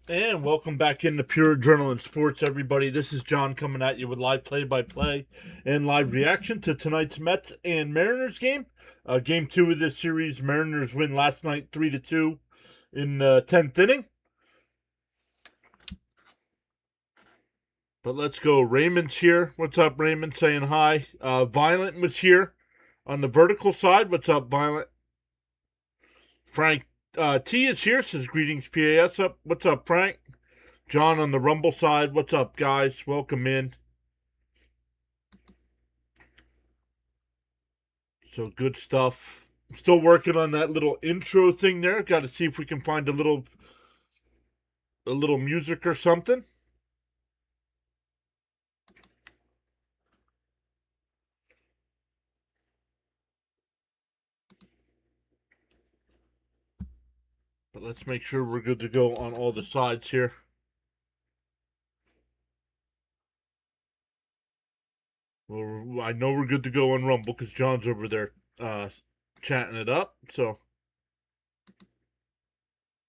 And welcome back into Pure Adrenaline Sports, everybody. This is John coming at you with live play-by-play and live reaction to tonight's Mets and Mariners game. Game 2 of this series. Mariners win last night 3-2 in the 10th inning. But let's go. Raymond's here. What's up, Raymond? Saying hi. Violent was here on the vertical side. What's up, Violent? Frank T is here. Says greetings, PAS. What's up, Frank? John on the Rumble side. What's up, guys? Welcome in. So good stuff. I'm still working on that little intro thing there. Got to see if we can find a little music or something. But let's make sure we're good to go on all the sides here. Well, I know we're good to go on Rumble because John's over there chatting it up. So,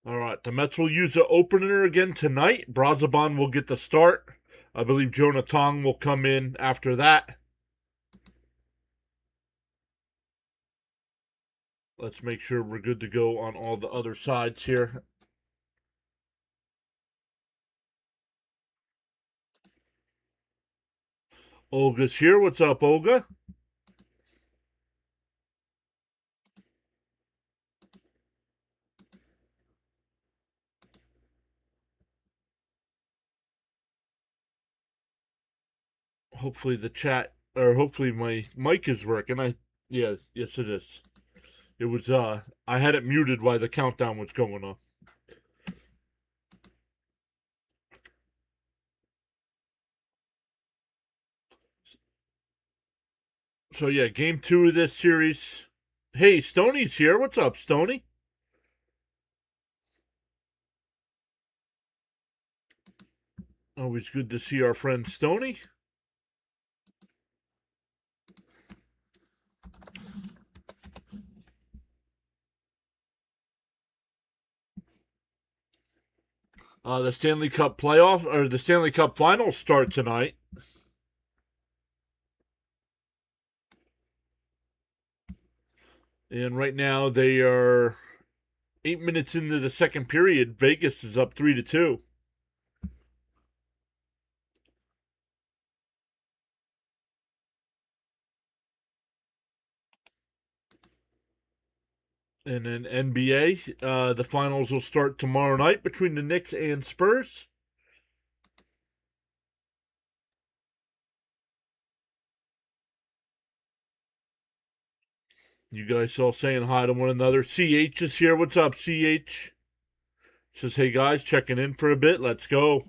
all right, the Mets will use the opener again tonight. Brazaban will get the start. I believe Jonah Tong will come in after that. Let's make sure we're good to go on all the other sides here. Olga's here. What's up, Olga? Hopefully the chat, or hopefully my mic is working. Yes it is. It was I had it muted while the countdown was going on. So yeah, game 2 of this series. Hey, Stoney's here. What's up, Stoney? Always good to see our friend Stoney. The Stanley Cup playoff or the Stanley Cup finals start tonight. And right now they are 8 minutes into the second period. Vegas is up 3-2. And then NBA, the finals will start tomorrow night between the Knicks and Spurs. You guys all saying hi to one another. CH is here. What's up, CH? Says, hey guys, checking in for a bit. Let's go.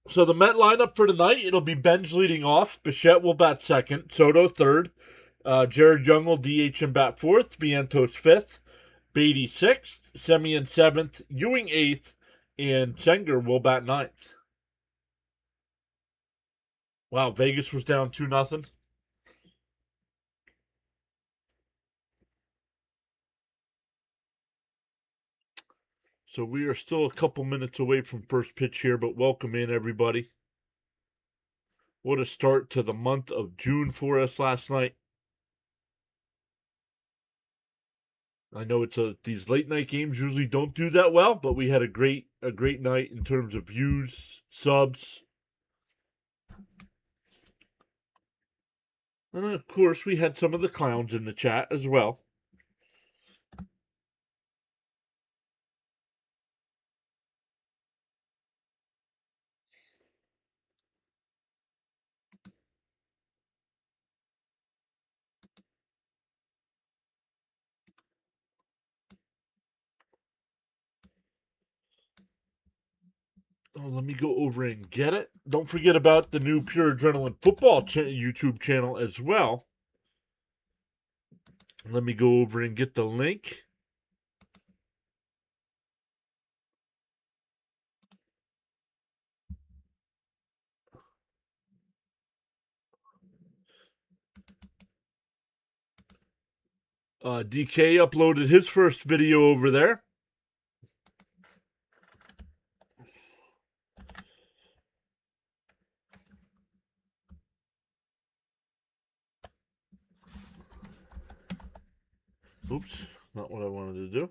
So the Met lineup for tonight, it'll be Benj leading off. Bichette will bat second. Soto third. Jared Young will DH and bat fourth. Vientos fifth. Beatty sixth. Semien seventh. Ewing eighth. And Senger will bat ninth. Wow, Vegas was down 2-0. So we are still a couple minutes away from first pitch here, but welcome in, everybody. What a start to the month of June for us last night. I know these late night games usually don't do that well, but we had a great night in terms of views, subs. And of course, we had some of the clowns in the chat as well. Oh, let me go over and get it. Don't forget about the new Pure Adrenaline Football YouTube channel as well. Let me go over and get the link. DK uploaded his first video over there. Oops, not what I wanted to do.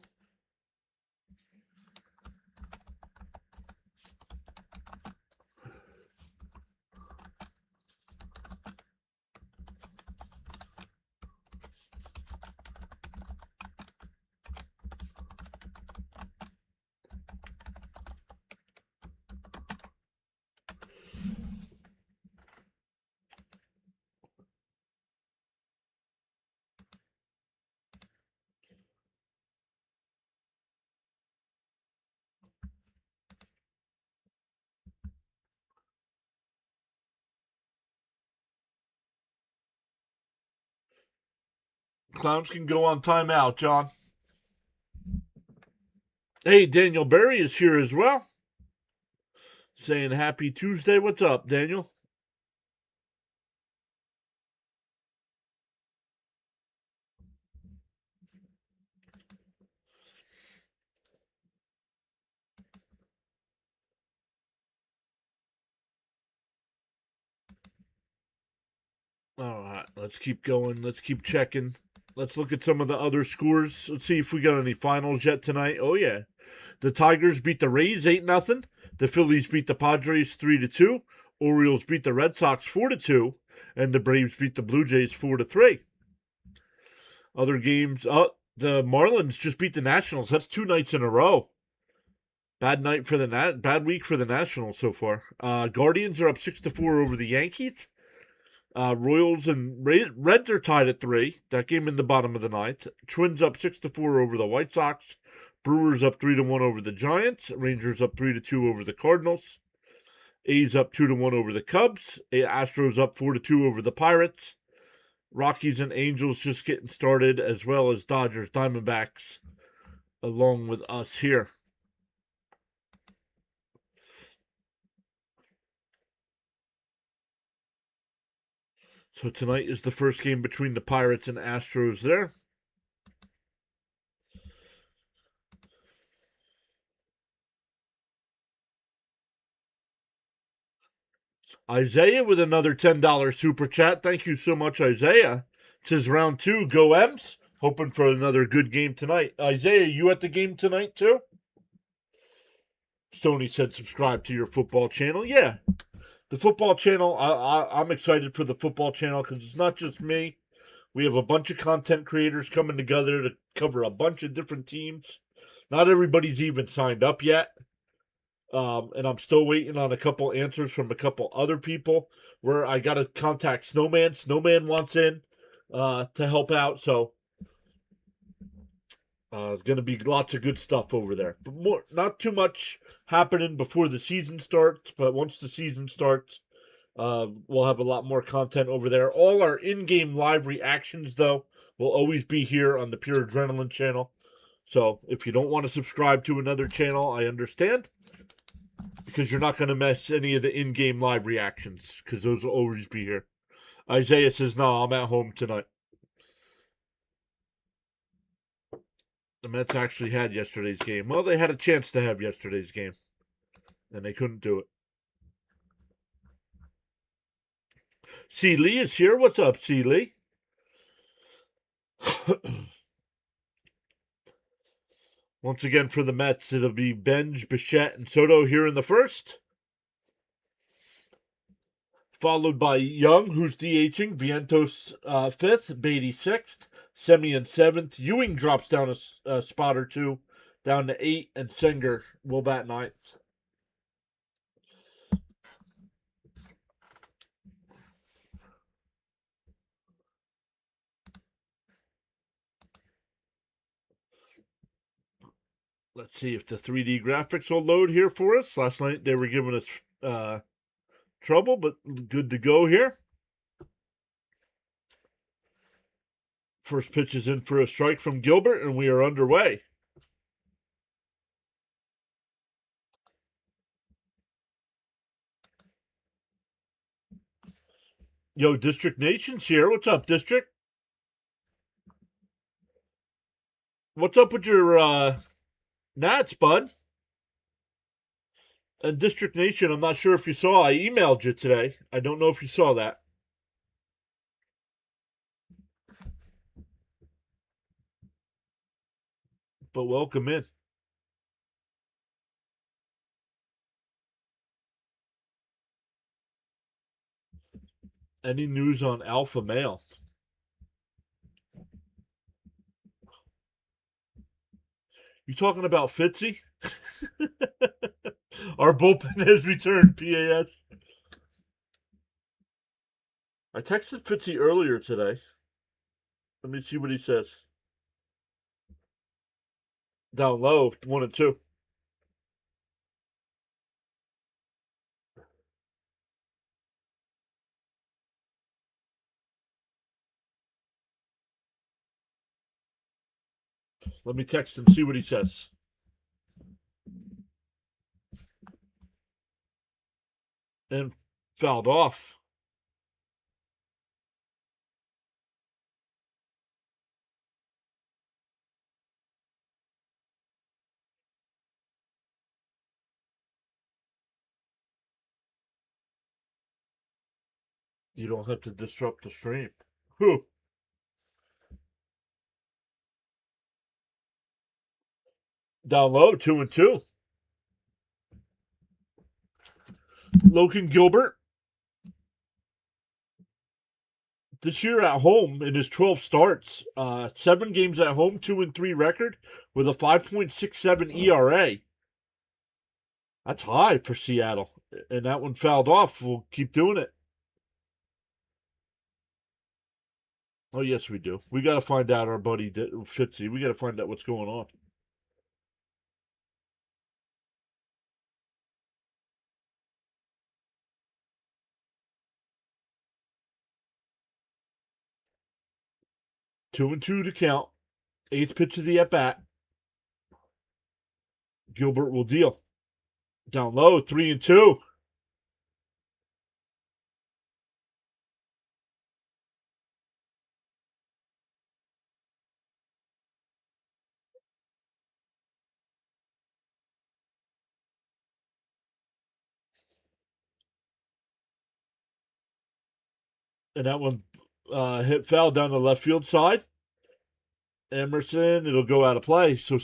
Clowns can go on timeout, John. Hey, Daniel Berry is here as well. Saying happy Tuesday. What's up, Daniel? All right, let's keep going. Let's keep checking. Let's look at some of the other scores. Let's see if we got any finals yet tonight. Oh yeah, the Tigers beat the Rays 8-0. The Phillies beat the Padres 3-2. Orioles beat the Red Sox 4-2, and the Braves beat the Blue Jays 4-3. Other games. The Marlins just beat the Nationals. That's 2 nights in a row. Bad night for the bad week for the Nationals so far. Guardians are up 6-4 over the Yankees. Royals and Reds are tied at 3. That game in the bottom of the ninth. Twins up 6-4 over the White Sox. Brewers up 3-1 over the Giants. Rangers up 3-2 over the Cardinals. A's up 2-1 over the Cubs. Astros up 4-2 over the Pirates. Rockies and Angels just getting started, as well as Dodgers, Diamondbacks, along with us here. So tonight is the first game between the Pirates and Astros there. Isaiah with another $10 super chat. Thank you so much, Isaiah. It says round 2, go M's. Hoping for another good game tonight. Isaiah, you at the game tonight too? Stoney said subscribe to your football channel. Yeah, the football channel, I'm excited for the football channel because it's not just me. We have a bunch of content creators coming together to cover a bunch of different teams. Not everybody's even signed up yet. And I'm still waiting on a couple answers from a couple other people where I got to contact Snowman. Snowman wants in to help out. So it's going to be lots of good stuff over there. But not too much happening before the season starts. But once the season starts, we'll have a lot more content over there. All our in-game live reactions, though, will always be here on the Pure Adrenaline channel. So if you don't want to subscribe to another channel, I understand. Because you're not going to miss any of the in-game live reactions. Because those will always be here. Isaiah says, no, I'm at home tonight. The Mets actually had yesterday's game. Well, they had a chance to have yesterday's game. And they couldn't do it. C. Lee is here. What's up, C. Lee? Once again for the Mets, it'll be Benj, Bichette, and Soto here in the first. Followed by Young, who's DHing, Vientos 5th, Beatty 6th, Semien 7th. Ewing drops down a spot or two, down to 8, and Senger will bat 9th. Let's see if the 3D graphics will load here for us. Last night they were giving us trouble, but good to go here. First pitch is in for a strike from Gilbert, and we are underway. Yo, District Nation's here. What's up, District? What's up with your Nats, bud? And District Nation, I'm not sure if you saw, I emailed you today. I don't know if you saw that. but welcome in. Any news on alpha male? You talking about Fitzy? Our bullpen has returned, PAS. I texted Fitzy earlier today. Let me see what he says. Down low, 1-2. Let me text him, see what he says. And fouled off. You don't have to disrupt the stream. Whew. Down low, 2-2. Logan Gilbert, this year at home in his 12 starts, 7 games at home, 2-3 record with a 5.67 ERA. That's high for Seattle. And that one fouled off. We'll keep doing it. Oh, yes, we do. We got to find out our buddy Fitzy. We got to find out what's going on. Two and two to count. Eighth pitch of the at bat. Gilbert will deal. Down low, 3-2. And that one hit foul down the left field side. Emerson, it'll go out of play. So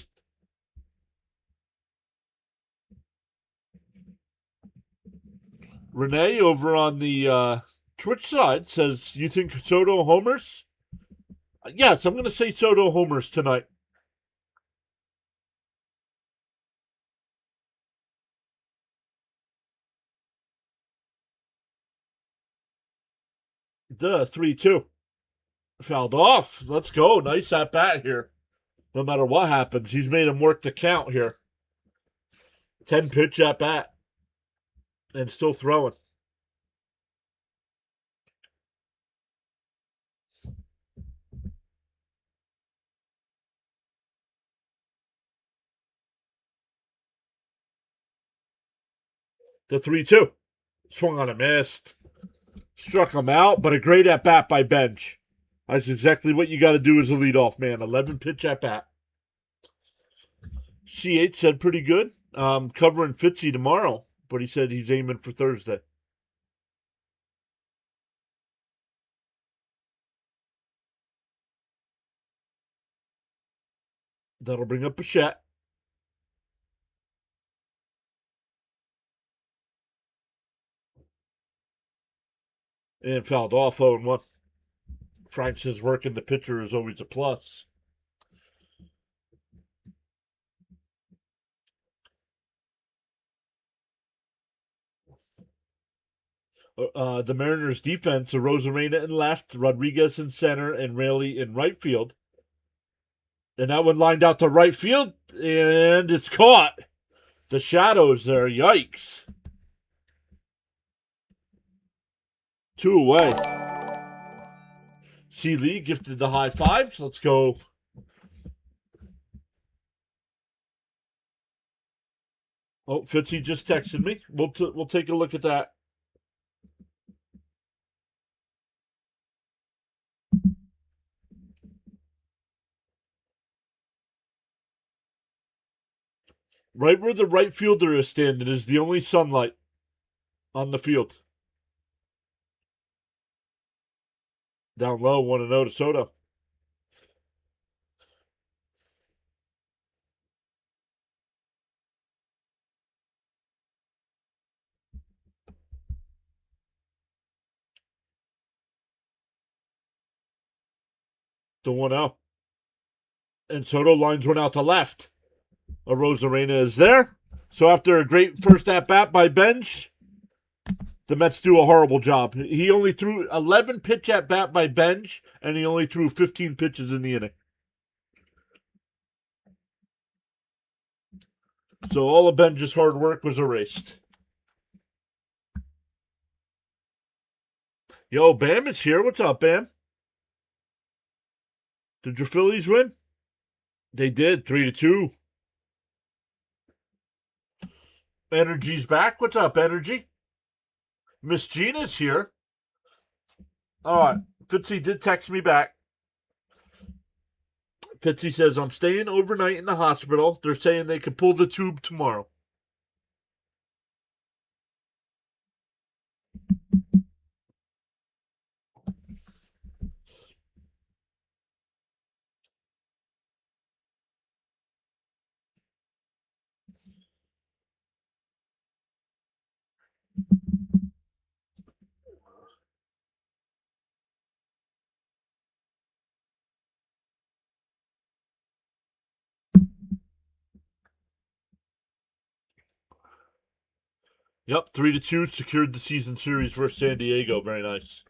Renee over on the Twitch side says, you think Soto homers? Yes, I'm going to say Soto homers tonight. Duh, 3-2. Fouled off. Let's go. Nice at bat here. No matter what happens, he's made him work the count here. 10 pitch at bat. And still throwing. The 3-2. Swung on a missed. Struck him out, but a great at bat by Bench. That's exactly what you got to do as a leadoff man. 11 pitch at bat. CH said pretty good. Covering Fitzy tomorrow, but he said he's aiming for Thursday. That'll bring up Bichette. And fouled off 0-1. Frank says working the pitcher is always a plus. The Mariners defense, Rosarena in left, Rodriguez in center, and Raley in right field. And that one lined out to right field, and it's caught. The shadows there, yikes. 2 away. C. Lee gifted the high fives. Let's go. Oh, Fitzy just texted me. We'll take a look at that. Right where the right fielder is standing is the only sunlight on the field. Down low, 1-0 to Soto. The 1-0. And Soto lines one out to left. Arozarena is there. So after a great first at bat by Benj, the Mets do a horrible job. He only threw 11 pitch at bat by Benj, and he only threw 15 pitches in the inning. So all of Benj's hard work was erased. Yo, Bam is here. What's up, Bam? Did your Phillies win? They did, 3-2. Energy's back. What's up, Energy? Miss Gina's here. All right. Fitzy did text me back. Fitzy says, I'm staying overnight in the hospital. They're saying they could pull the tube tomorrow. Yep, 3-2, secured the season series versus San Diego. Very nice.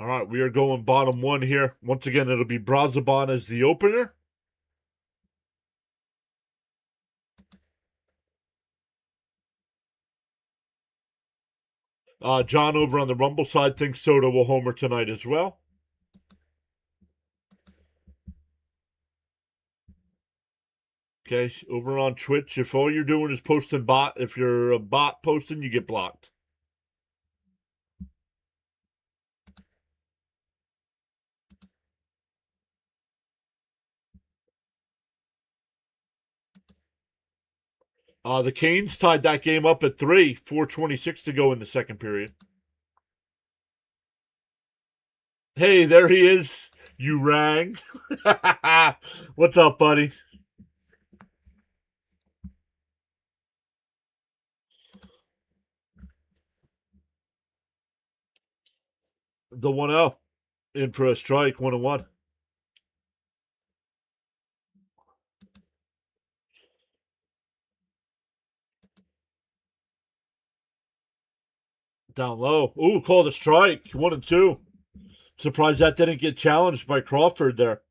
All right, we are going bottom one here. Once again, it'll be Brazaban as the opener. John over on the Rumble side thinks Soto will homer tonight as well. Okay, over on Twitch, if all you're doing is posting bot, if you're a bot posting, you get blocked. The Canes tied that game up at 3, 4:26 to go in the second period. Hey, there he is. You rang. What's up, buddy? The 1-0 in for a strike, 1-1. Down low. Ooh, called a strike, 1-2. Surprised that didn't get challenged by Crawford there.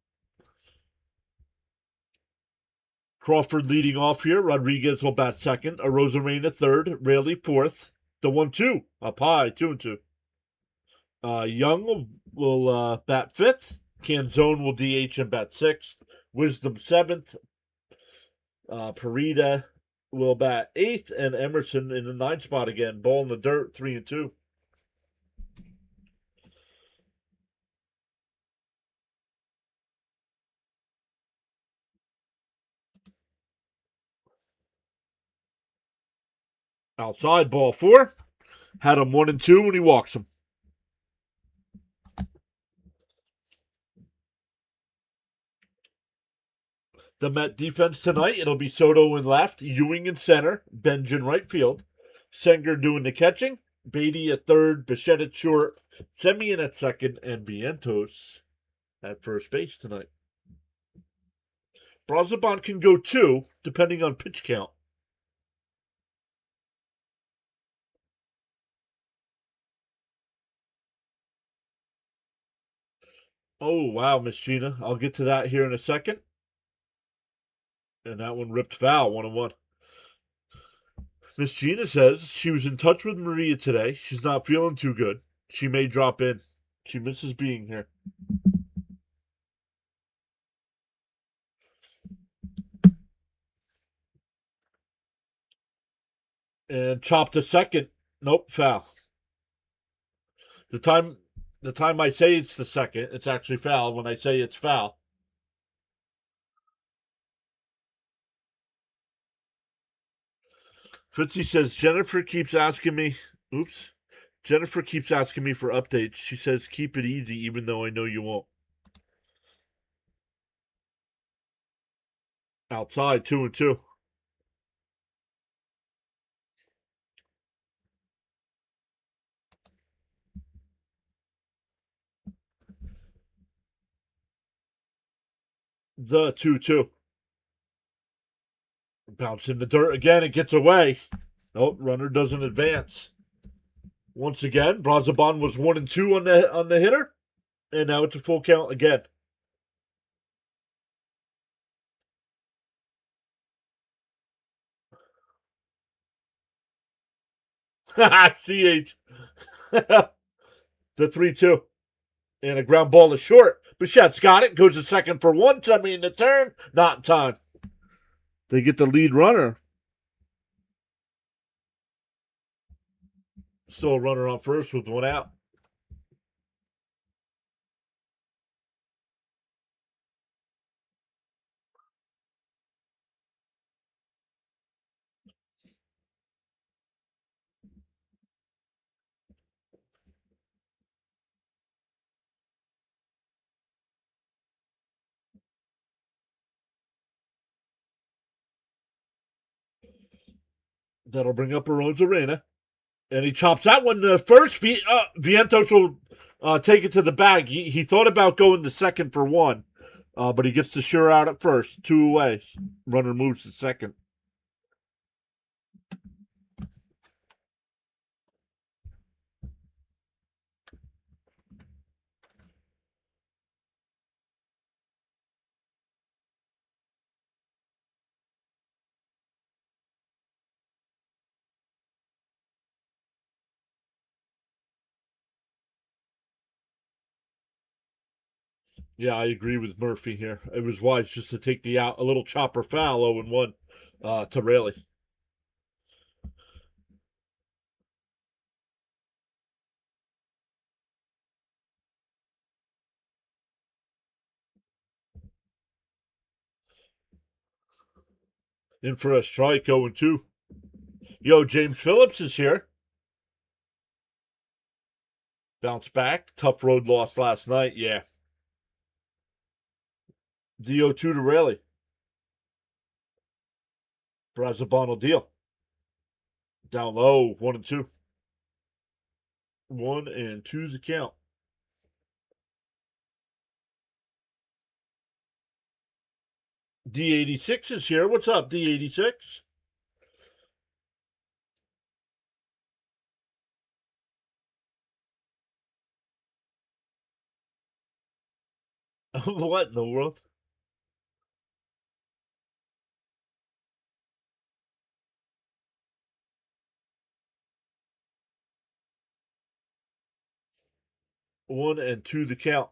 Crawford leading off here. Rodriguez will bat second. Arozarena third. Raley fourth. The 1-2 up high, 2-2. Young will bat fifth. Canzone will DH and bat sixth. Wisdom seventh. Parida will bat eighth, and Emerson in the 9th spot again. Ball in the dirt, 3-2. Outside, ball 4. Had him 1-2 when he walks him. The Met defense tonight, it'll be Soto in left, Ewing in center, Benj in right field, Senger doing the catching, Beatty at third, Bichette at short, Semien at second, and Vientos at first base tonight. Brazaban can go 2, depending on pitch count. Oh, wow, Miss Gina. I'll get to that here in a second. And that one ripped foul, 1-1. Miss Gina says she was in touch with Maria today. She's not feeling too good. She may drop in. She misses being here. And chop to second. Nope, foul. The time I say it's the second, it's actually foul. When I say it's foul. Fitzy says Jennifer keeps asking me. Oops. Jennifer keeps asking me for updates. She says keep it easy, even though I know you won't. Outside, 2-2. The 2-2. Bounce in the dirt again. It gets away. Nope, runner doesn't advance. Once again, Brazaban was 1-2 on the hitter, and now it's a full count again. CH. The 3-2. And a ground ball is short. Bichette's got it. Goes to second for one. Somebody in the turn. Not in time. They get the lead runner. Still a runner on first with one out. That'll bring up Arone's Arena. And he chops that one first. Vientos will take it to the bag. He thought about going to second for one, but he gets the sure out at first. 2 away. Runner moves to second. Yeah, I agree with Murphy here. It was wise just to take the out, a little chopper foul 0-1 to Raley. In for a strike 0-2. Yo, James Phillips is here. Bounce back. Tough road loss last night. Yeah. The 0-2 to Raley. Brazaban will deal. Down low. 1-2. 1-2's the count. D86 is here. What's up, D86? What in the world? One and two the count.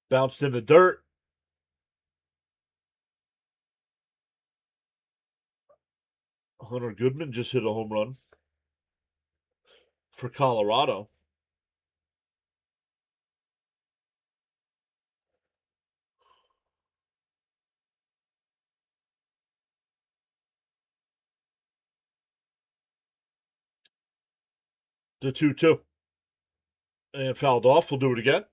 Bounced in the dirt. Hunter Goodman just hit a home run for Colorado. The 2-2. And fouled off. We'll do it again.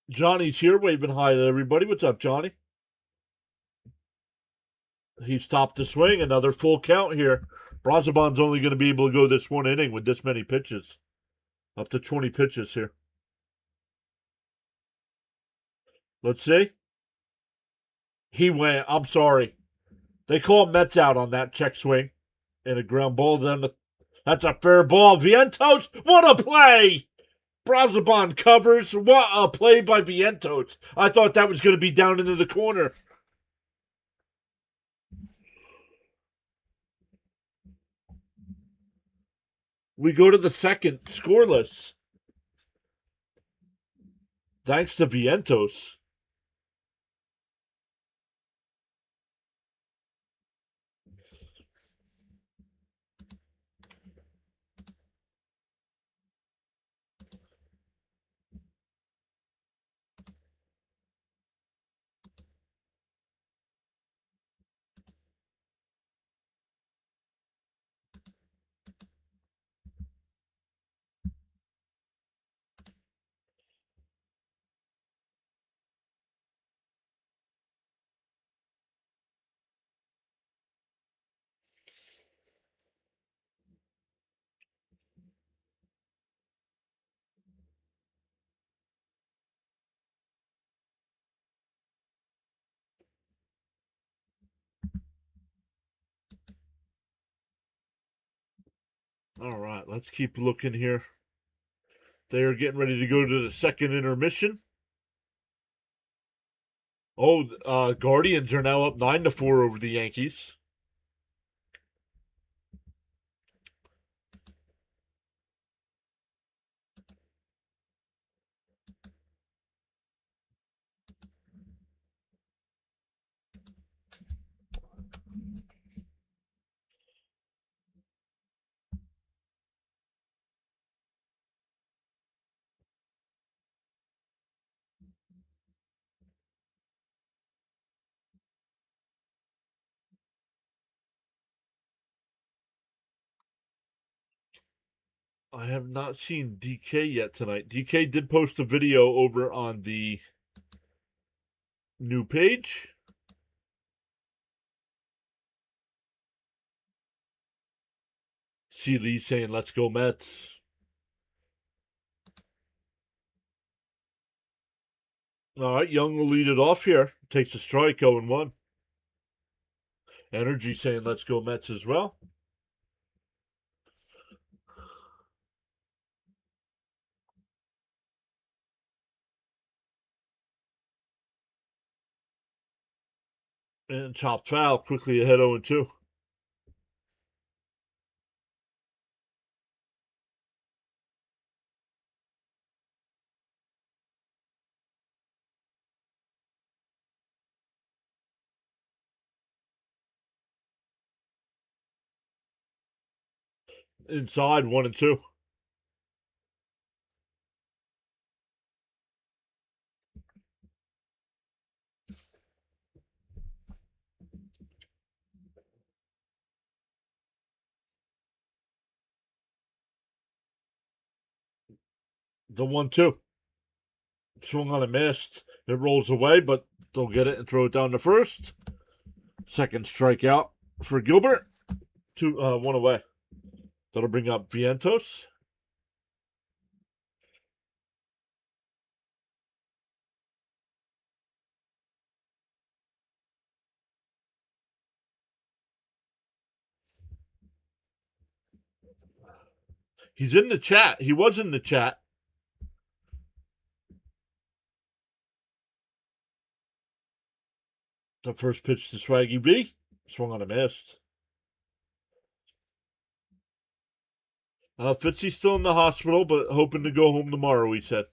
Johnny's here, waving hi to everybody. What's up, Johnny? He stopped the swing. Another full count here. Brazaban's only going to be able to go this one inning with this many pitches. Up to 20 pitches here. Let's see. He went. I'm sorry. They call Mets out on that check swing. And a ground ball. That's a fair ball. Vientos, what a play! Brazaban covers. What a play by Vientos. I thought that was going to be down into the corner. We go to the second, scoreless. Thanks to Vientos. All right, let's keep looking here. They are getting ready to go to the second intermission. Oh, Guardians are now up 9-4 over the Yankees. I have not seen DK yet tonight. DK did post a video over on the new page. See Lee saying, "Let's go Mets." All right, Young will lead it off here. Takes a strike, 0-1. Energy saying, "Let's go Mets" as well. And chopped foul quickly ahead 0-2. Inside 1-2. The 1-2. Swung on a missed. It rolls away, but they'll get it and throw it down to first. Second strikeout for Gilbert. One away. That'll bring up Vientos. He's in the chat. He was in the chat. The first pitch to Swaggy V. Swung on a miss. Fitzy's still in the hospital, but hoping to go home tomorrow, he said.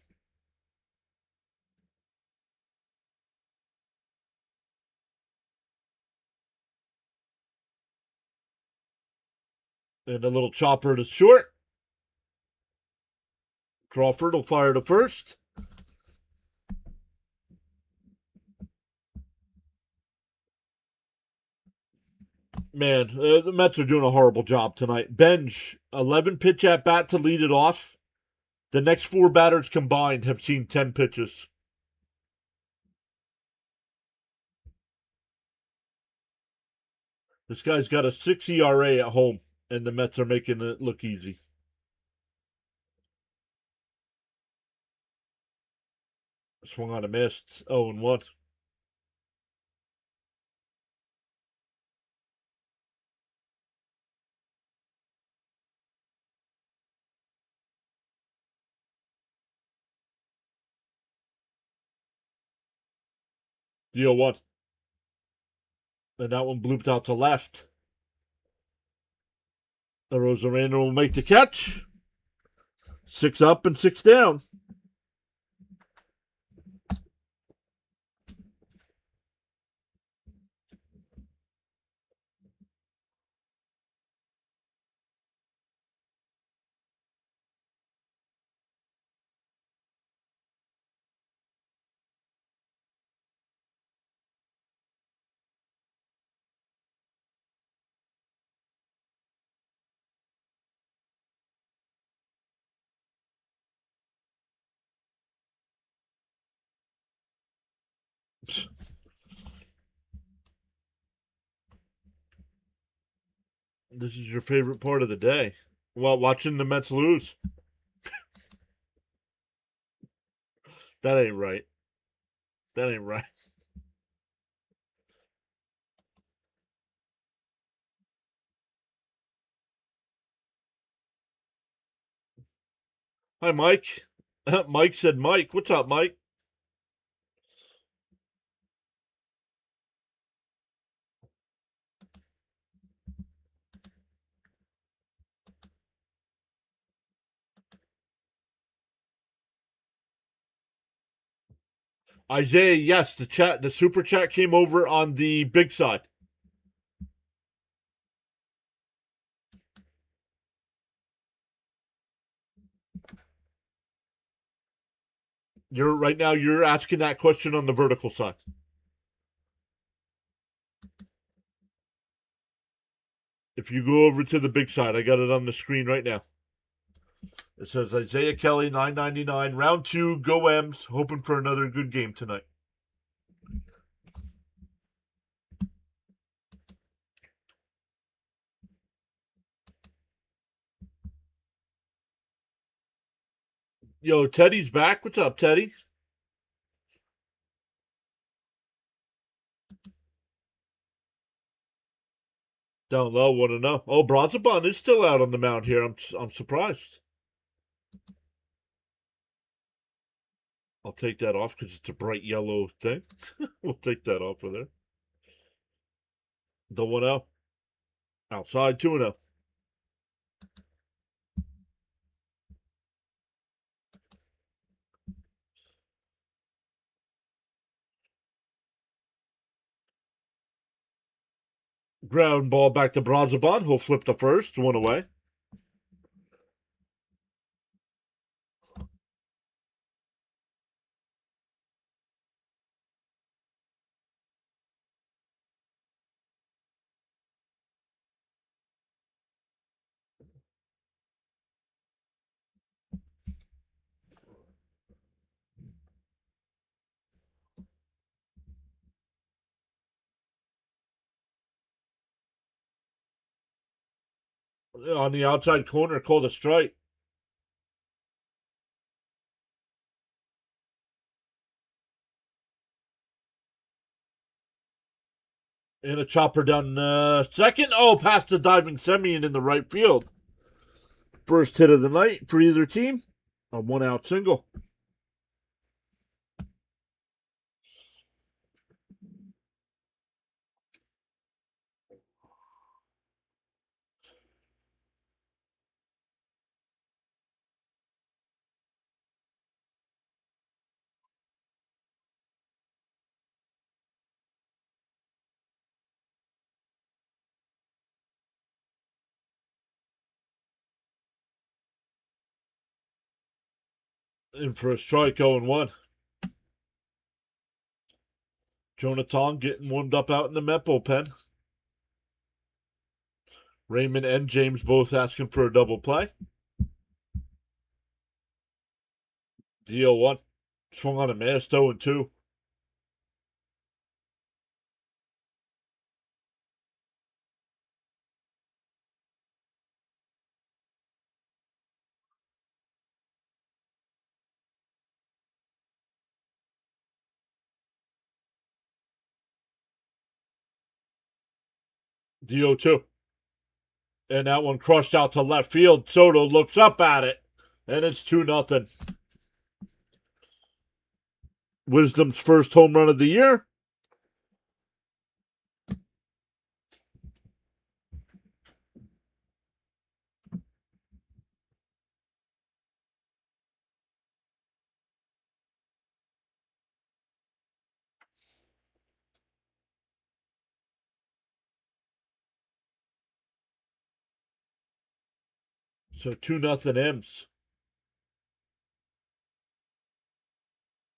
And a little chopper to short. Crawford will fire to first. Man, the Mets are doing a horrible job tonight. Benj, 11 pitch at bat to lead it off. The next four batters combined have seen 10 pitches. This guy's got a 6 ERA at home, and the Mets are making it look easy. Swung on a miss, 0-1. The 0-1. And that one blooped out to left. The Rosarena will make the catch. 6 up and 6 down. This is your favorite part of the day. Well, watching the Mets lose. That ain't right. That ain't right. Hi, Mike. Mike said Mike. What's up, Mike? Isaiah, yes, the super chat came over on the big side. You're asking that question on the vertical side. If you go over to the big side, I got it on the screen right now. It says Isaiah Kelly, 9.99, round two, go M's, hoping for another good game tonight. Yo, Teddy's back. What's up, Teddy? Down low, want to know? Oh, Bronzabon is still out on the mound here. I'm surprised. I'll take that off because it's a bright yellow thing. We'll take that off of there. The 1-0. Outside 2-0. Ground ball back to Bronzabon. He'll flip the first, one away. On the outside corner, called a strike. And a chopper down second. Oh, past the diving Semyon in the right field. First hit of the night for either team. A 1-out single. In for a strike, 0-1. Jonathan getting warmed up out in the Met bullpen. Raymond and James both asking for a double play. Deal 1. Swung on a miss, 0-2. Deal 2. And that one crushed out to left field. Soto looks up at it. And it's 2-0. Wisdom's first home run of the year. So 2-0 M's.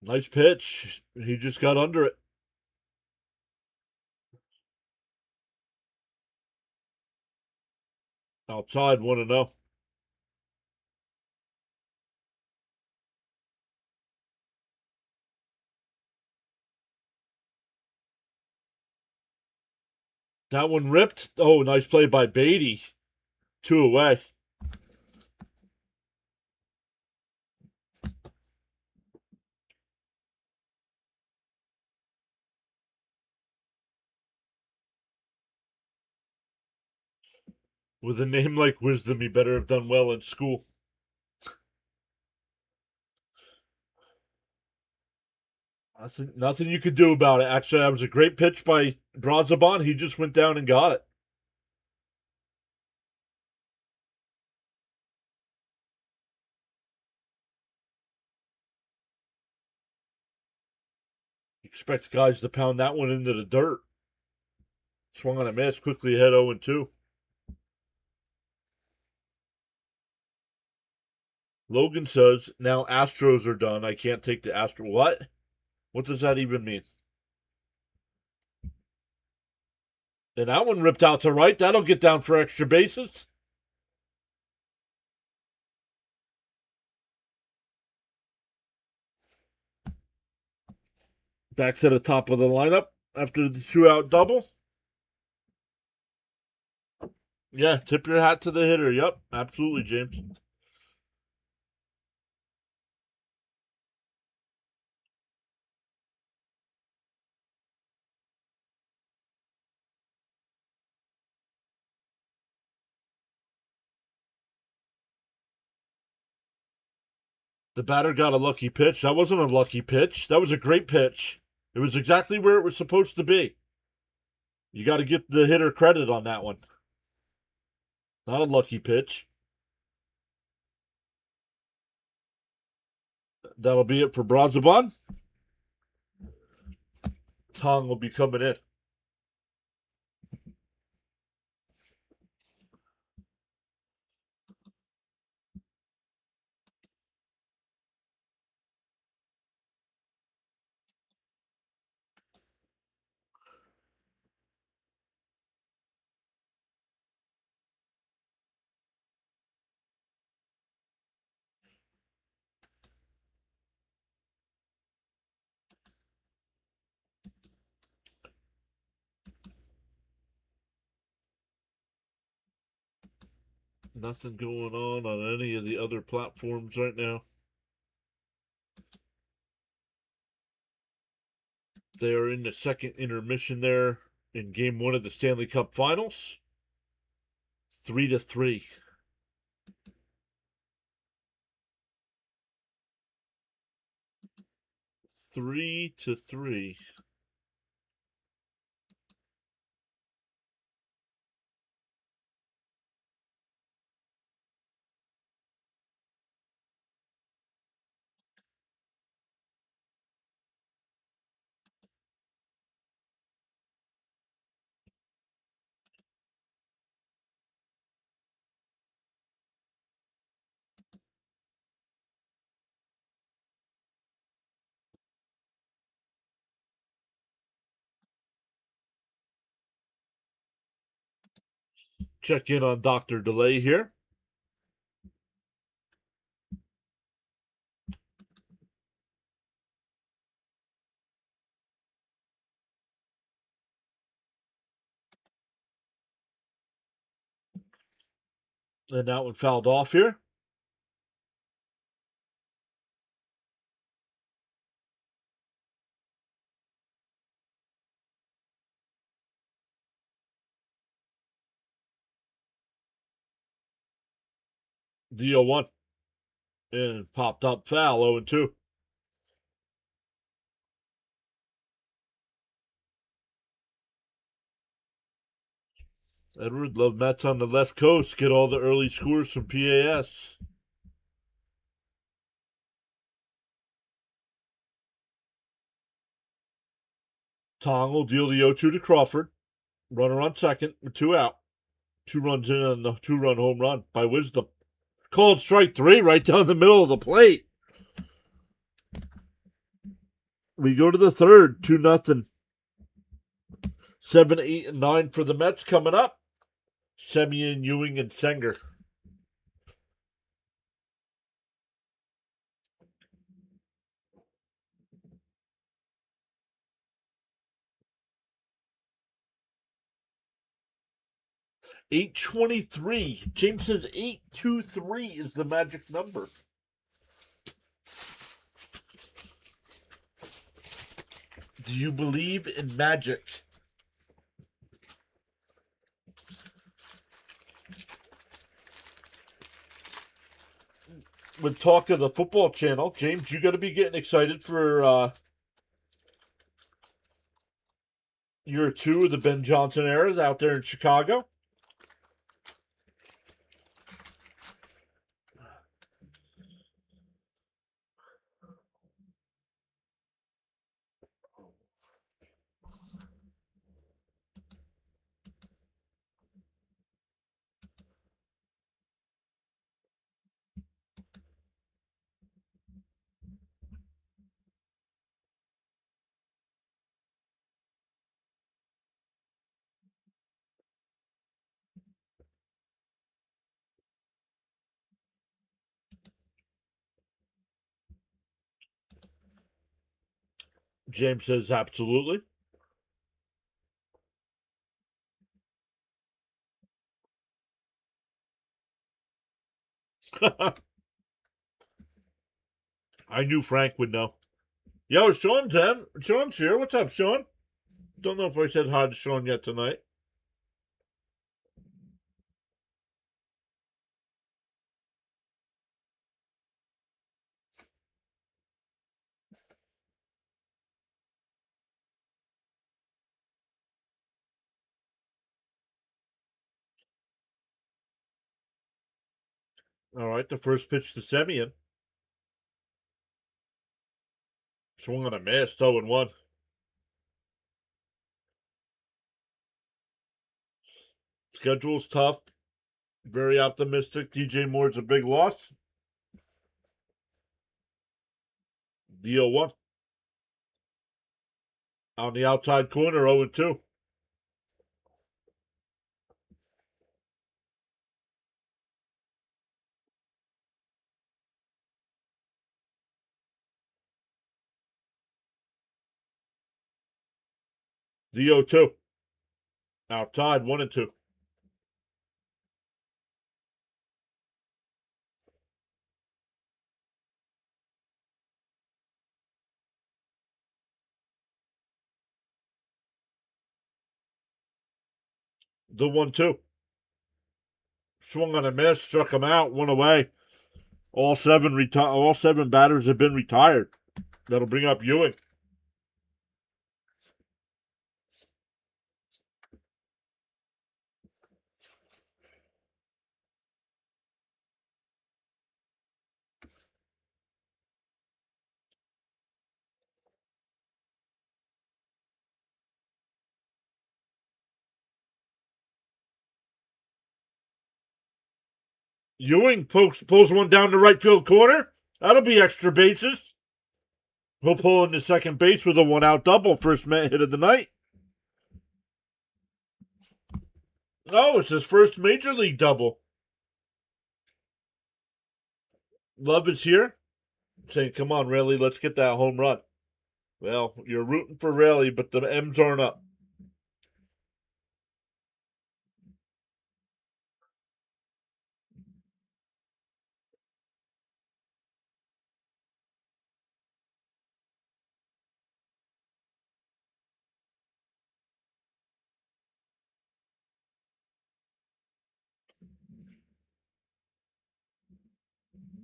Nice pitch. He just got under it. Outside 1-0. That one ripped. Oh, nice play by Beatty. 2 away. With a name like Wisdom, he better have done well in school. Nothing you could do about it. Actually, that was a great pitch by Brazabon. He just went down and got it. Expects guys to pound that one into the dirt. Swung on a miss, quickly ahead 0-2. Logan says, now Astros are done. I can't take the Astro. What? What does that even mean? And that one ripped out to right. That'll get down for extra bases. Back to the top of the lineup after the 2-out double. Yeah, tip your hat to the hitter. Yep, absolutely, James. The batter got a lucky pitch. That wasn't a lucky pitch. That was a great pitch. It was exactly where it was supposed to be. You got to get the hitter credit on that one. Not a lucky pitch. That'll be it for Brazabon. Tong will be coming in. Nothing going on any of the other platforms right now. They are in the second intermission there in game 1 of the Stanley Cup Finals. 3-3. 3-3. Check in on Dr. Delay here. And that one fouled off here. The 0-1. And popped up foul 0-2. Edward Love Mets on the left coast get all the early scores from PAS. Tong will deal the 0-2 to Crawford. Runner on second with 2 out. 2 runs in on the 2-run home run by Wisdom. Called strike 3 right down the middle of the plate. We go to the third, 2-0. 7, 8, and 9 for the Mets coming up. Semien, Ewing, and Senger. $823. James says 823 is the magic number. Do you believe in magic? With talk of the football channel, James, you got to be getting excited for Year 2 of the Ben Johnson era out there in Chicago. James says absolutely. I knew Frank would know. Yo, Sean's in. Sean's here. What's up, Sean? Don't know if I said hi to Sean yet tonight. All right, the first pitch to Semien. Swung on a miss, 0-1. Schedule's tough. Very optimistic. DJ Moore's a big loss. The 0-1. On the outside corner, 0-2. The 0-2. Outside, 1-2. The 1-2. Swung on a miss, struck him out, one away. All seven batters have been retired. That'll bring up Ewing. Ewing pulls one down the right field corner. That'll be extra bases. He'll pull into second base with a 1-out double. First hit of the night. Oh, it's his first major league double. Love is here. Saying, come on, Raley, let's get that home run. Well, you're rooting for Raley, but the M's aren't up.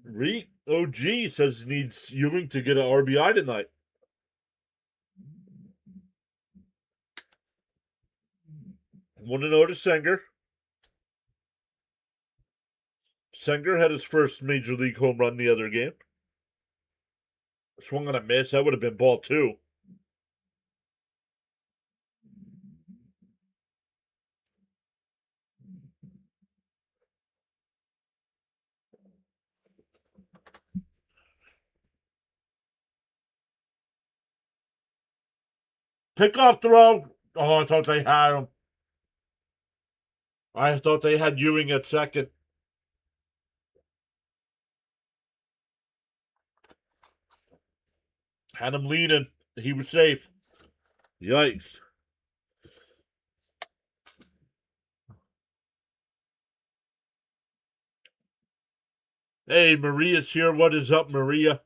Reek OG says needs Ewing to get an RBI tonight. 1-0 to Senger. Senger had his first major league home run the other game. Swung on a miss. That would have been ball 2. Pickoff throw. Oh, I thought they had him. I thought they had Ewing at second. Had him leading. He was safe. Yikes. Hey, Maria's here. What is up, Maria?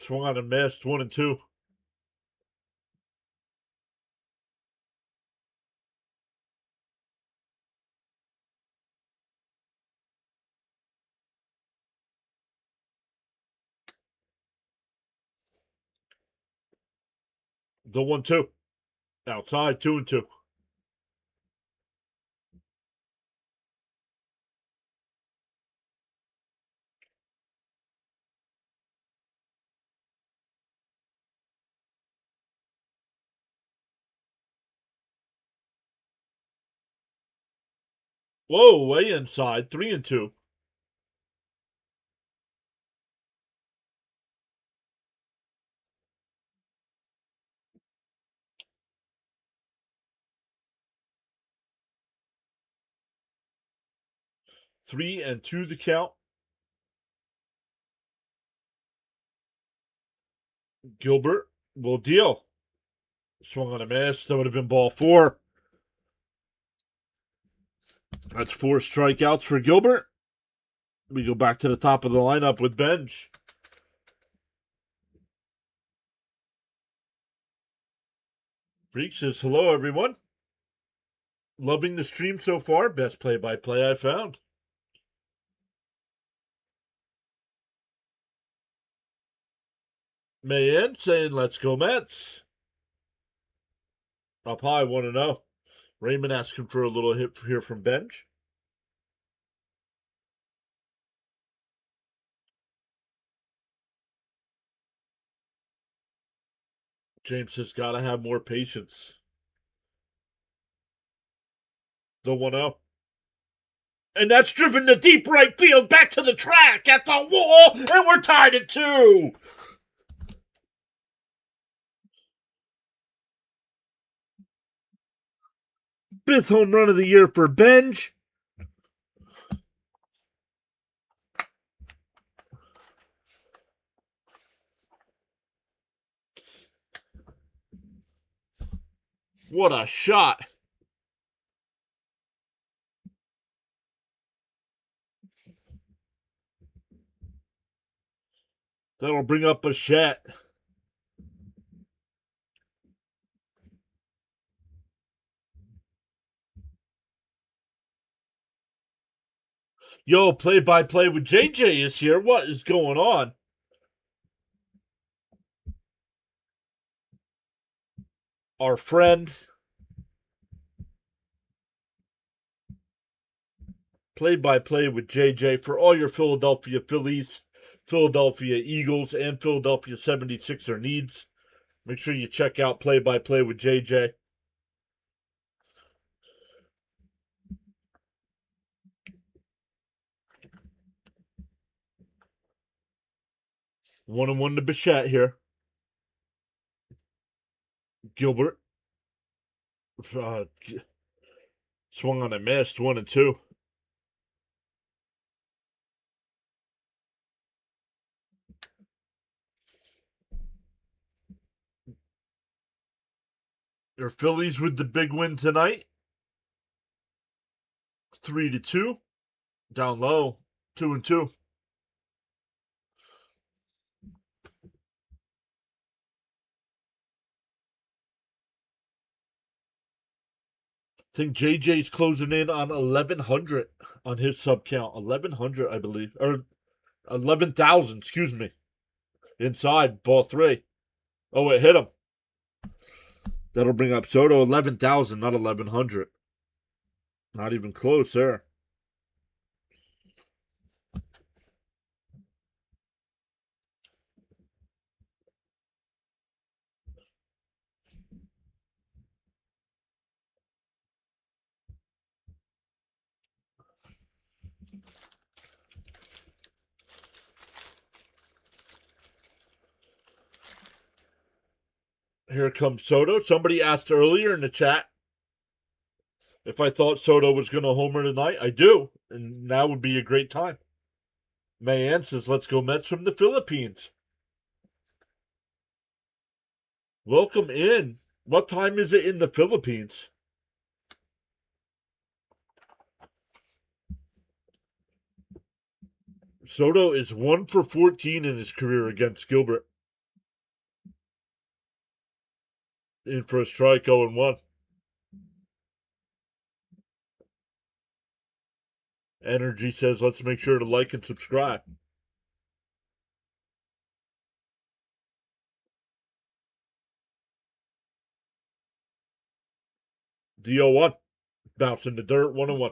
Swung on a miss. 1-2. The 1-2. Outside, 2-2. Whoa, way inside, 3-2. Three and two the count. Gilbert will deal. Swung on a miss. That would have been ball four. That's four strikeouts for Gilbert. We go back to the top of the lineup with Benj. Freak says, hello, everyone. Loving the stream so far. Best play-by-play I found. Mayan saying, let's go Mets. Up high, 1-0. Raymond asking for a little hit here from Benj. James says, gotta have more patience. The 1-0. And that's driven to deep right field, back to the track, at the wall, and we're tied at 2. Fifth home run of the year for Benj. What a shot. That'll bring up Bichette. Yo, play-by-play with JJ is here. What is going on? Our friend. Play-by-play with JJ for all your Philadelphia Phillies, Philadelphia Eagles, and Philadelphia 76er needs. Make sure you check out play-by-play with JJ. One and one to Bichette here. Gilbert. Swung on a missed, 1-2. Your Phillies with the big win tonight. 3-2. Down low, 2-2. I think JJ's closing in on 1,100 on his sub count. 1,100, I believe. Or 11,000, excuse me. Inside, ball three. Oh, it hit him. That'll bring up Soto 11,000, not 1,100. Not even close there. Here comes Soto. Somebody asked earlier in the chat if I thought Soto was going to homer tonight. I do, and now would be a great time. Mayan says, let's go Mets from the Philippines. Welcome in. What time is it in the Philippines? Soto is 1 for 14 in his career against Gilbert. In for a strike, 0-1. Energy says, let's make sure to like and subscribe. The 0-1. Bouncing the dirt, 1-1.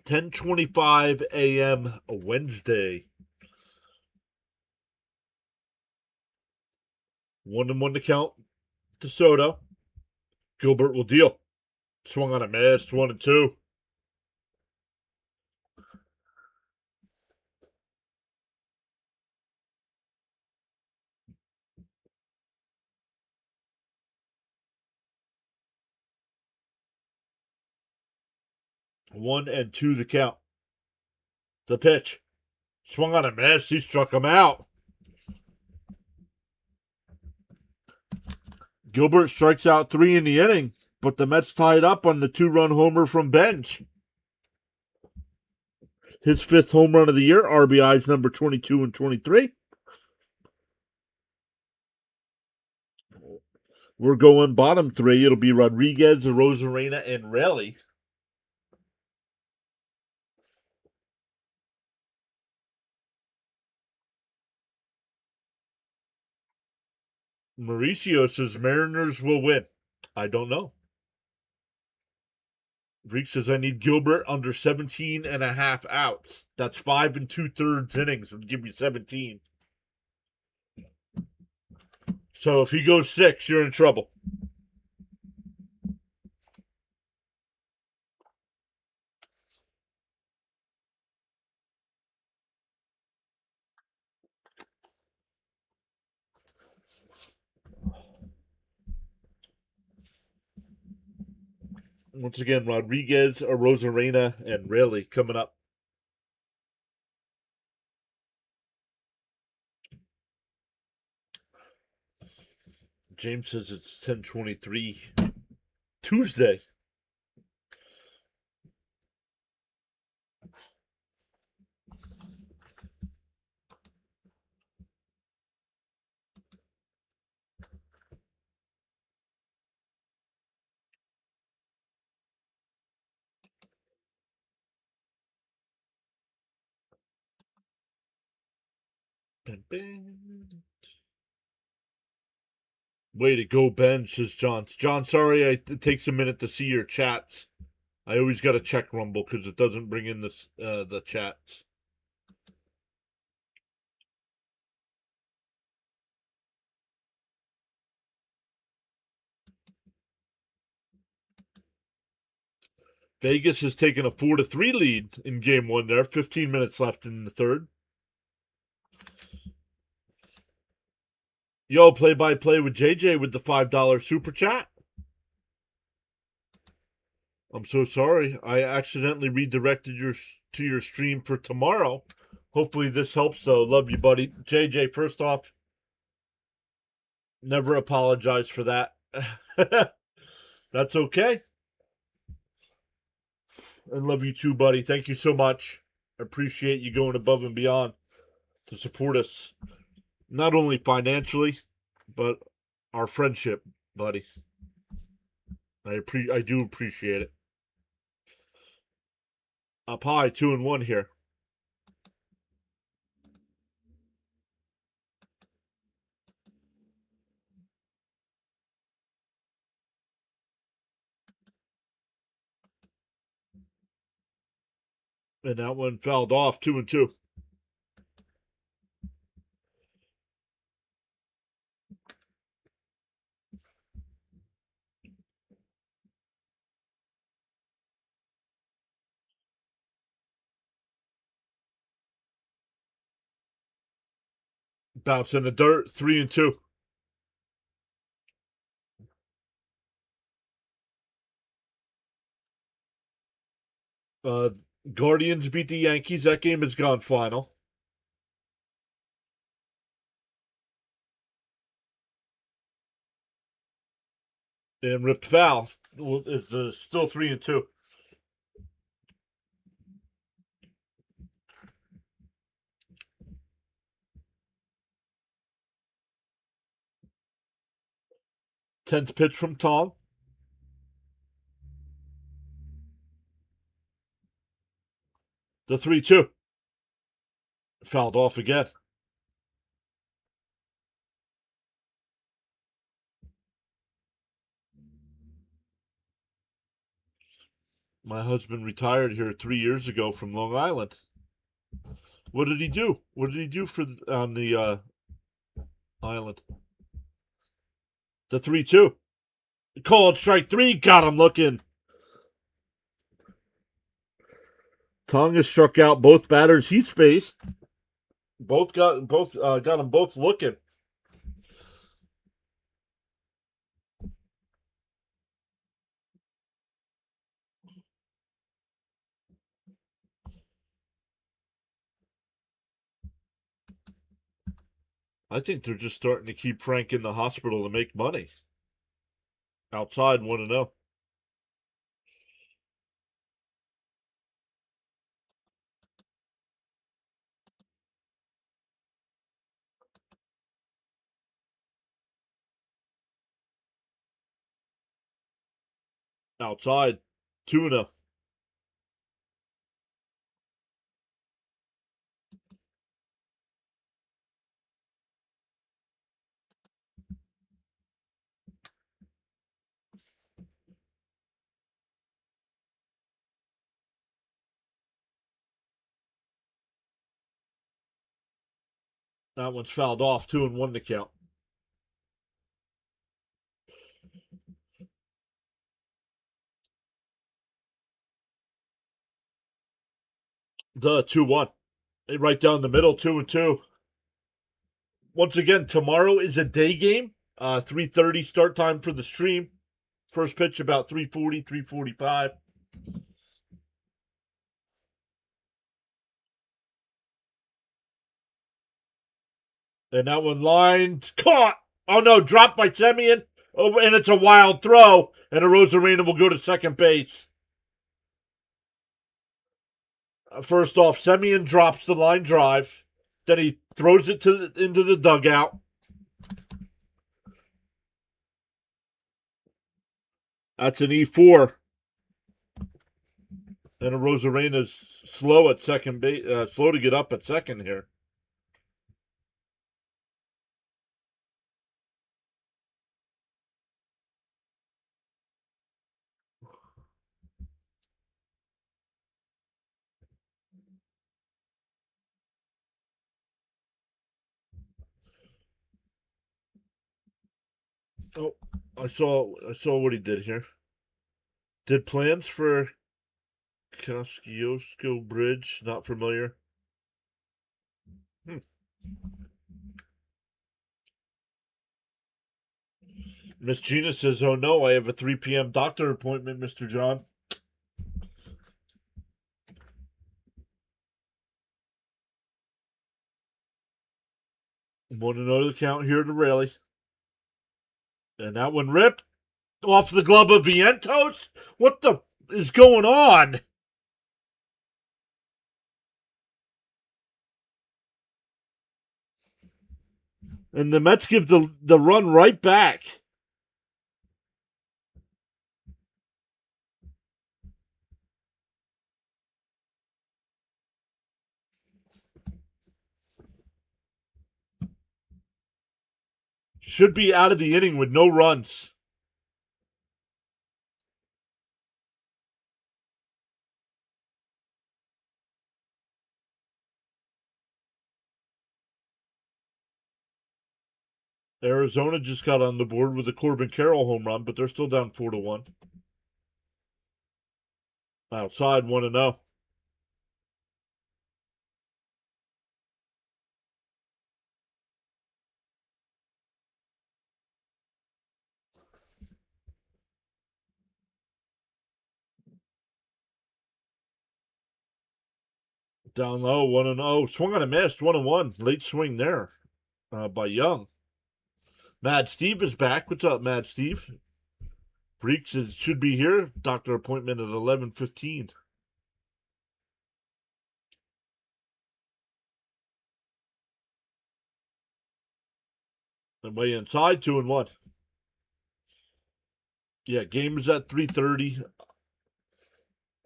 10:25 a.m. Wednesday. 1-1 to count to Soto. Gilbert will deal. Swung on a miss, 1-2. One and two the count. The pitch. Swung on a miss. He struck him out. Gilbert strikes out 3 in the inning, but the Mets tied up on the 2-run homer from Bench. His 5th home run of the year, RBIs number 22 and 23. We're going bottom 3. It'll be Rodriguez, Rosarena, and Raleigh. Mauricio says Mariners will win. I don't know. Reek says I need Gilbert under 17 and a half outs. That's 5 2/3 innings would give you 17. So if he goes 6, you're in trouble. Once again, Rodriguez, Rosarena, and Raleigh coming up. James says it's 10:23 Tuesday. Way to go, Ben, says John. John, sorry it takes a minute to see your chats. I always got to check Rumble because it doesn't bring in the chats. Vegas has taken a 4-3 lead in game 1 there. 15 minutes left in the third. Yo, play-by-play with JJ with the $5 super chat. I'm so sorry. I accidentally redirected to your stream for tomorrow. Hopefully this helps, though. Love you, buddy. JJ, first off, never apologize for that. That's okay. And love you too, buddy. Thank you so much. I appreciate you going above and beyond to support us. Not only financially, but our friendship, buddy. I do appreciate it. Up high, 2-1 here. And that one fouled off, 2-2. Bounce in the dirt, 3-2. Guardians beat the Yankees. That game has gone final. And ripped foul. It's still 3-2. Tenth pitch from Tong. The 3-2. Fouled off again. My husband retired here 3 years ago from Long Island. What did he do? What did he do for on the island? The 3-2. Called strike three. Got him looking. Tonga struck out both batters he's faced. Got them both looking. I think they're just starting to keep Frank in the hospital to make money. Outside 1-0. Outside 2-0. That one's fouled off. 2-1 to count. The 2-1. Right down the middle. 2-2. Once again, tomorrow is a day game. 3:30 start time for the stream. First pitch about 3:40, 3:45. And that one lined, caught. Oh no, dropped by Semien. Over, and it's a wild throw. And Arozarena will go to second base. First off, Semien drops the line drive. Then he throws it into the dugout. That's an E4. And Arozarena's slow at second base, slow to get up at second here. Oh, I saw what he did here. Did plans for Kosciuszko Bridge. Not familiar. Miss Gina says, "Oh no, I have a 3 p.m. doctor appointment, Mr. John." Want another count here to Raleigh. And that one ripped off the glove of Vientos. What the is going on? And the Mets give the run right back. Should be out of the inning with no runs. Arizona just got on the board with a Corbin Carroll home run, but they're still down 4-1. Outside 1-0. Down low, 1-0. Swung on a miss, 1-1. Late swing there by Young. Mad Steve is back. What's up, Mad Steve? Freaks should be here. Doctor appointment at 11:15. And way inside, 2-1. Yeah, game is at 3:30.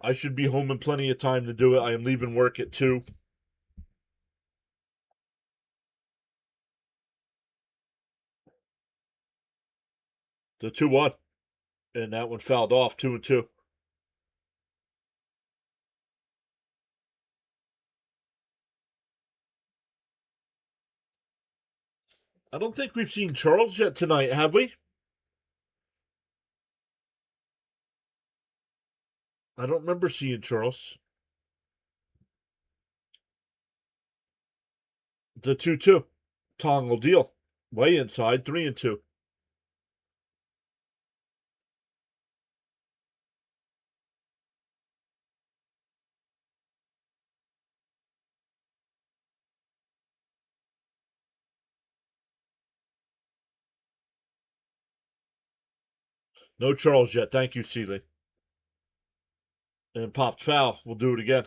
I should be home in plenty of time to do it. I am leaving work at 2. The 2-1. And that one fouled off, 2-2. I don't think we've seen Charles yet tonight, have we? I don't remember seeing Charles. The 2-2. Tong will deal. Way inside, 3-2. No Charles yet. Thank you, Seeley. And popped foul. We'll do it again.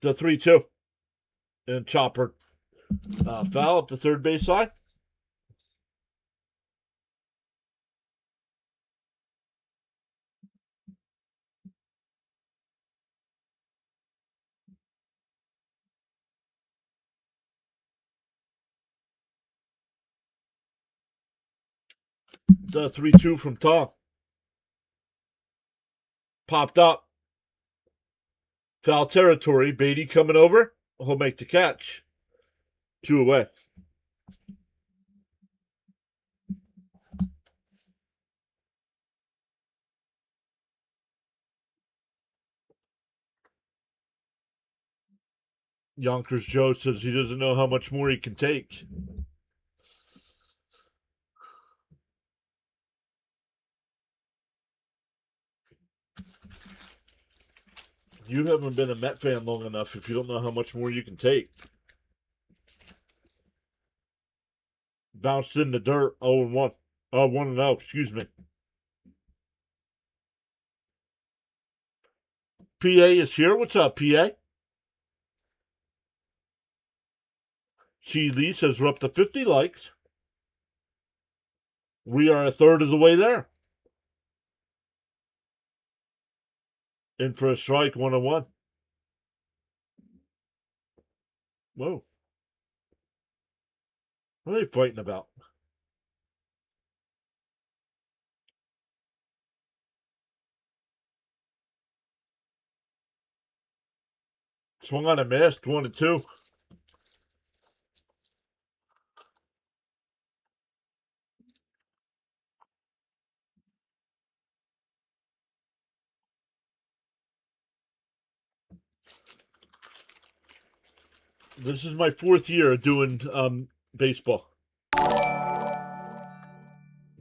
The 3-2. And Chopper foul at the third base line. The 3-2 from Tong. Popped up. Foul territory. Beatty coming over. He'll make the catch. 2 away. Yonkers Joe says he doesn't know how much more he can take. You haven't been a Met fan long enough if you don't know how much more you can take. Bounced in the dirt, 0-1. 1-0, excuse me. PA is here. What's up, PA? Chi Lee says we're up to 50 likes. We are a third of the way there. In for a strike, 1-1. Whoa. What are they fighting about? Swung on a miss, 1-2. This is my 4th year doing baseball. That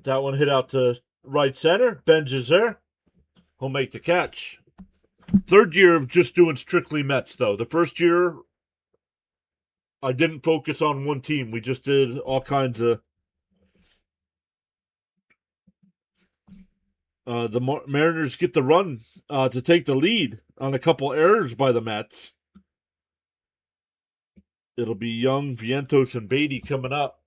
one hit out to right center. Benj is there. He'll make the catch. 3rd year of just doing strictly Mets, though. The 1st year, I didn't focus on one team. We just did all kinds of. The Mariners get the run to take the lead on a couple errors by the Mets. It'll be Young, Vientos, and Beatty coming up.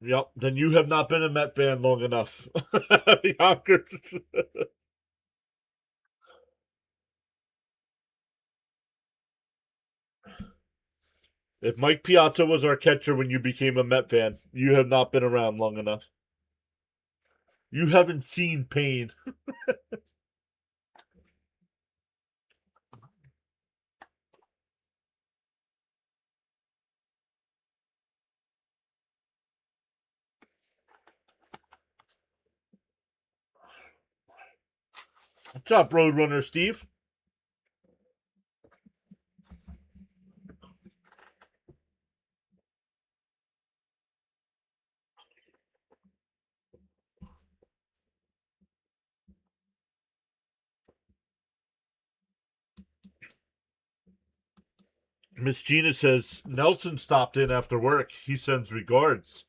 Yep. Then you have not been a Met fan long enough. Yonkers. If Mike Piazza was our catcher when you became a Met fan, you have not been around long enough. You haven't seen pain. What's up, Roadrunner Steve? Miss Gina says Nelson stopped in after work. He sends regards.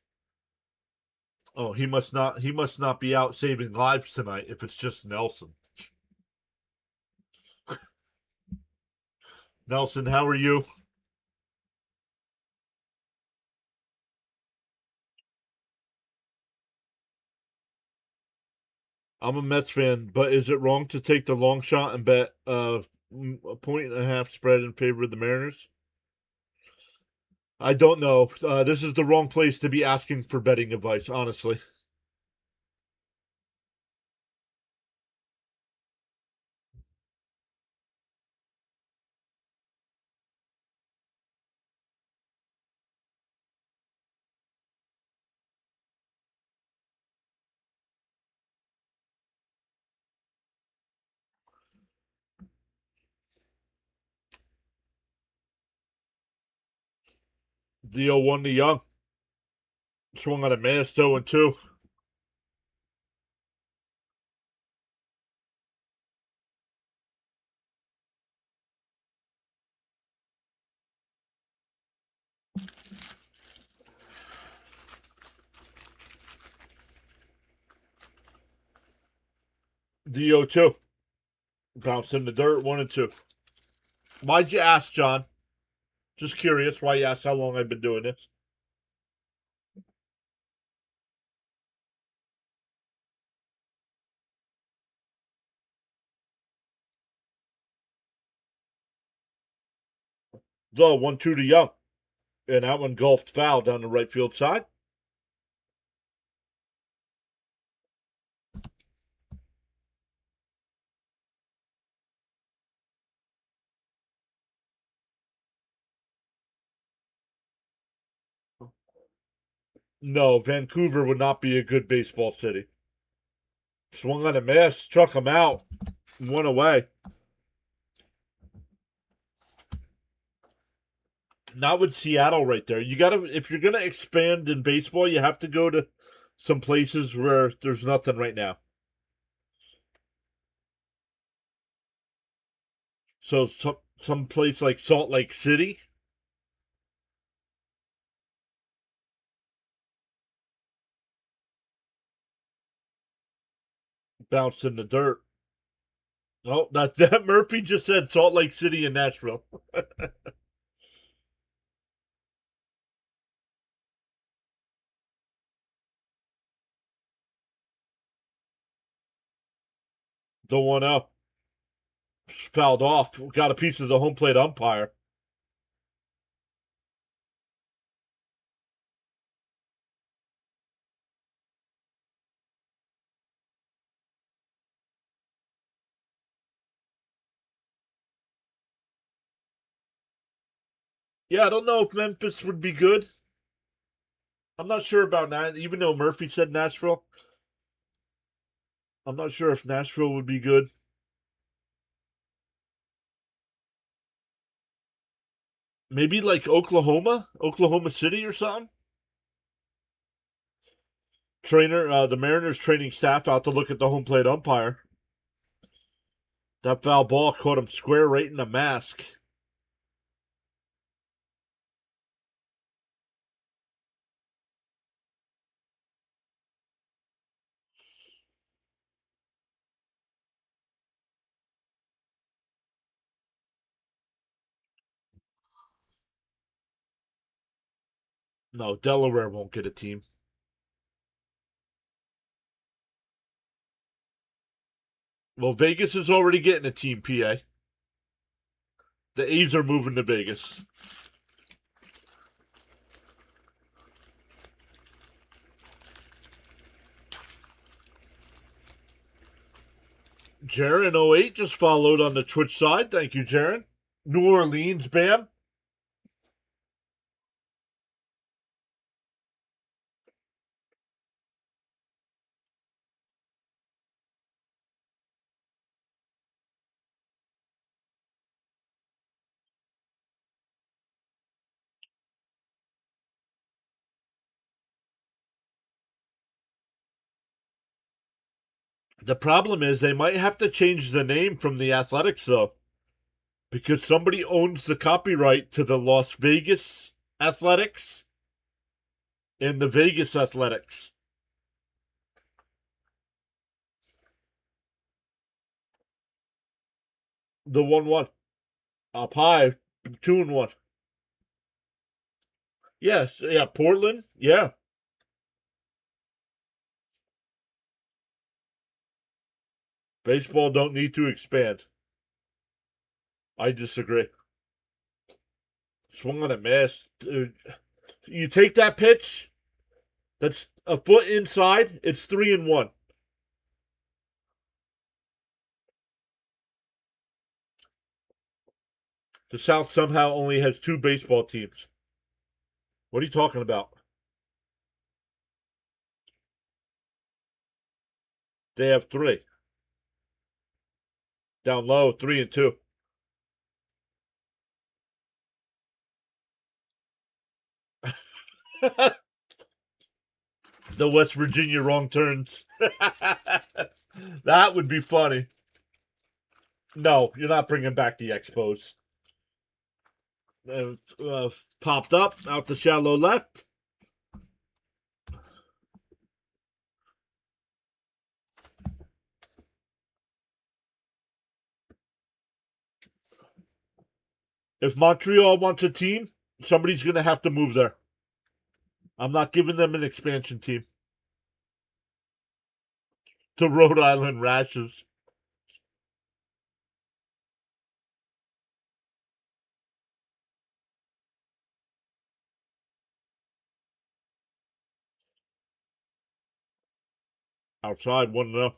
Oh, he must not be out saving lives tonight if it's just Nelson. Nelson, how are you? I'm a Mets fan, but is it wrong to take the long shot and bet a point and a half spread in favor of the Mariners? I don't know. This is the wrong place to be asking for betting advice, honestly. The 0-1 to Young. Swung on a miss, 0-2. The 0-2. Bounced in the dirt, 1-2. Why'd you ask, John? Just curious why you asked how long I've been doing this. The 1-2 to Young. And that one golfed foul down the right field side. No, Vancouver would not be a good baseball city. Swung on a miss, struck him out, one away. Not with Seattle right there. You gotta, if you're gonna expand in baseball, you have to go to some places where there's nothing right now. So some place like Salt Lake City. Bounced in the dirt. Oh, that Murphy just said Salt Lake City and Nashville. The 1-0. Fouled off. Got a piece of the home plate umpire. Yeah, I don't know if Memphis would be good. I'm not sure about that. Even though Murphy said Nashville, I'm not sure if Nashville would be good. Maybe like Oklahoma City or something. The Mariners training staff out to look at the home plate umpire. That foul ball caught him square right in the mask. No, Delaware won't get a team. Well, Vegas is already getting a team, PA. The A's are moving to Vegas. Jaron08 just followed on the Twitch side. Thank you, Jaron. New Orleans, Bam. The problem is they might have to change the name from the Athletics, though, because somebody owns the copyright to the Las Vegas Athletics and the Vegas Athletics. The 1-1. Up high, 2-1. Yes, yeah, Portland, yeah. Baseball don't need to expand. I disagree. Swung on a miss. Dude, you take that pitch, that's a foot inside, it's 3-1. The South somehow only has 2 baseball teams. What are you talking about? They have 3. Down low, 3-2. The West Virginia wrong turns. That would be funny. No, you're not bringing back the Expos. Popped up out the shallow left. If Montreal wants a team, somebody's going to have to move there. I'm not giving them an expansion team. The Rhode Island Rashes. Outside, 1-0.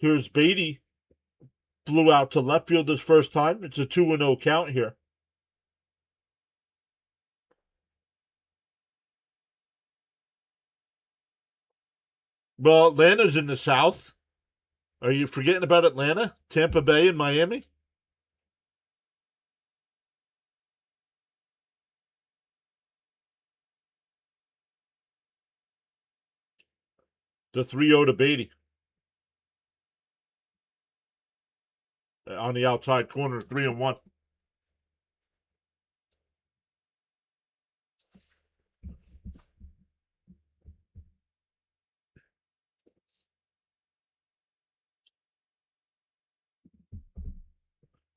Here's Beatty. Blew out to left field his first time. It's a 2-0 count here. Well, Atlanta's in the South. Are you forgetting about Atlanta, Tampa Bay, and Miami? The 3-0 to Beatty. On the outside corner, 3-1.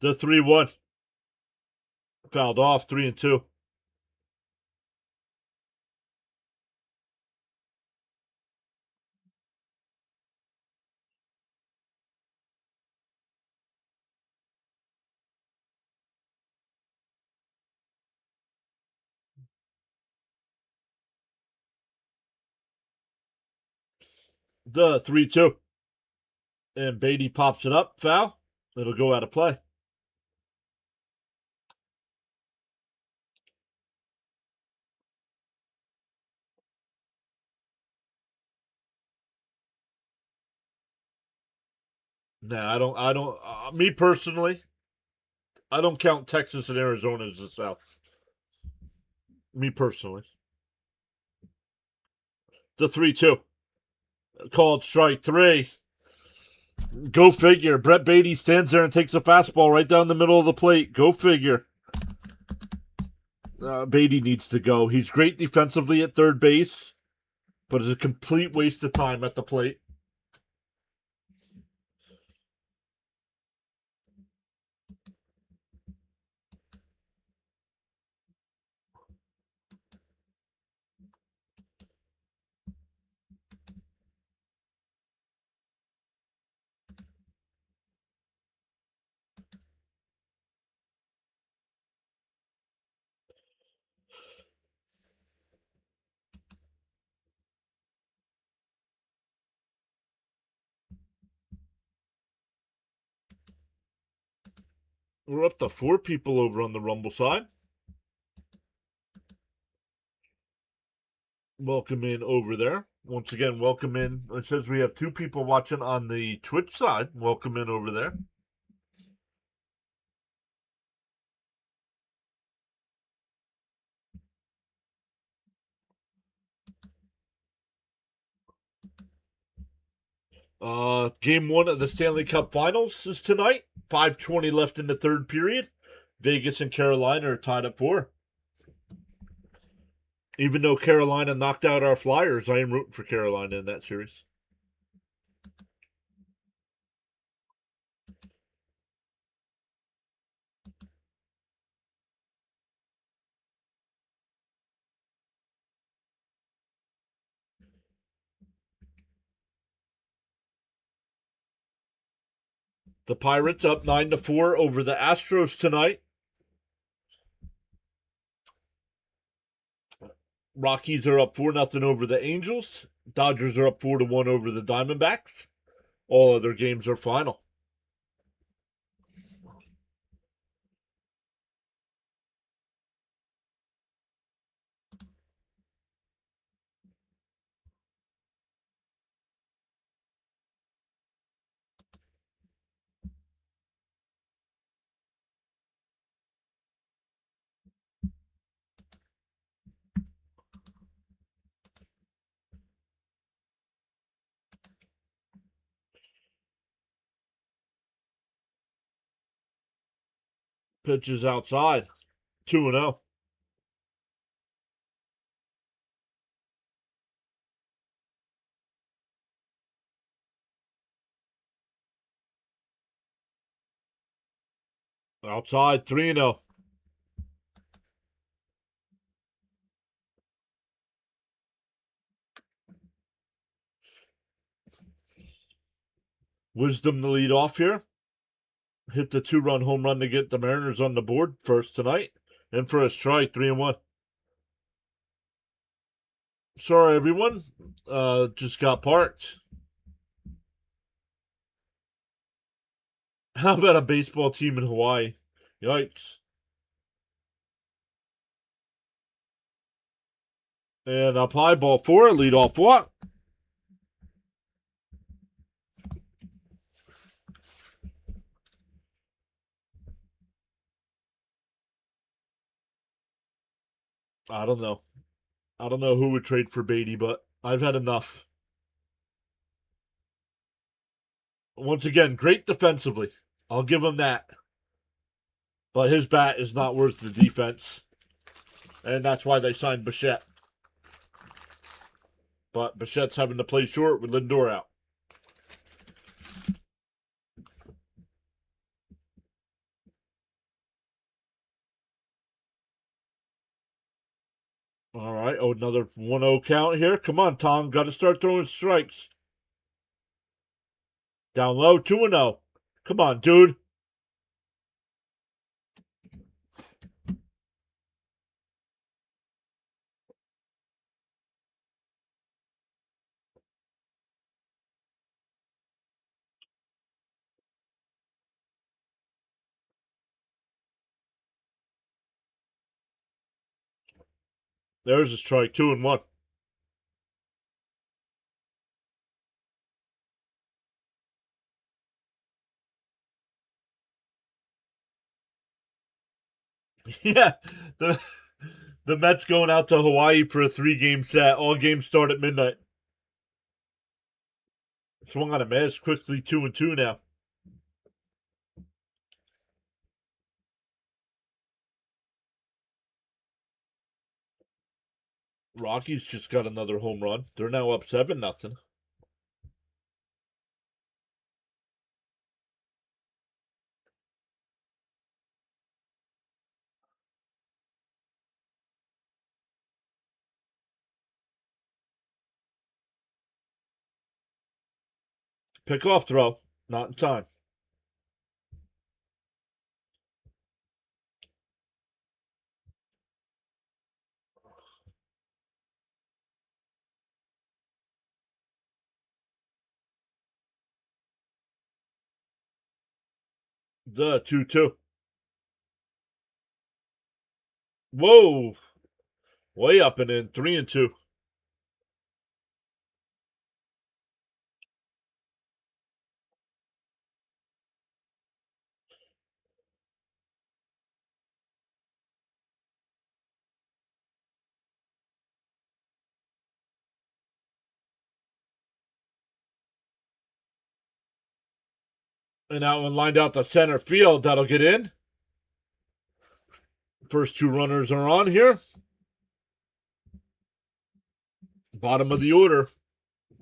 The 3-1. Fouled off, 3-2. The 3-2. And Beatty pops it up, foul. It'll go out of play. Nah, I don't. Me personally, I don't count Texas and Arizona as the South. Me personally, the 3-2 called strike 3. Go figure. Brett Beatty stands there and takes a fastball right down the middle of the plate. Go figure. Beatty needs to go. He's great defensively at third base, but it's a complete waste of time at the plate. We're up to 4 people over on the Rumble side. Welcome in over there. Once again, welcome in. It says we have 2 people watching on the Twitch side. Welcome in over there. Game 1 of the Stanley Cup Finals is tonight. 5:20 left in the third period. Vegas and Carolina are tied up 4. Even though Carolina knocked out our Flyers, I am rooting for Carolina in that series. The Pirates up 9-4 over the Astros tonight. Rockies are up 4-0 over the Angels. Dodgers are up 4-1 over the Diamondbacks. All other games are final. Pitches outside. 2-0. Outside 3-0. Wisdom to lead off here. Hit the 2-run home run to get the Mariners on the board first tonight. And for a strike, 3-1. Sorry, everyone. Just got parked. How about a baseball team in Hawaii? Yikes. And up high, ball 4, lead off walk. I don't know. I don't know who would trade for Beatty, but I've had enough. Once again, great defensively. I'll give him that. But his bat is not worth the defense. And that's why they signed Bichette. But Bichette's having to play short with Lindor out. All right, another 1-0 count here. Come on, Tom. Got to start throwing strikes. Down low, 2-0. Come on, dude. There's a strike, 2-1. Yeah, the Mets going out to Hawaii for a 3-game set. All games start at midnight. Swung on a miss, quickly 2-2 now. Rockies just got another home run. They're now up 7-0. Pick off throw, not in time. The 2-2. Whoa, way up and in, 3-2. And that one lined out to center field. That'll get in. First 2 runners are on here. Bottom of the order.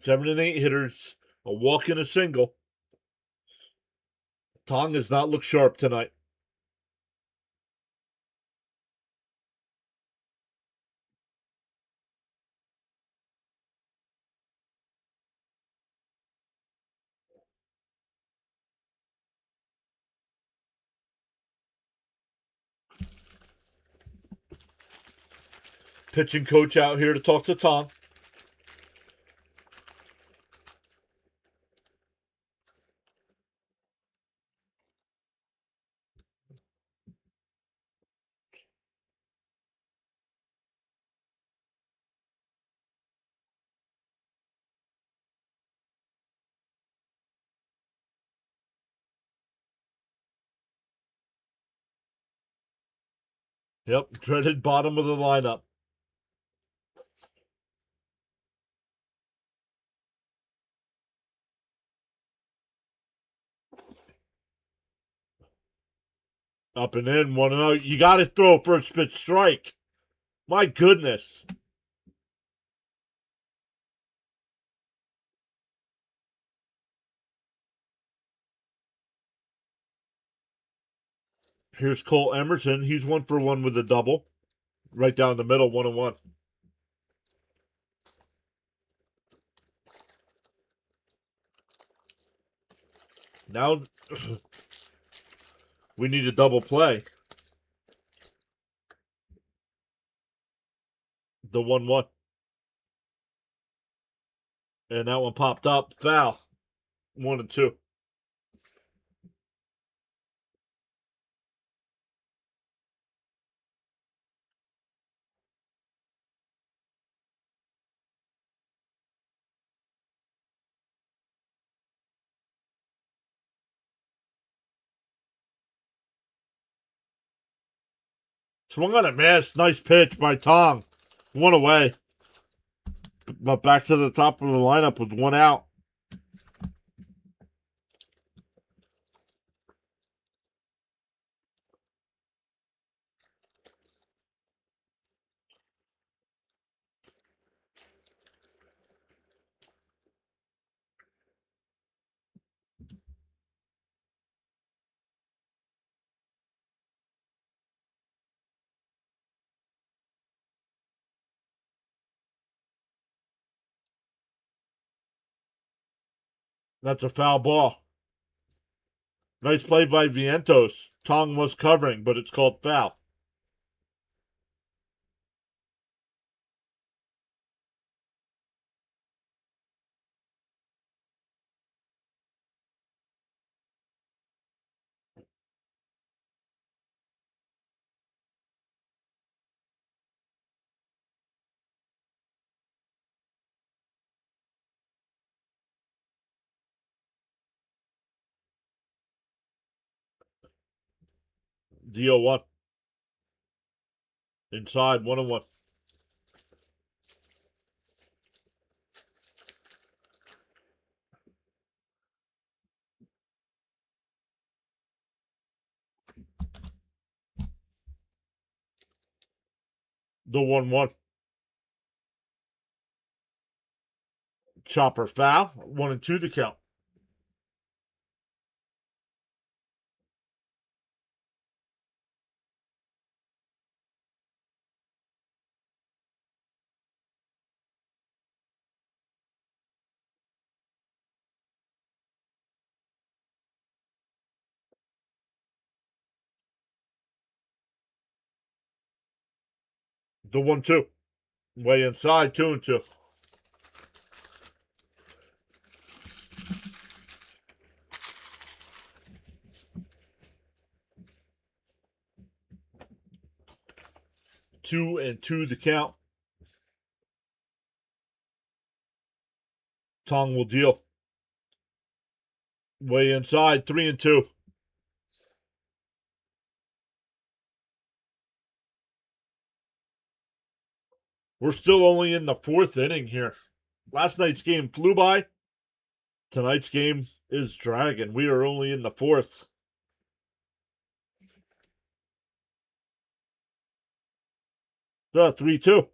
7 and 8 hitters. A walk and a single. Tong has not looked sharp tonight. Pitching coach out here to talk to Tong. Yep, dreaded bottom of the lineup. Up and in, 1-0. You got to throw a first pitch strike. My goodness. Here's Cole Emerson. He's 1-for-1 with a double. Right down the middle, 1-1. Now we need a double play. The 1-1. And that one popped up. Foul. 1-2. Swung on a miss. Nice pitch by Tong. 1 away. But back to the top of the lineup with 1 out. That's a foul ball. Nice play by Vientos. Tong was covering, but it's called foul. The 0-1. Inside, 1-1. The 1-1. Chopper foul. 1-2 to count. The 1-2. Way inside, 2-2. Two and two to count. Tong will deal. Way inside, 3-2. We're still only in the 4th inning here. Last night's game flew by. Tonight's game is dragging. We are only in the 4th. 3-2.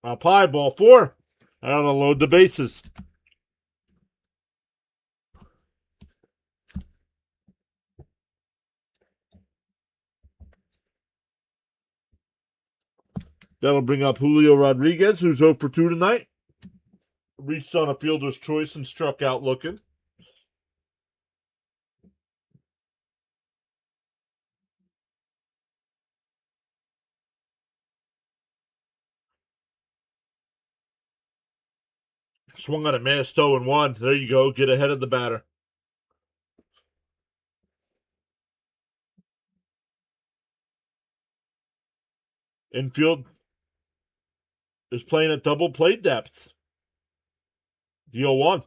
A pie ball 4. I gotta load the bases. That'll bring up Julio Rodriguez, who's 0 for 2 tonight. Reached on a fielder's choice and struck out looking. Swung on a missed 0-1. There you go. Get ahead of the batter. Infield is playing at double play depth. The 0-1.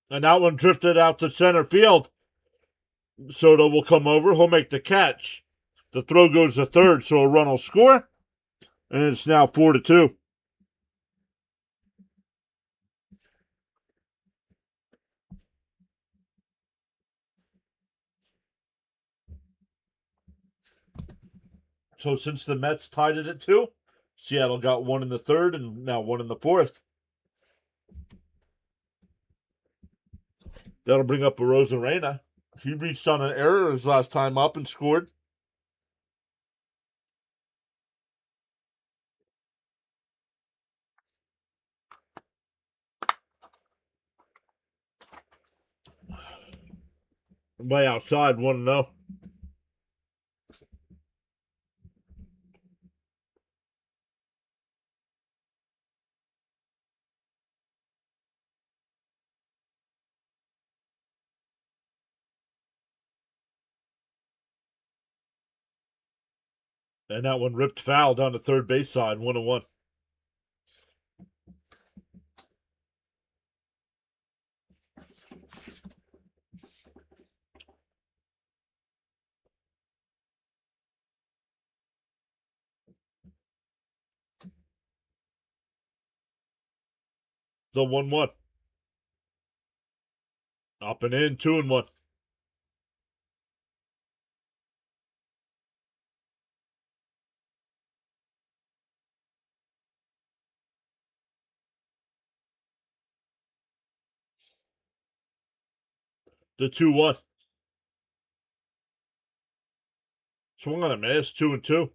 And that one drifted out to center field. Soto will come over. He'll make the catch. The throw goes to third, so a run will score. And it's now 4-2. So since the Mets tied it at 2, Seattle got one in the third and now one in the fourth. That'll bring up Arozarena. He reached on an error his last time up and scored. Way outside, 1-0. And that one ripped foul down the third base side, 1-1. The 1-1. Up and in, 2-1. The 2-1. Swung on a miss, 2-2.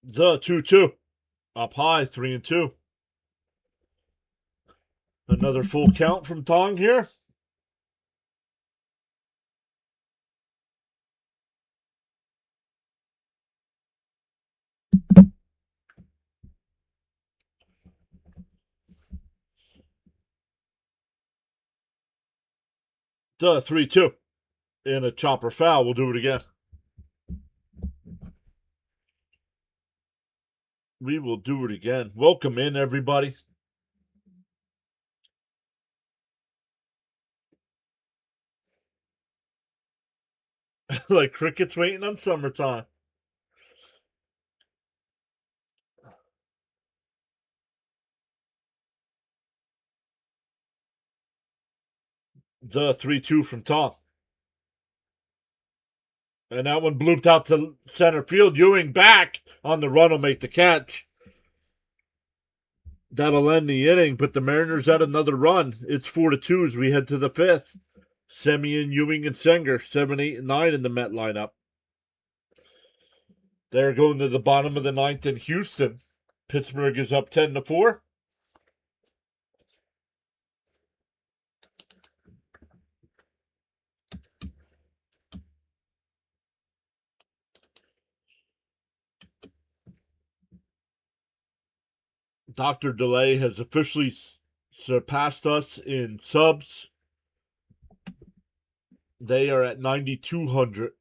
The 2-2. Up high, 3-2. Another full count from Tong here. The 3-2. In a chopper foul, we'll do it again. We will do it again. Welcome in, everybody. Like crickets waiting on summertime. The 3-2 from Tom. And that one blooped out to center field. Ewing back on the run will make the catch. That'll end the inning, but the Mariners had another run. It's 4-2 as we head to the fifth. Semien, Ewing, and Senger, 7, 8, and 9 in the Met lineup. They're going to the bottom of the ninth in Houston. Pittsburgh is up 10-4. Dr. Delay has officially surpassed us in subs. They are at 9,200.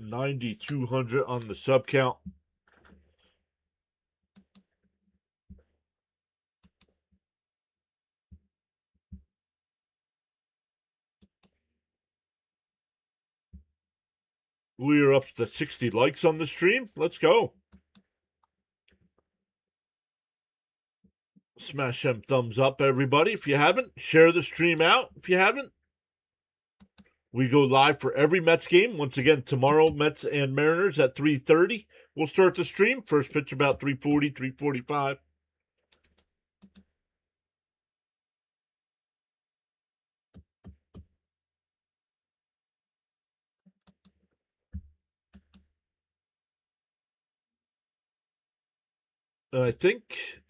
9,200 on the sub count. We are up to 60 likes on the stream. Let's go. Smash them thumbs up, everybody. If you haven't, share the stream out. If you haven't, we go live for every Mets game. Once again, tomorrow, Mets and Mariners at 3:30. We'll start the stream. First pitch about 3:40, 3:45. I think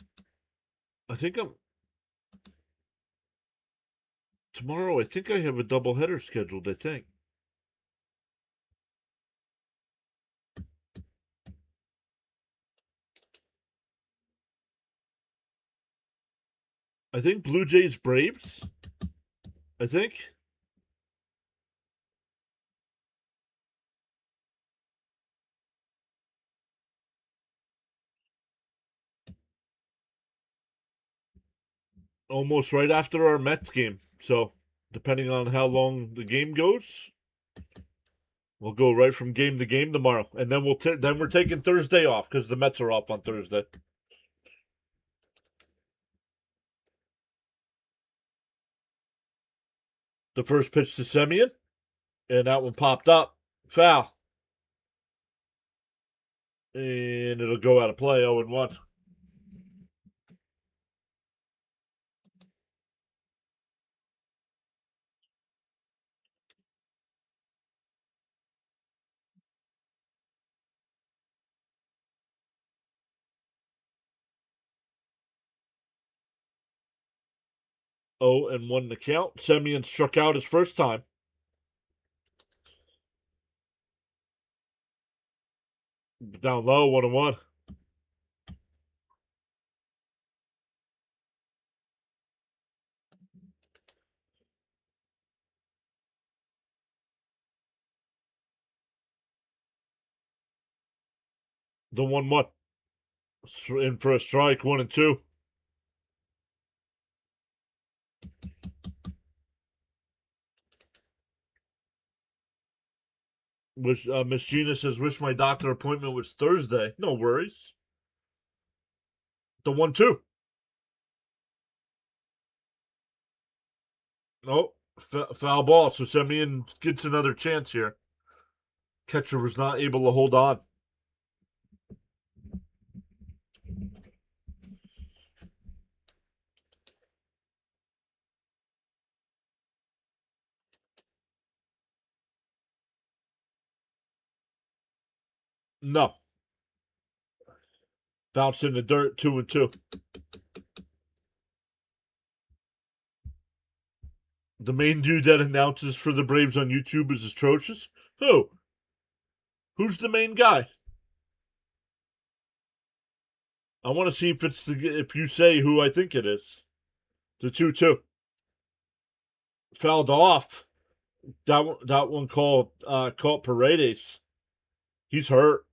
I'm tomorrow. I think I have a doubleheader scheduled. I think Blue Jays Braves. I think. Almost right after our Mets game. So, depending on how long the game goes, we'll go right from game to game tomorrow, and then we're taking Thursday off because the Mets are off on Thursday. The first pitch to Semien, and that one popped up, foul, and it'll go out of play. 0-1. Oh, and 1 to count. Semien struck out his first time. Down low, 1-1. The 1-1. In for a strike, 1-2. Miss Gina says, wish my doctor appointment was Thursday. No worries. The 1-2. Oh, foul ball. So Semien gets another chance here. Catcher was not able to hold on. No. Bounced in the dirt, 2-2. The main dude that announces for the Braves on YouTube is atrocious. Who? Who's the main guy? I want to see if you say who I think it is. The 2-2. Fouled off. That one caught Paredes. He's hurt.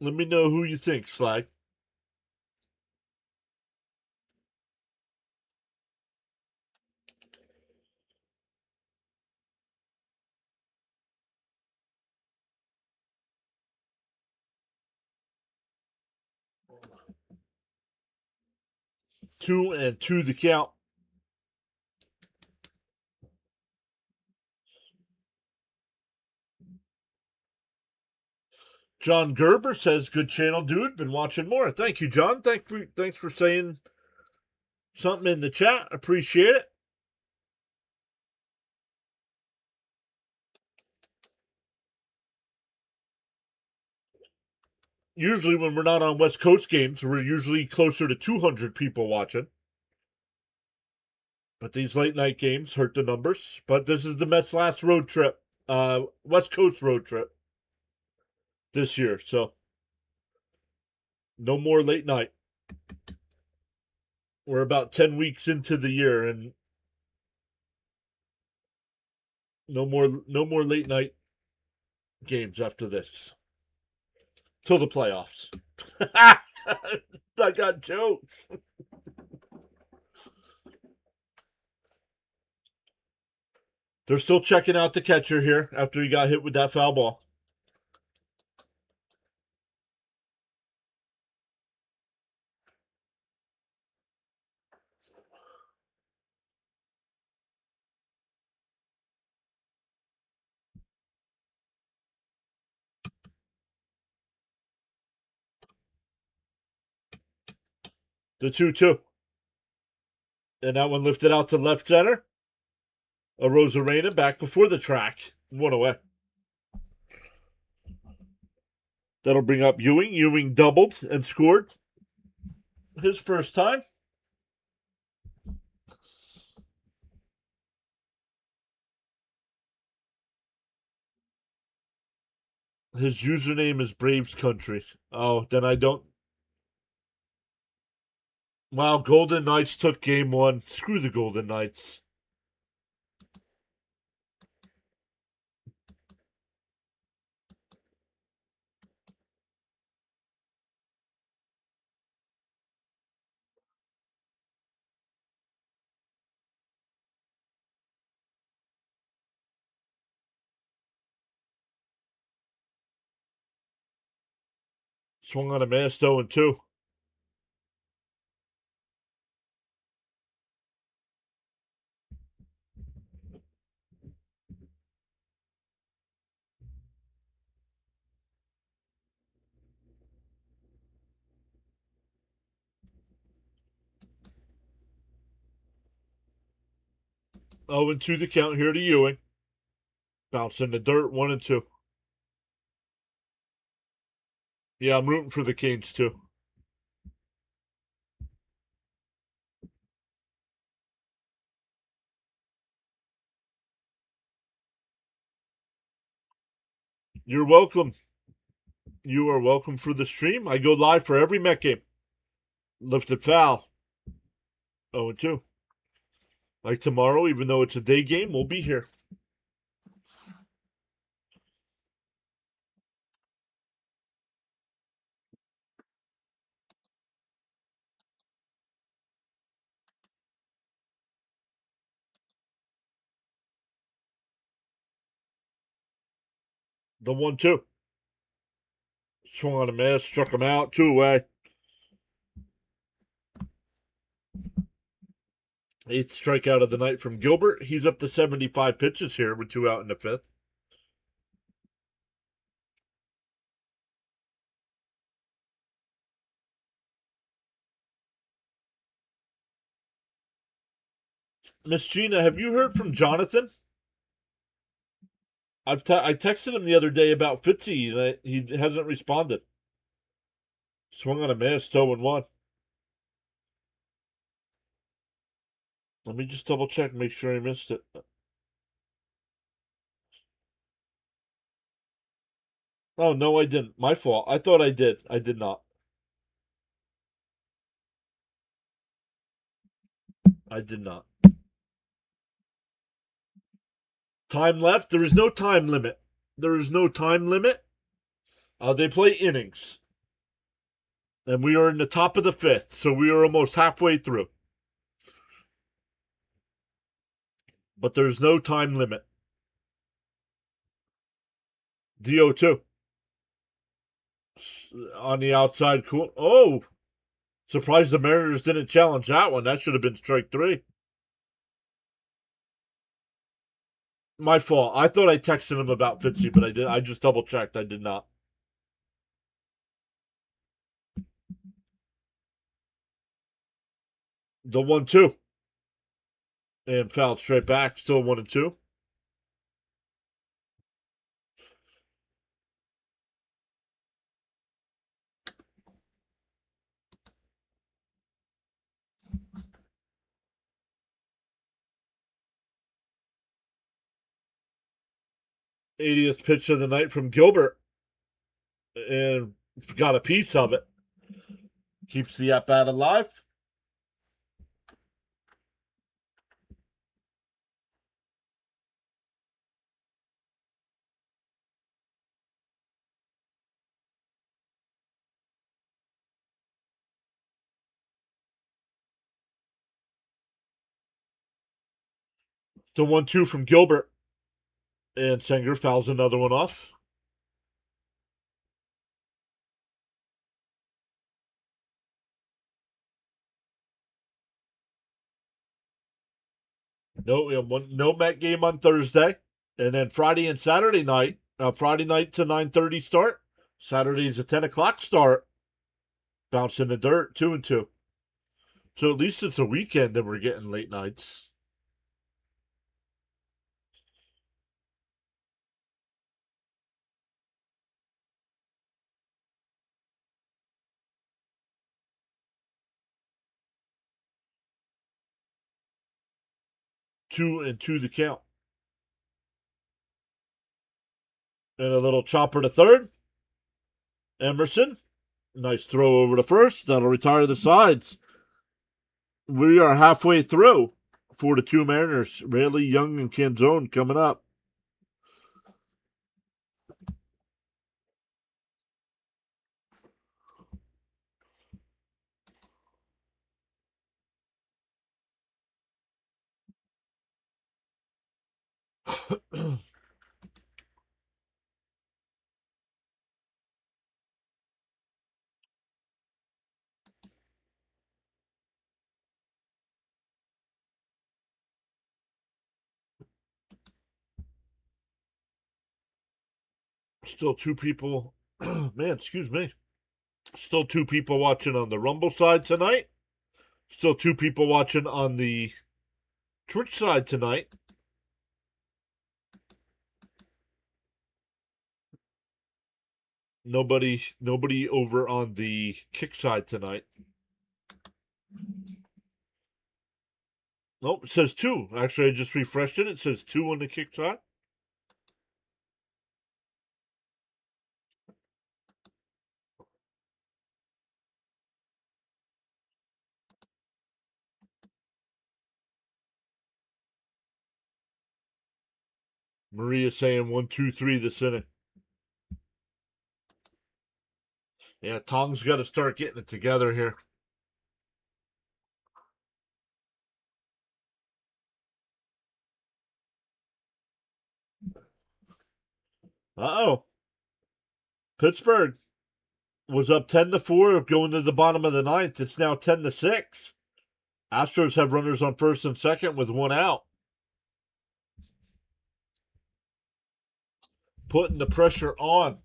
Let me know who you think, Slag. Two and two the count. John Gerber says, "Good channel, dude. Been watching more." Thank you, John. Thanks for saying something in the chat. Appreciate it. Usually, when we're not on West Coast games, we're usually closer to 200 people watching. But these late night games hurt the numbers. But this is the Mets' last road trip, West Coast road trip this year. So no more late night. We're about 10 weeks into the year, and no more late night games after this till the playoffs. I got jokes. They're still checking out the catcher here after he got hit with that foul ball. The 2-2. And that one lifted out to left center. A Rosarena back before the track. One away. That'll bring up Ewing. Ewing doubled and scored his first time. His username is Braves Country. Oh, then I don't. Wow, Golden Knights took game one. Screw the Golden Knights. Swung on a miss, 0-2. Oh, and 2 the count here to Ewing. Bounce in the dirt, 1-2. Yeah, I'm rooting for the Canes too. You're welcome. You are welcome for the stream. I go live for every Met game. Lifted foul. 0-2. Like tomorrow, even though it's a day game, we'll be here. The 1-2. Swung on a miss, struck him out, 2 away. 8th strikeout of the night from Gilbert. He's up to 75 pitches here with 2 out in the 5th. Miss Gina, have you heard from Jonathan? I texted him the other day about Fitzy. He hasn't responded. Swung on a miss, 0-1. Let me just double check, make sure I missed it. Oh, no, I didn't. My fault. I thought I did. I did not. I did not. Time left? There is no time limit. There is no time limit. They play innings. And we are in the top of the 5th, so we are almost halfway through. But there's no time limit. DO2. On the outside, cool. Oh! Surprised the Mariners didn't challenge that one. That should have been strike 3. My fault. I thought I texted him about Fitzy, but I did. I just double checked. I did not. The 1-2. And fouled straight back. Still 1-2. '80th pitch of the night from Gilbert. And got a piece of it. Keeps the at-bat alive. The 1-2 from Gilbert. And Senger fouls another one off. No, we have no Met game on Thursday. And then Friday and Saturday night. Friday night to 9:30 start. Saturday's a 10 o'clock start. Bounce in the dirt, 2-2. So at least it's a weekend and we're getting late nights. Two and two the count. And a little chopper to third. Emerson. Nice throw over to first. That'll retire the sides. We are halfway through. 4-2 Mariners. Rayleigh, Young, and Canzone coming up. Still two people. Man, excuse me. Still two people watching on the Rumble side tonight. Still two people watching on the Twitch side tonight. Nobody over on the kick side tonight. Nope, it says two. Actually, I just refreshed it. It says two on the kick side. Maria saying 1-2-3 this inning. Yeah, Tong's got to start getting it together here. Uh-oh. Pittsburgh was up 10-4 going to the bottom of the ninth. It's now 10-6. Astros have runners on first and second with one out. Putting the pressure on.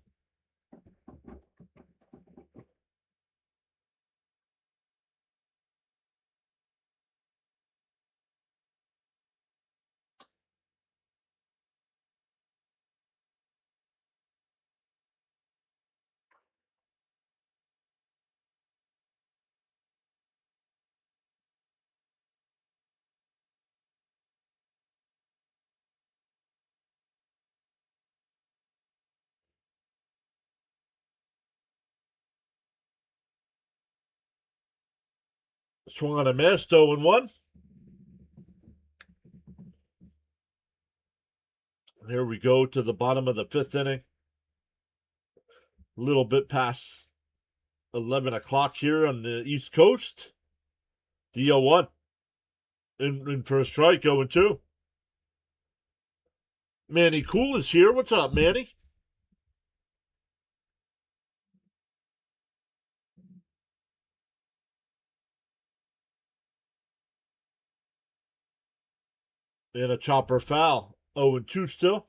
Swung on a miss, 0-1. Here we go to the bottom of the fifth inning. A little bit past 11 o'clock here on the East Coast. The 0-1. In for a strike, 0-2. Manny Cool is here. What's up, Manny? And a chopper foul. 0-2 still.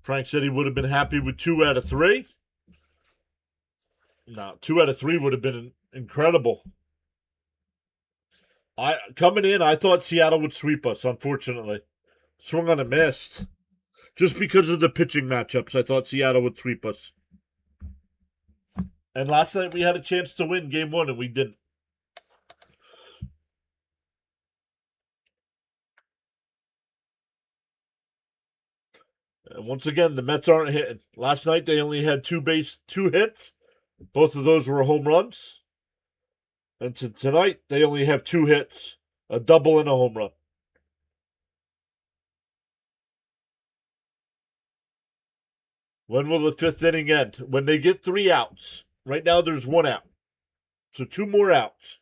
Frank said he would have been happy with 2 out of 3. No, 2 out of 3 would have been incredible. Coming in, I thought Seattle would sweep us, unfortunately. Swung on a miss. Just because of the pitching matchups, I thought Seattle would sweep us. And last night we had a chance to win game 1 and we didn't. And once again, the Mets aren't hitting. Last night they only had two hits. Both of those were home runs. And tonight they only have 2 hits, a double and a home run. When will the fifth inning end? When they get 3 outs. Right now there's 1 out. So 2 more outs.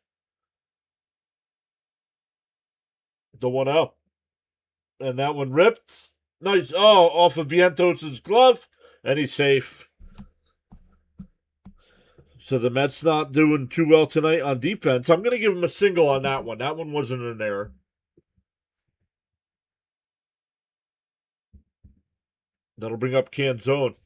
The 1-0. And that one ripped. Nice. Oh, off of Vientos' glove. And he's safe. So the Mets not doing too well tonight on defense. I'm going to give him a single on that one. That one wasn't an error. That'll bring up Canzone.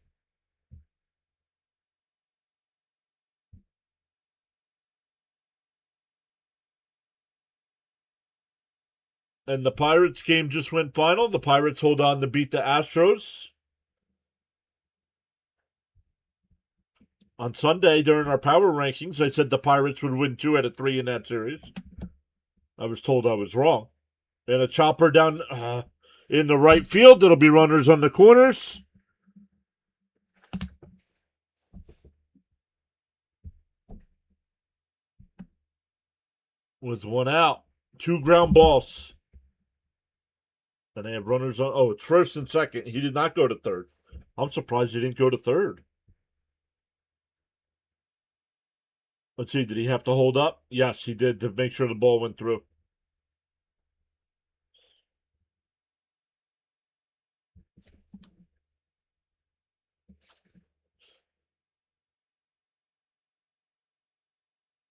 And the Pirates game just went final. The Pirates hold on to beat the Astros. On Sunday, during our power rankings, I said the Pirates would win 2 out of 3 in that series. I was told I was wrong. And a chopper down in the right field. There'll be runners on the corners. Was 1 out. 2 ground balls. And they have runners on. Oh, it's first and second. He did not go to third. I'm surprised he didn't go to third. Let's see. Did he have to hold up? Yes, he did to make sure the ball went through.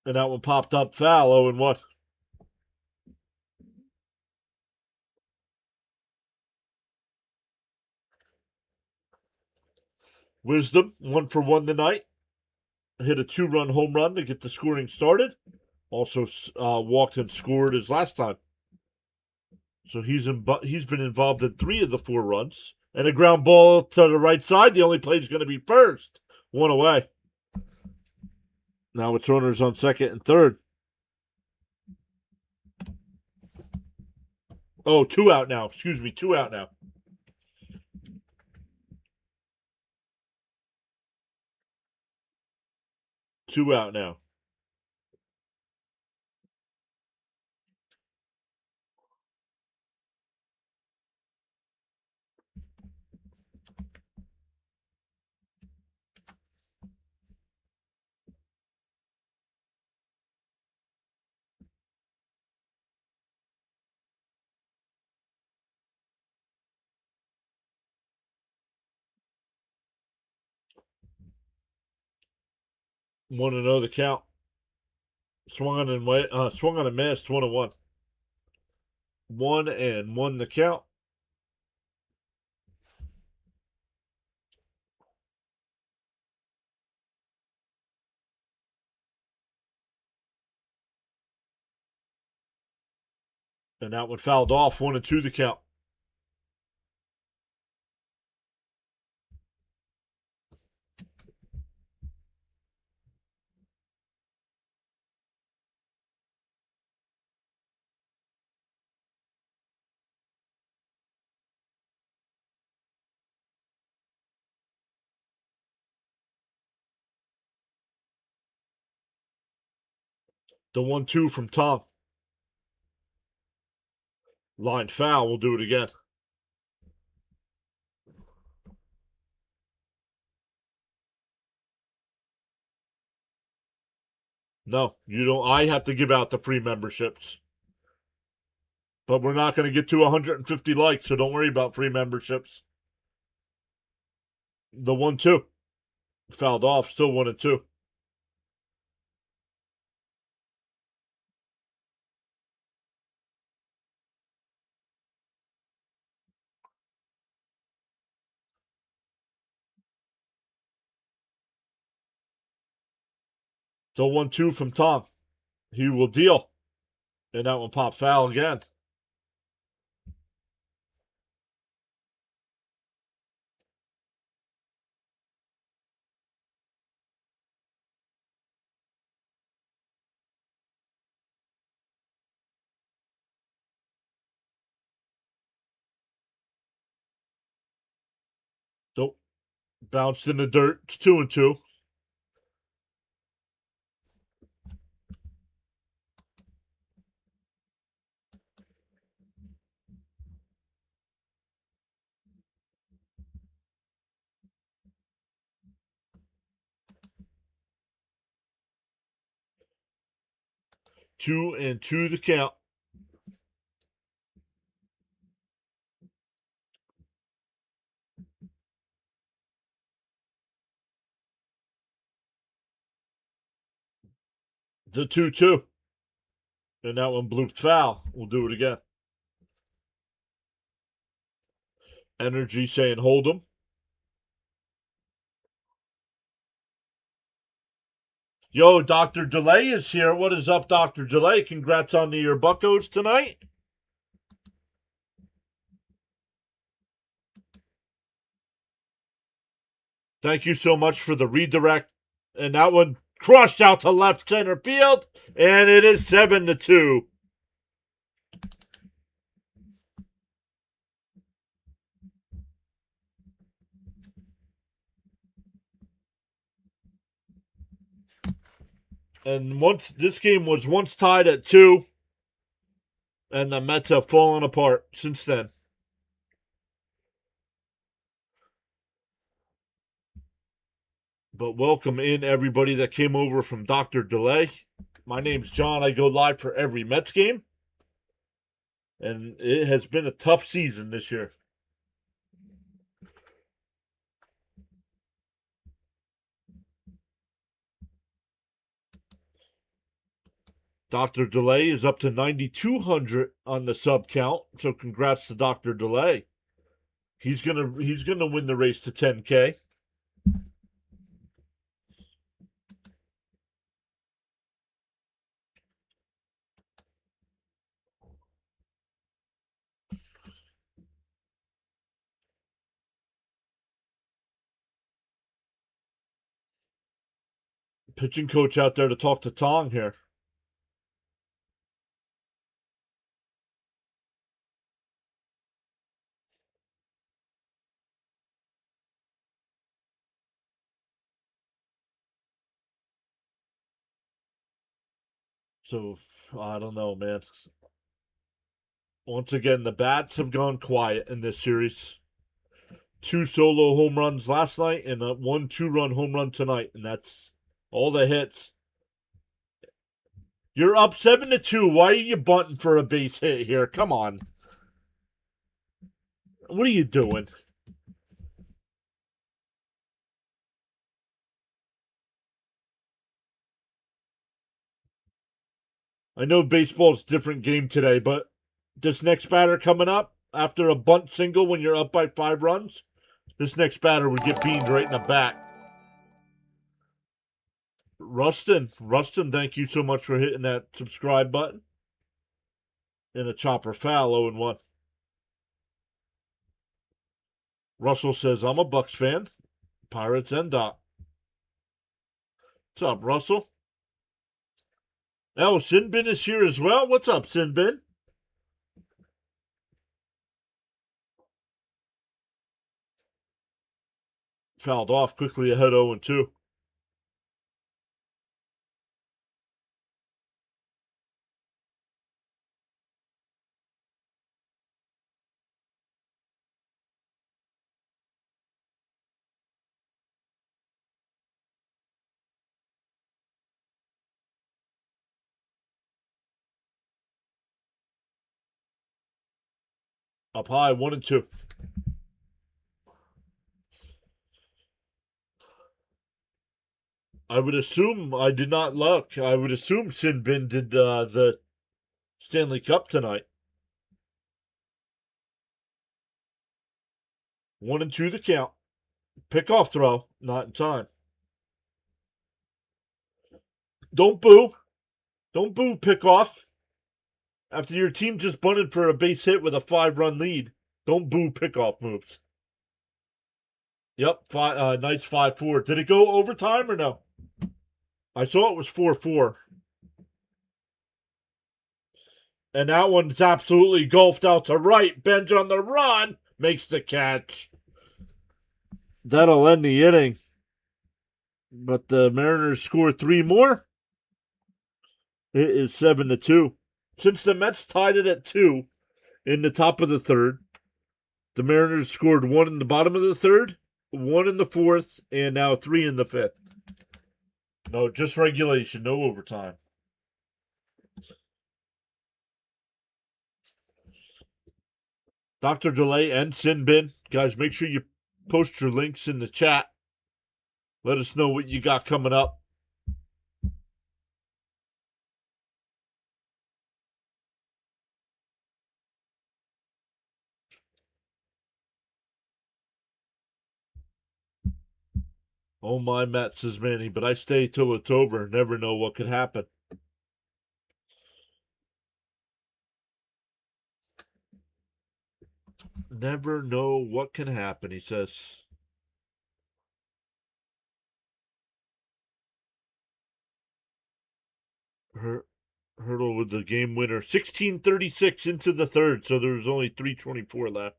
And that one popped up foul. 0-1. Wisdom, 1 for 1 tonight. Hit a 2-run home run to get the scoring started. Also walked and scored his last time. So he's been involved in 3 of the 4 runs. And a ground ball to the right side. The only play is going to be first. 1 away. Now it's runners on second and third. Oh, 2 out now. Excuse me, 2 out now. Two out now. Want to know the count? Swung on and missed. 1-1. 1-1 the count. And that one fouled off. 1-2 the count. The 1-2 from Tom. Line foul. We'll do it again. No, you don't. I have to give out the free memberships. But we're not going to get to 150 likes, so don't worry about free memberships. The 1-2. Fouled off. Still 1-2. The 1-2 from Tom. He will deal. And that one popped foul again. Nope. Bounced in the dirt. It's 2-2. 2-2 the count. The 2-2. And that one blooped foul. We'll do it again. Energy saying hold him. Yo, Dr. Delay is here. What is up, Dr. Delay? Congrats on your buckos tonight. Thank you so much for the redirect. And that one crushed out to left center field. And it is 7-2. And once this game was once tied at 2, and the Mets have fallen apart since then. But welcome in everybody that came over from Dr. Delay. My name's John. I go live for every Mets game. And it has been a tough season this year. Dr. Delay is up to 9,200 on the sub count, so congrats to Dr. Delay. He's gonna win the race to 10K. Pitching coach out there to talk to Tong here. So, I don't know, man. Once again, the bats have gone quiet in this series. 2 solo home runs last night and a 1 2-run home run tonight, and that's all the hits. You're up 7-2. Why are you bunting for a base hit here? Come on. What are you doing? I know baseball's a different game today, but this next batter coming up after a bunt single when you're up by 5 runs, this next batter would get beamed right in the back. Rustin, thank you so much for hitting that subscribe button. And a chopper foul, 0-1. Russell says, I'm a Bucks fan. Pirates and Doc. What's up, Russell? Oh, Sinbin is here as well. What's up, Sinbin? Fouled off quickly ahead 0-2. Up high, 1-2. I would assume I did not look. I would assume Sinbin did the Stanley Cup tonight. 1-2 the count. Pick-off throw, not in time. Don't boo. Don't boo pick-off. After your team just bunted for a base hit with a 5-run lead, don't boo pick-off moves. Yep, nice 5-4. Did it go overtime or no? I saw it was 4-4. And that one's absolutely golfed out to right. Bench on the run makes the catch. That'll end the inning. But the Mariners score 3 more. It is 7-2. Since the Mets tied it at 2 in the top of the third, the Mariners scored 1 in the bottom of the third, 1 in the fourth, and now 3 in the fifth. No, just regulation, no overtime. Dr. Delay and Sinbin. Guys, make sure you post your links in the chat. Let us know what you got coming up. Oh, my Mets, says Manny, but I stay till it's over. Never know what could happen. Never know what can happen, he says. Hurdle with the game winner. 16:36 into the third, so there's only 3:24 left.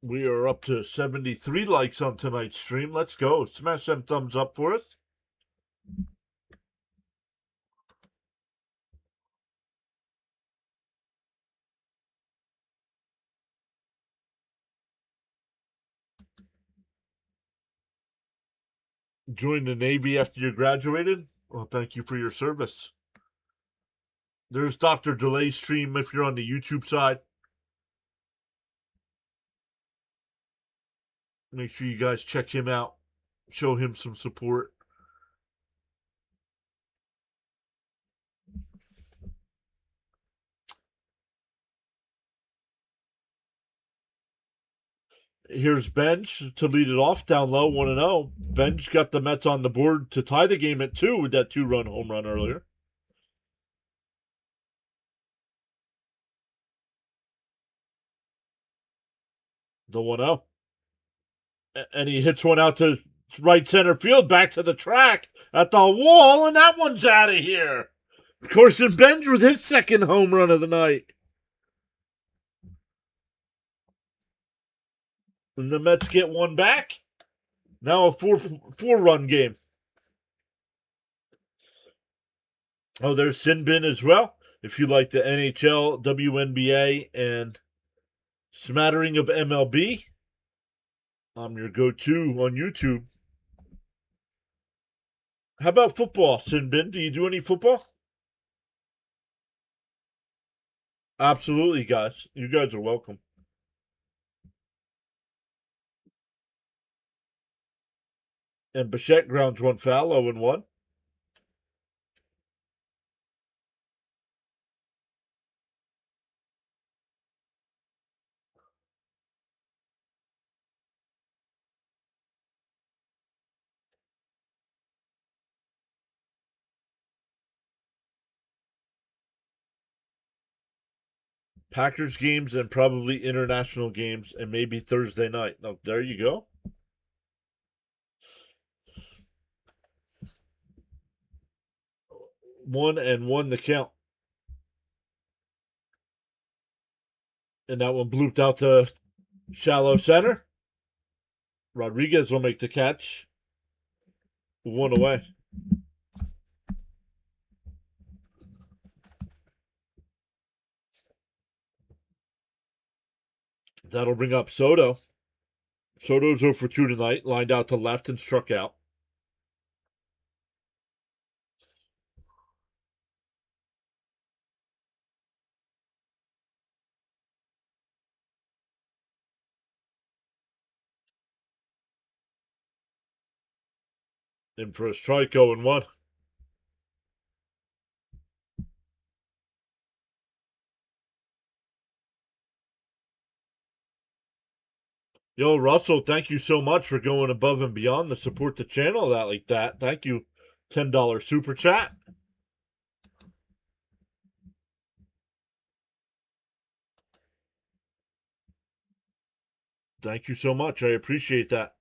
We are up to 73 likes on tonight's stream. Let's go. Smash them thumbs up for us. Join the Navy after you graduated? Well, thank you for your service. There's Dr. Delay's stream if you're on the YouTube side. Make sure you guys check him out. Show him some support. Here's Benj to lead it off down low, 1-0. Benj got the Mets on the board to tie the game at 2 with that 2-run home run earlier. The 1-0. And he hits one out to right center field, back to the track at the wall, and that one's out of here. Carson Benj with his second home run of the night. And the Mets get one back. Now a four-run game. Oh, there's Sinbin as well. If you like the NHL, WNBA, and smattering of MLB, I'm your go-to on YouTube. How about football, Sinbin? Do you do any football? Absolutely, guys. You guys are welcome. And Bichette grounds one foul, 0-1. Packers games and probably international games and maybe Thursday night. Now, there you go. 1-1 the count. And that one blooped out to shallow center. Rodriguez will make the catch. 1 away. That'll bring up Soto. Soto's 0 for 2 tonight, lined out to left and struck out. In for a strike, 0-1. Yo, Russell, thank you so much for going above and beyond to support the channel like that. Thank you. $10 super chat. Thank you so much. I appreciate that.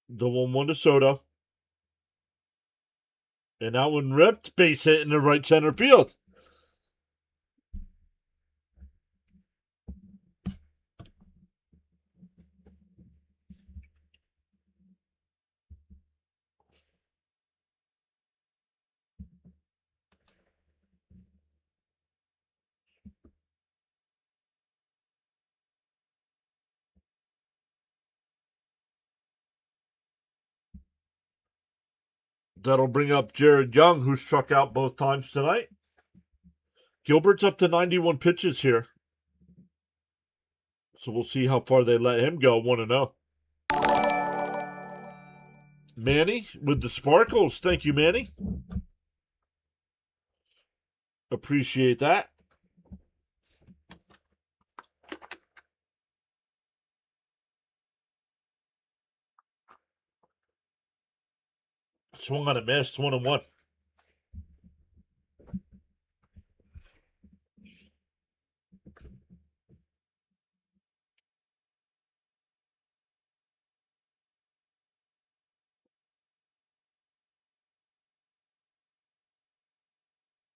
The 1-1 to Soto. And that one ripped. Base hit in the right center field. That'll bring up Jared Young, who struck out both times tonight. Gilbert's up to 91 pitches here. So we'll see how far they let him go, 1-0. Manny with the sparkles. Thank you, Manny. Appreciate that. Swung on a miss, 1-1.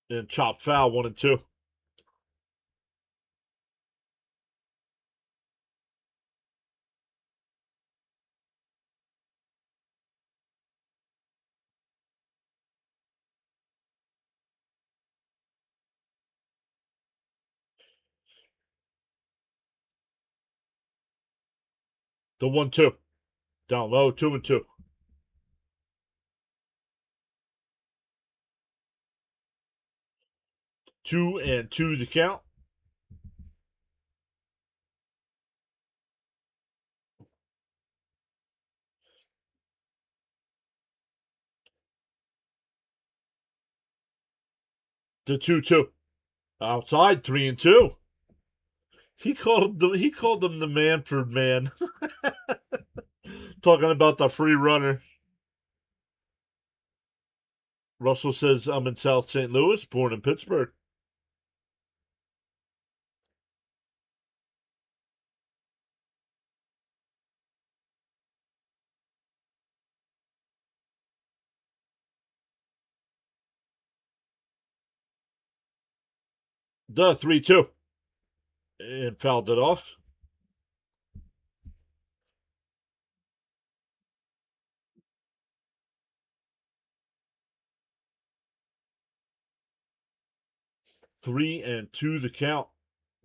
And chopped foul, 1-2. The 1-2. Down low, 2-2. 2-2 the count. The 2-2. Outside, 3-2. He called them the Manford man. Talking about the free runner. Russell says, I'm in South St. Louis, born in Pittsburgh. The 3-2. And fouled it off. Three and two the count.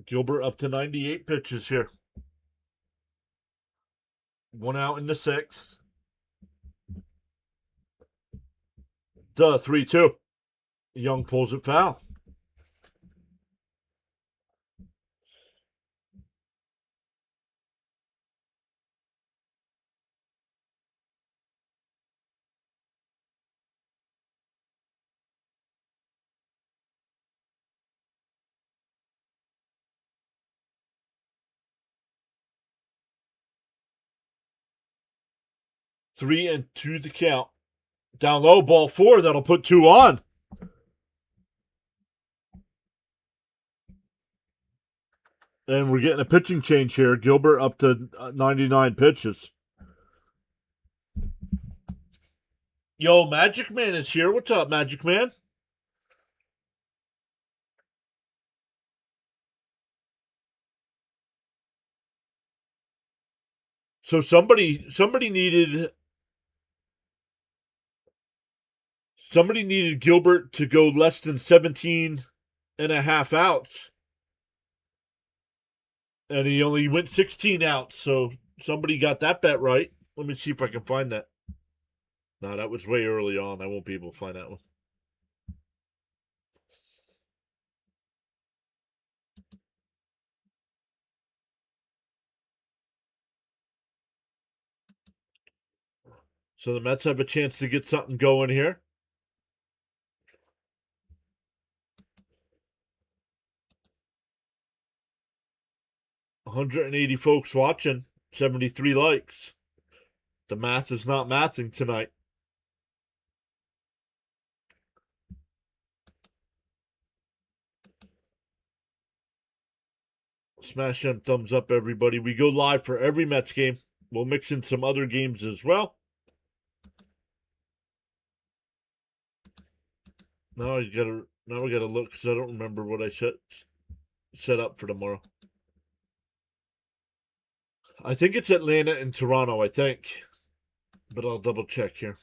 Gilbert up to 98 pitches here. 1 out in the 6th. The 3-2. Young pulls it foul. Three and two the count. Down low, ball 4. That'll put 2 on. And we're getting a pitching change here. Gilbert up to 99 pitches. Yo, Magic Man is here. What's up, Magic Man? So somebody needed Gilbert to go less than 17 and a half outs. And he only went 16 outs, so somebody got that bet right. Let me see if I can find that. No, that was way early on. I won't be able to find that one. So the Mets have a chance to get something going here. 180 folks watching, 73 likes. The math is not mathing tonight. Smash them thumbs up, everybody. We go live for every Mets game. We'll mix in some other games as well. Now we gotta look because I don't remember what I set up for tomorrow. I think it's Atlanta and Toronto, I think. But I'll double check here.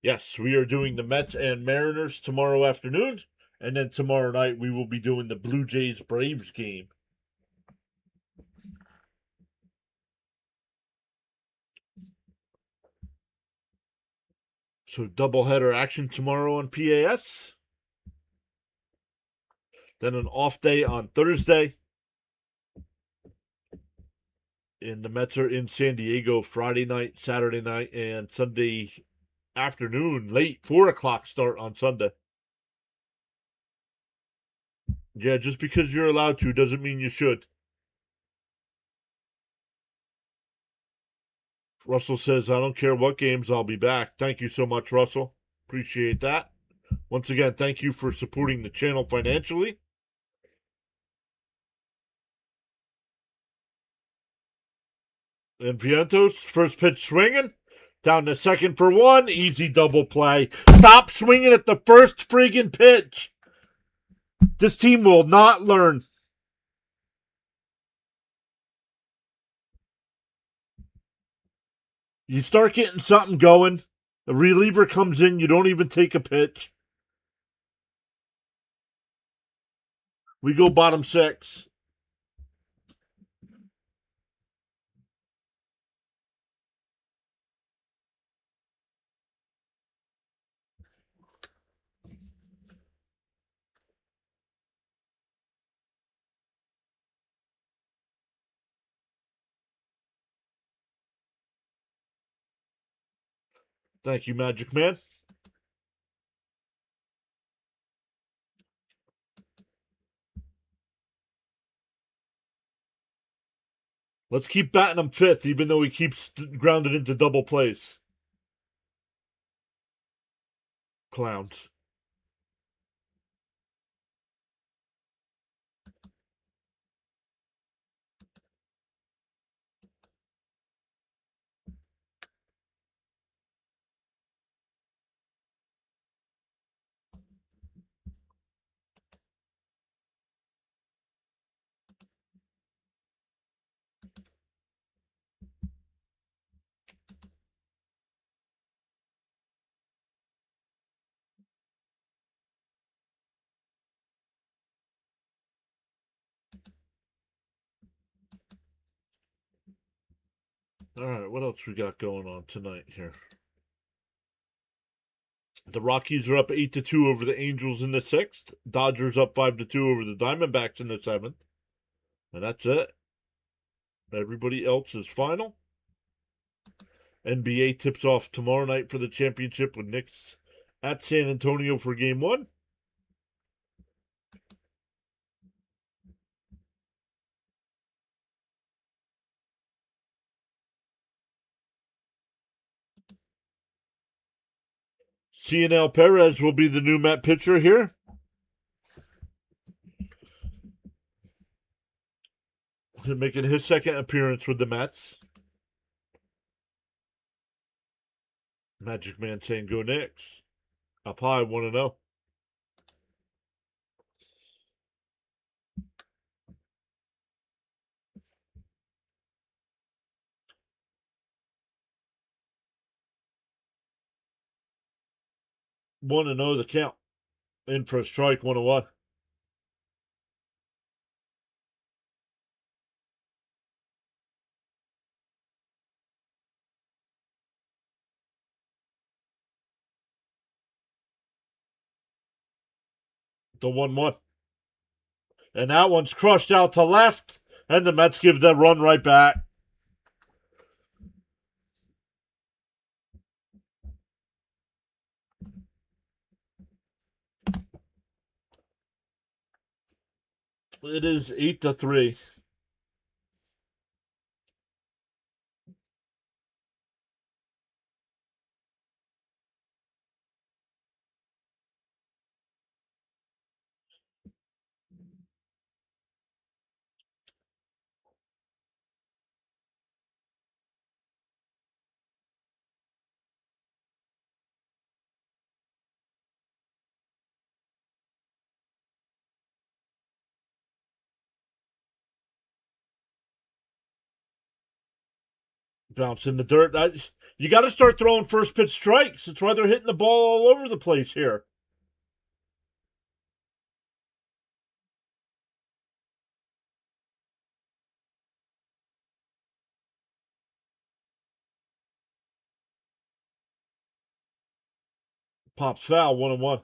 Yes, we are doing the Mets and Mariners tomorrow afternoon. And then tomorrow night we will be doing the Blue Jays Braves game. So doubleheader action tomorrow on PAS. Then an off day on Thursday. And the Mets are in San Diego Friday night, Saturday night, and Sunday afternoon, late 4 o'clock start on Sunday. Yeah, just because you're allowed to doesn't mean you should. Russell says, I don't care what games, I'll be back. Thank you so much, Russell. Appreciate that. Once again, thank you for supporting the channel financially. And Vientos, first pitch swinging. Down to second for one. Easy double play. Stop swinging at the first friggin' pitch. This team will not learn. You start getting something going. A reliever comes in. You don't even take a pitch. We go bottom six. Thank you, Magic Man. Let's keep batting him fifth, even though he keeps grounded into double plays. Clowns. All right, what else we got going on tonight here? The Rockies are up 8-2 over the Angels in the sixth. Dodgers up 5-2 over the Diamondbacks in the seventh. And that's it. Everybody else is final. NBA tips off tomorrow night for the championship with Knicks at San Antonio for game one. Cionel Perez will be the new Met pitcher here. Making his second appearance with the Mets. Magic Man saying go Knicks. Up high, 1-0. One and 0 the count. In for a strike, 1-1. The 1-1. And that one's crushed out to left. And the Mets give the run right back. It is 8-3. Bounce in the dirt. You got to start throwing first pitch strikes. That's why they're hitting the ball all over the place here. Pops foul, 1-1.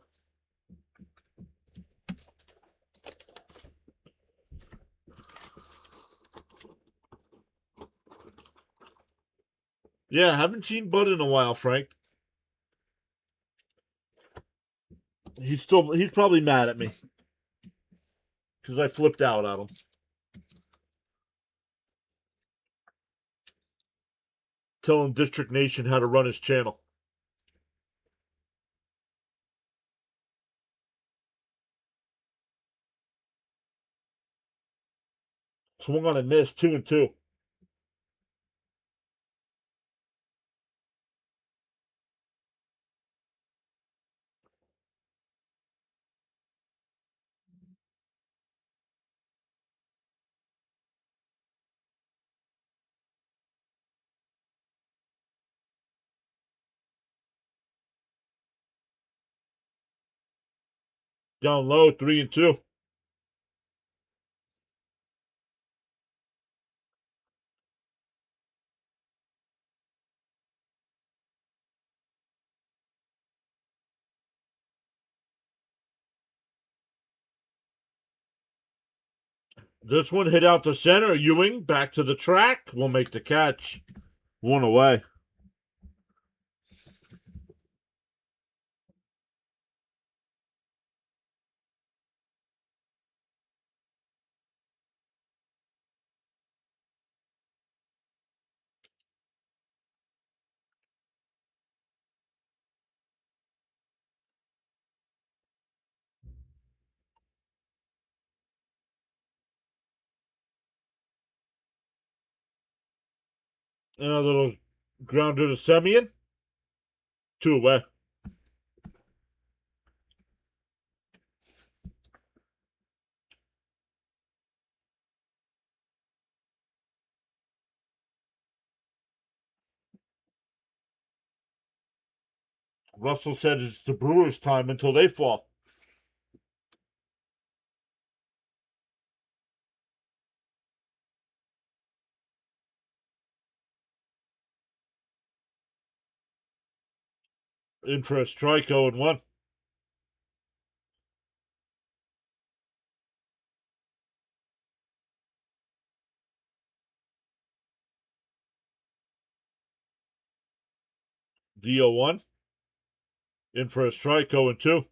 Yeah, haven't seen Bud in a while, Frank. He's probably mad at me because I flipped out at him. Telling District Nation how to run his channel. Swung on a miss, 2-2. Down low, 3-2. This one hit out to center. Ewing back to the track. Will make the catch. 1 away. And a little grounder to Semyon. 2 away. Russell said it's the Brewers' time until they fall. In for a strike, 0-1. The 0-1. In for a strike, 0-2.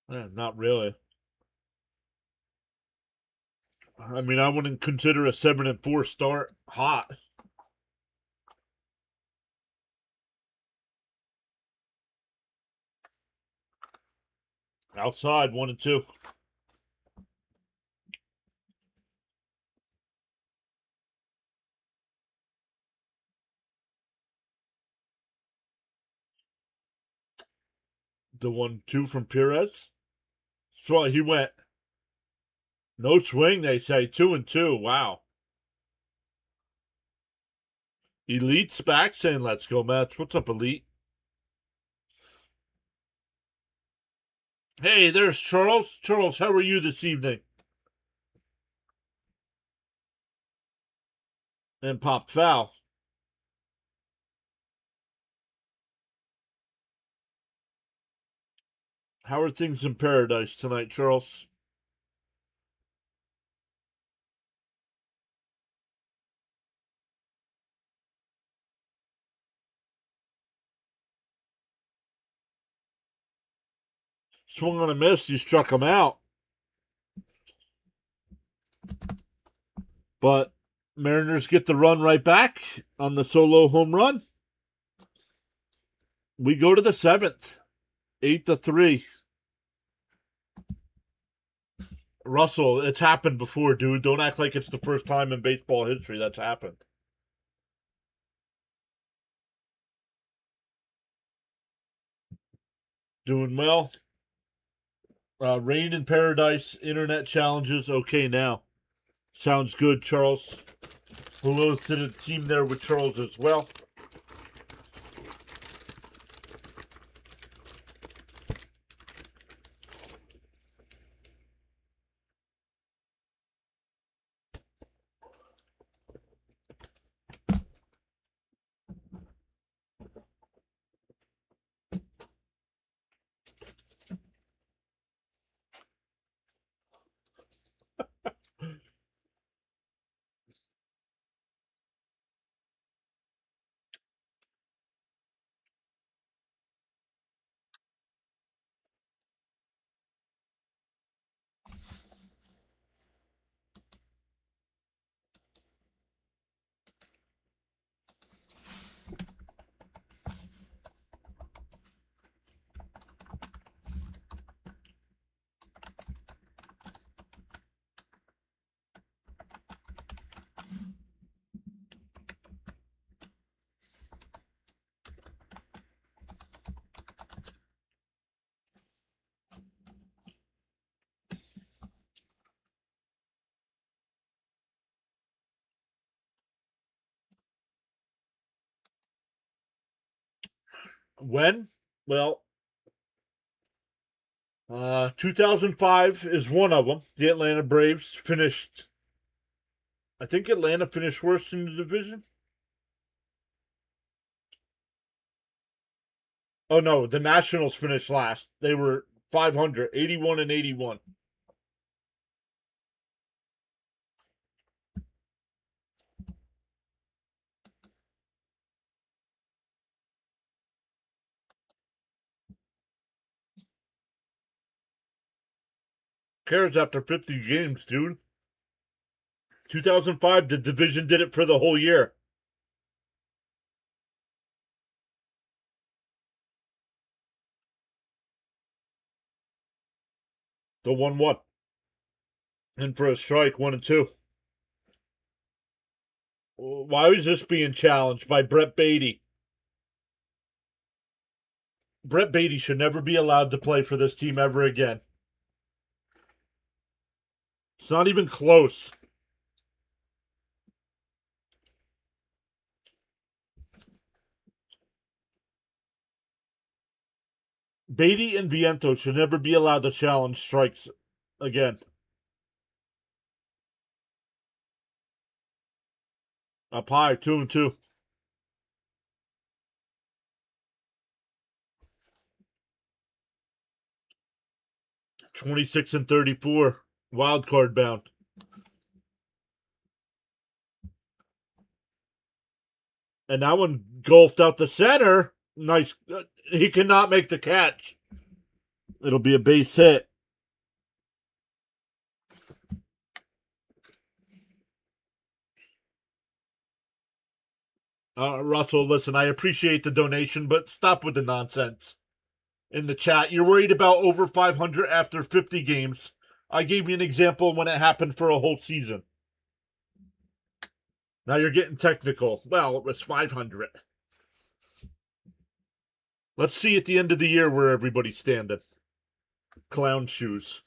Not really. I mean, I wouldn't consider a 7-4 start hot. Outside, 1-2. The 1-2 from Perez. So he went no swing, they say. 2-2. Wow. Elite's back saying, let's go, Mets. What's up, Elite? Hey, there's Charles. Charles, how are you this evening? And popped foul. How are things in paradise tonight, Charles? Swung on a miss. He struck him out. But Mariners get the run right back on the solo home run. We go to the 7th. 8-3. Russell, it's happened before, dude. Don't act like it's the first time in baseball history that's happened. Doing well. Rain in Paradise, internet challenges, okay now. Sounds good, Charles. Hello to the team there with Charles as well. When? Well, 2005 is one of them. The Atlanta Braves finished. I think Atlanta finished worst in the division. Oh no, the Nationals finished last. They were 500, 81 and 81. Cares after 50 games, dude. 2005, the division did it for the whole year. The 1-1. And for a strike, 1-2. Why was this being challenged by Brett Beatty? Brett Beatty should never be allowed to play for this team ever again. It's not even close. Beatty and Vientos should never be allowed to challenge strikes again. Up high, 2-2. 26 and 34. Wild card bound. And that one golfed out the center. Nice. He cannot make the catch. It'll be a base hit. Russell, listen, I appreciate the donation, but stop with the nonsense. In the chat, you're worried about over 500 after 50 games. I gave you an example when it happened for a whole season. Now you're getting technical. Well, it was 500. Let's see at the end of the year where everybody's standing. Clown shoes.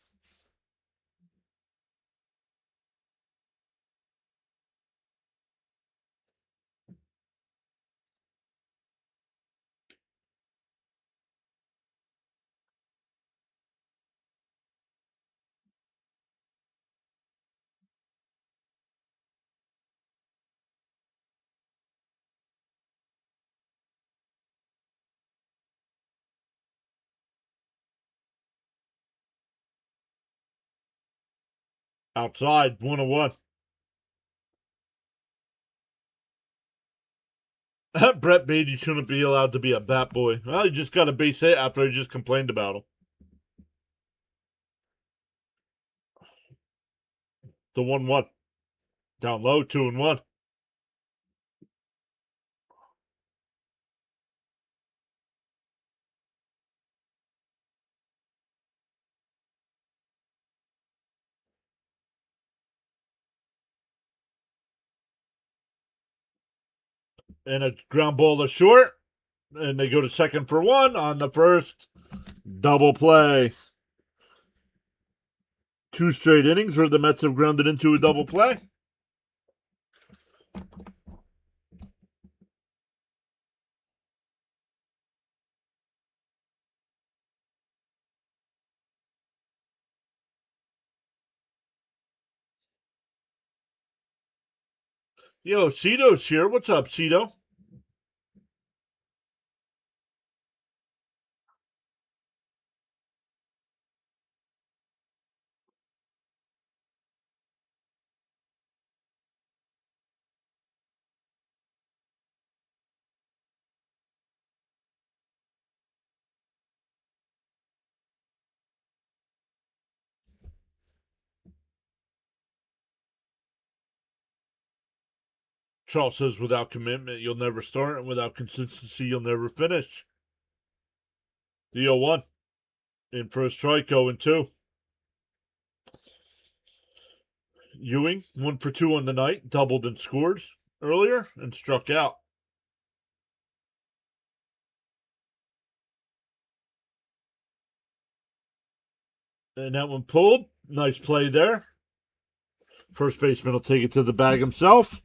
Outside, 1-1. Brett Beatty shouldn't be allowed to be a bat boy. Well, he just got a base hit after I just complained about him. The 1-1. Down low, 2-1. And a ground ball to short. And they go to second for one on the first. Double play. 2 straight innings where the Mets have grounded into a double play. Yo, Cito's here. What's up, Cito? Charles says, without commitment, you'll never start, and without consistency, you'll never finish. The 0-1. In for a strike, 0-2. Ewing, 1 for 2 on the night, doubled and scored earlier, and struck out. And that one pulled. Nice play there. First baseman will take it to the bag himself.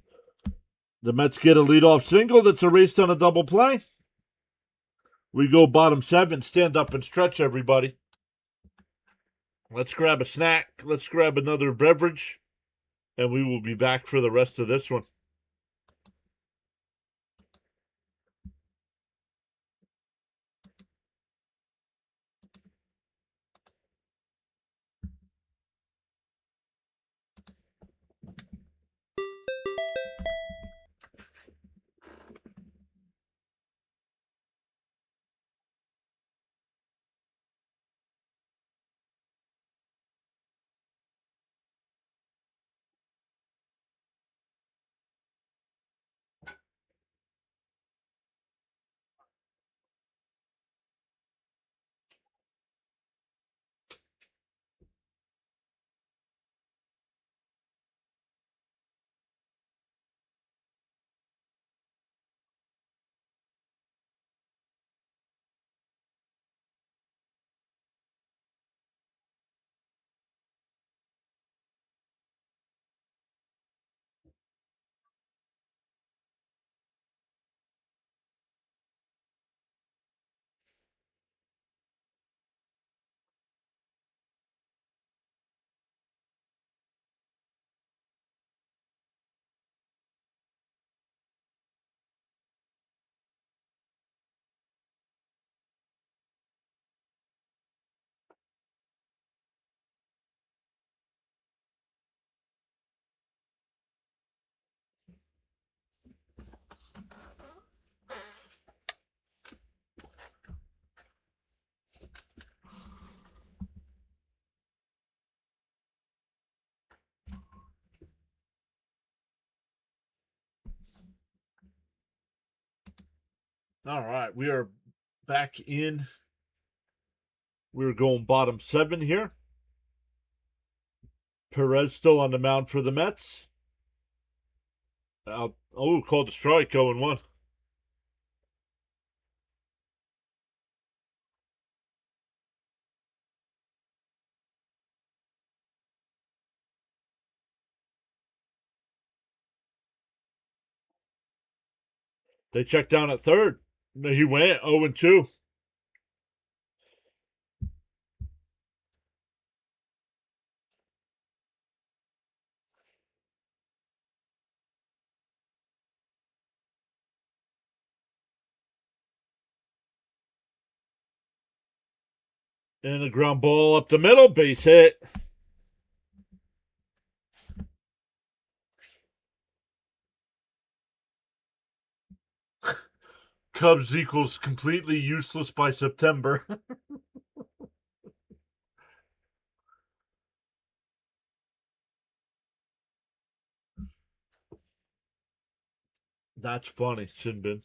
The Mets get a leadoff single that's erased on a double play. We go bottom 7. Stand up and stretch, everybody. Let's grab a snack. Let's grab another beverage. And we will be back for the rest of this one. All right, we are back in. We're going bottom 7 here. Perez still on the mound for the Mets. Called a strike, 0-1. They checked down at third. He went 0-2. And a ground ball up the middle, base hit. Cubs equals completely useless by September. That's funny, Sinbin.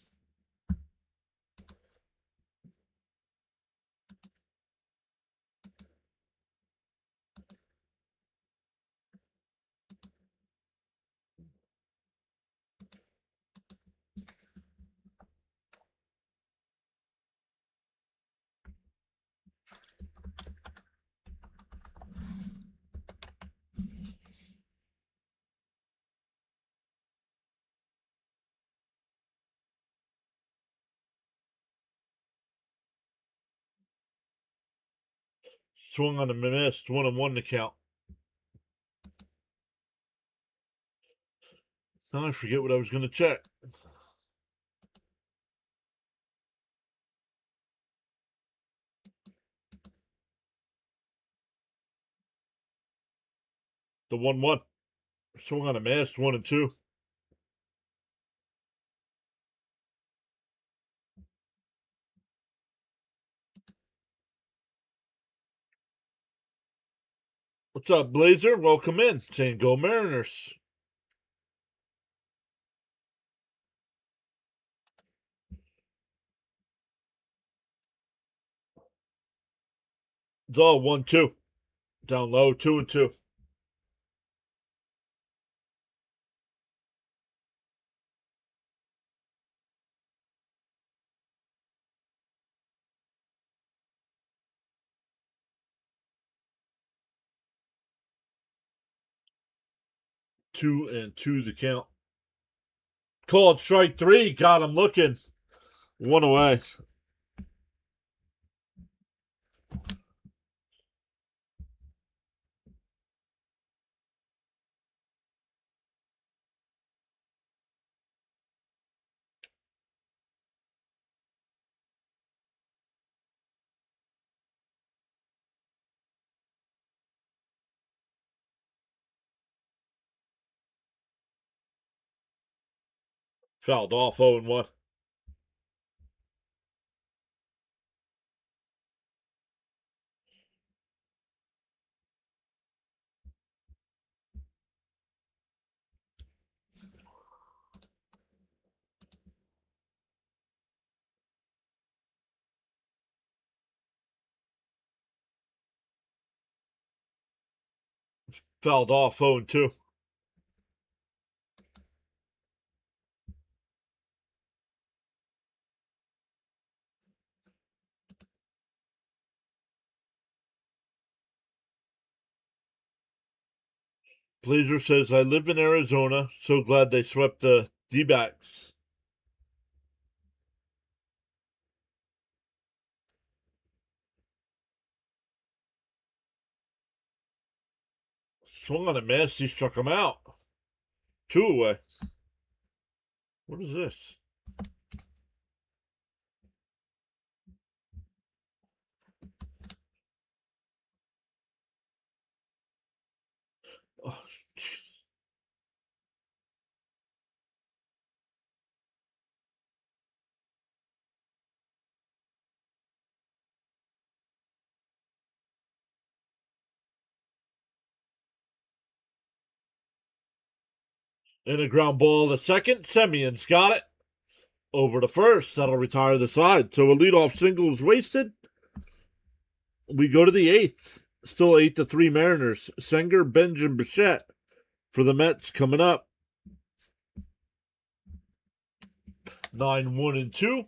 Swung on a missed, 1-1 to count. Now I forget what I was going to check. The 1-1. Swung on a missed, 1-2. What's up, Blazer? Welcome in. Saying go Mariners. It's all 1-2. Down low, 2-2. Two and 2 the count. Called strike 3. Got him looking. 1 away. Fouled off 0-1. Fouled off 0-2. Blazer says, I live in Arizona. So glad they swept the D-backs. Swung on a miss. He struck him out. 2 away. What is this? Oh, jeez. And a ground ball to second. Semion's got it. Over to first. That'll retire the side. So a leadoff single is wasted. We go to the eighth. Still 8-3 Mariners. Senger, Benj, and Bichette for the Mets coming up. 9-1-2.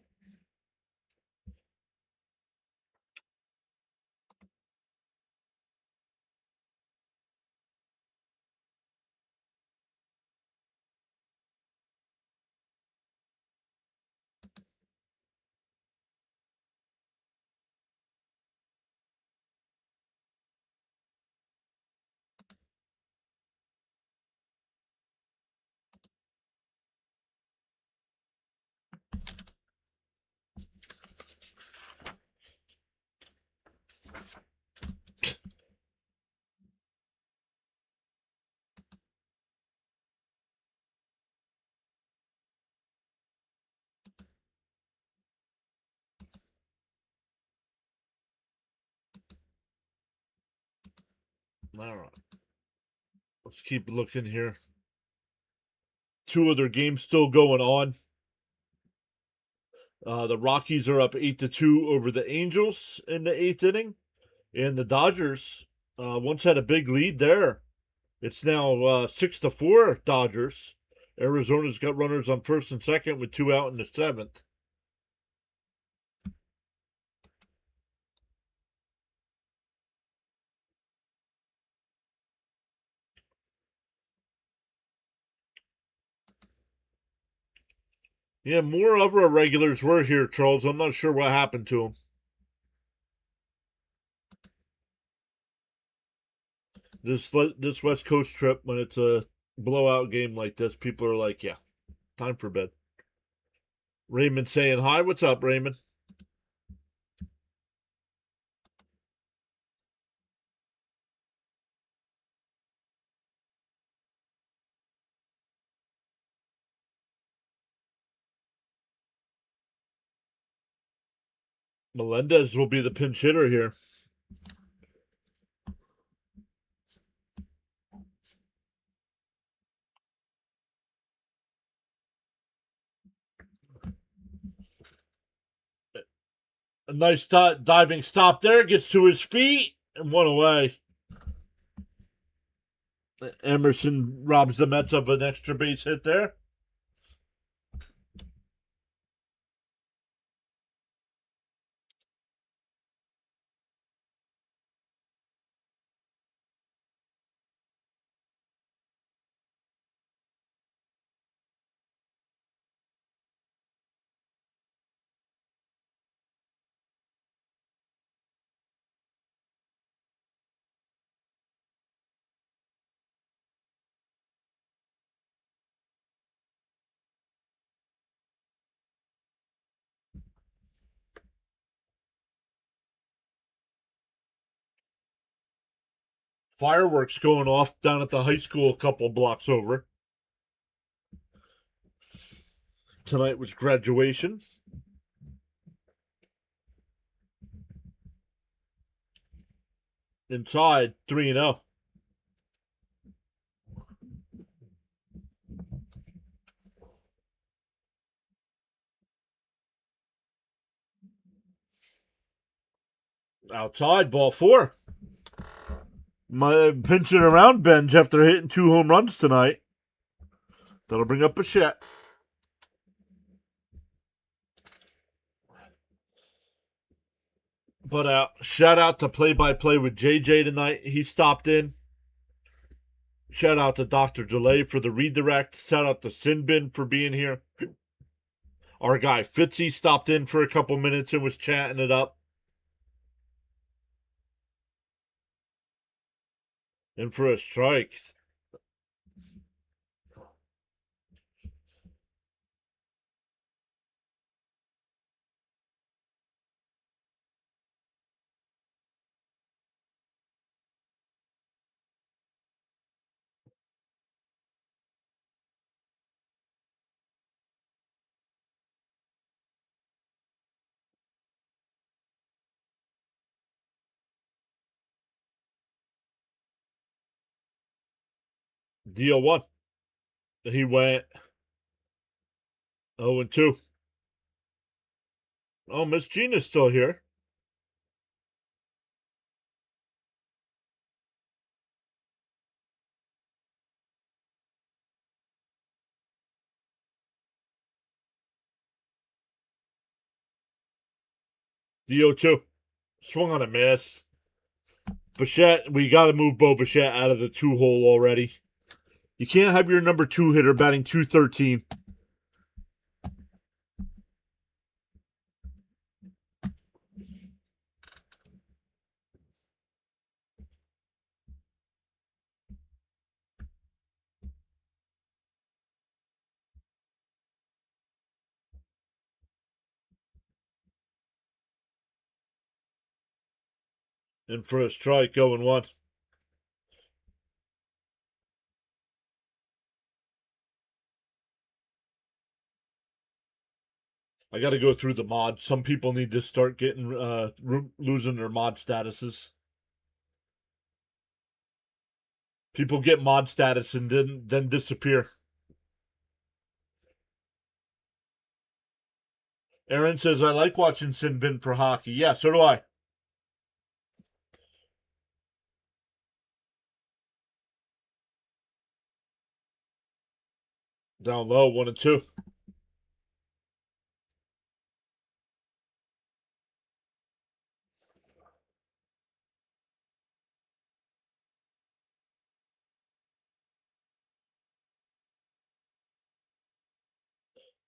All right. Let's keep looking here. 2 other games still going on. The Rockies are up 8-2 over the Angels in the 8th inning. And the Dodgers once had a big lead there. It's now 6-4 Dodgers. Arizona's got runners on first and second with 2 out in the 7th. Yeah, more of our regulars were here, Charles. I'm not sure what happened to them. This West Coast trip, when it's a blowout game like this, people are like, yeah, time for bed. Raymond saying hi. What's up, Raymond? Melendez will be the pinch hitter here. A nice diving stop there. Gets to his feet and 1 away. Emerson robs the Mets of an extra base hit there. Fireworks going off down at the high school a couple blocks over. Tonight was graduation. Inside 3-0. Outside, ball 4. My pinching around bench after hitting 2 home runs tonight. That'll bring up Bichette. But shout out to play-by-play with JJ tonight. He stopped in. Shout out to Dr. Delay for the redirect. Shout out to Sinbin for being here. Our guy Fitzy stopped in for a couple minutes and was chatting it up. And for a strike. Deal 1. He went 0-2. Oh, Miss Gina's still here. DO2. Swung on a miss. Bichette, we got to move Bo Bichette out of the 2-hole already. You can't have your number 2 hitter batting .213. And for a strike, 0-1. I got to go through the mods. Some people need to start getting losing their mod statuses. People get mod status and then disappear. Aaron says, I like watching Sinbin for hockey. Yeah, so do I. Down low, 1-2.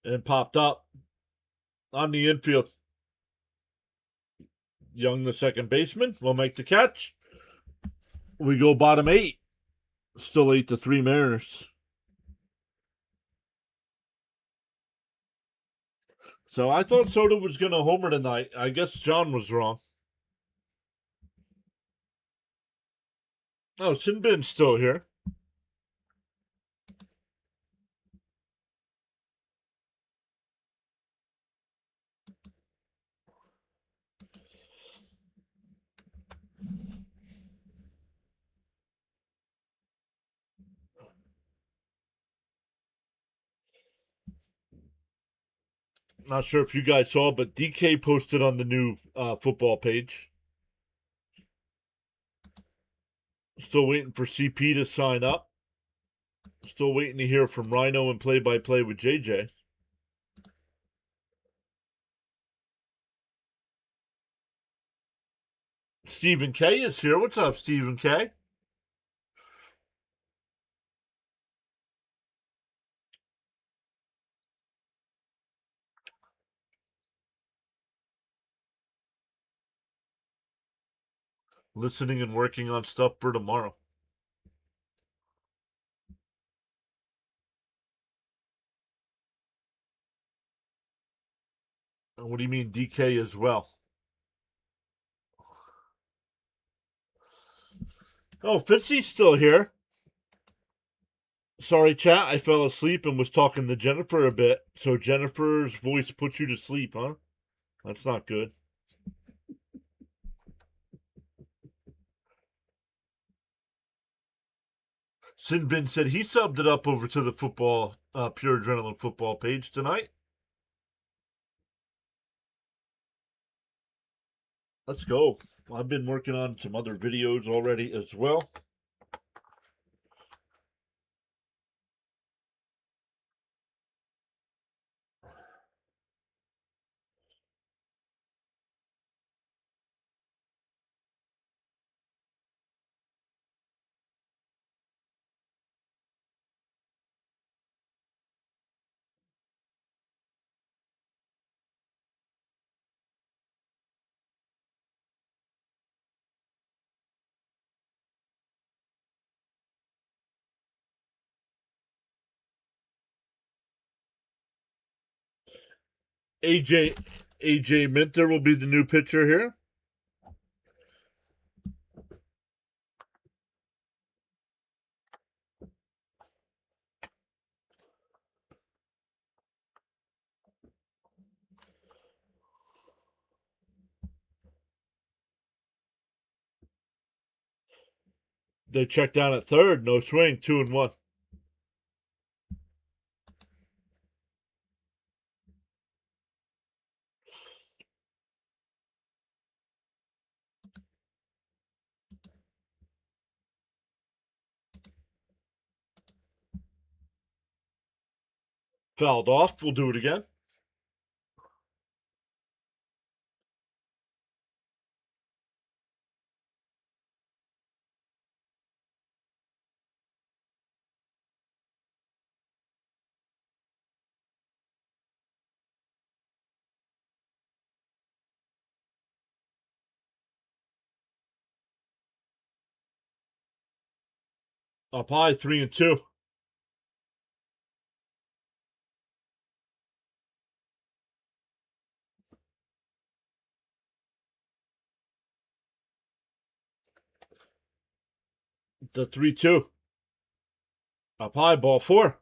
And popped up on the infield. Young, the second baseman, will make the catch. We go bottom 8. Still 8-3 Mariners. So I thought Soto was going to homer tonight. I guess John was wrong. Oh, Sinbin's still here. Not sure if you guys saw, but DK posted on the new football page. Still waiting for CP to sign up. Still waiting to hear from Rhino and play-by-play with JJ. Stephen K is here. What's up, Stephen K? Listening and working on stuff for tomorrow. What do you mean DK as well? Oh, Fitzy's still here. Sorry, chat. I fell asleep and was talking to Jennifer a bit. So Jennifer's voice put you to sleep, huh? That's not good. Sinbin said he subbed it up over to the football, Pure Adrenaline football page tonight. Let's go. I've been working on some other videos already as well. AJ Minter will be the new pitcher here. They check down at third. No swing. 2-1. Fouled off. We'll do it again. Up high. 3-2. The 3-2. Up high. Ball 4.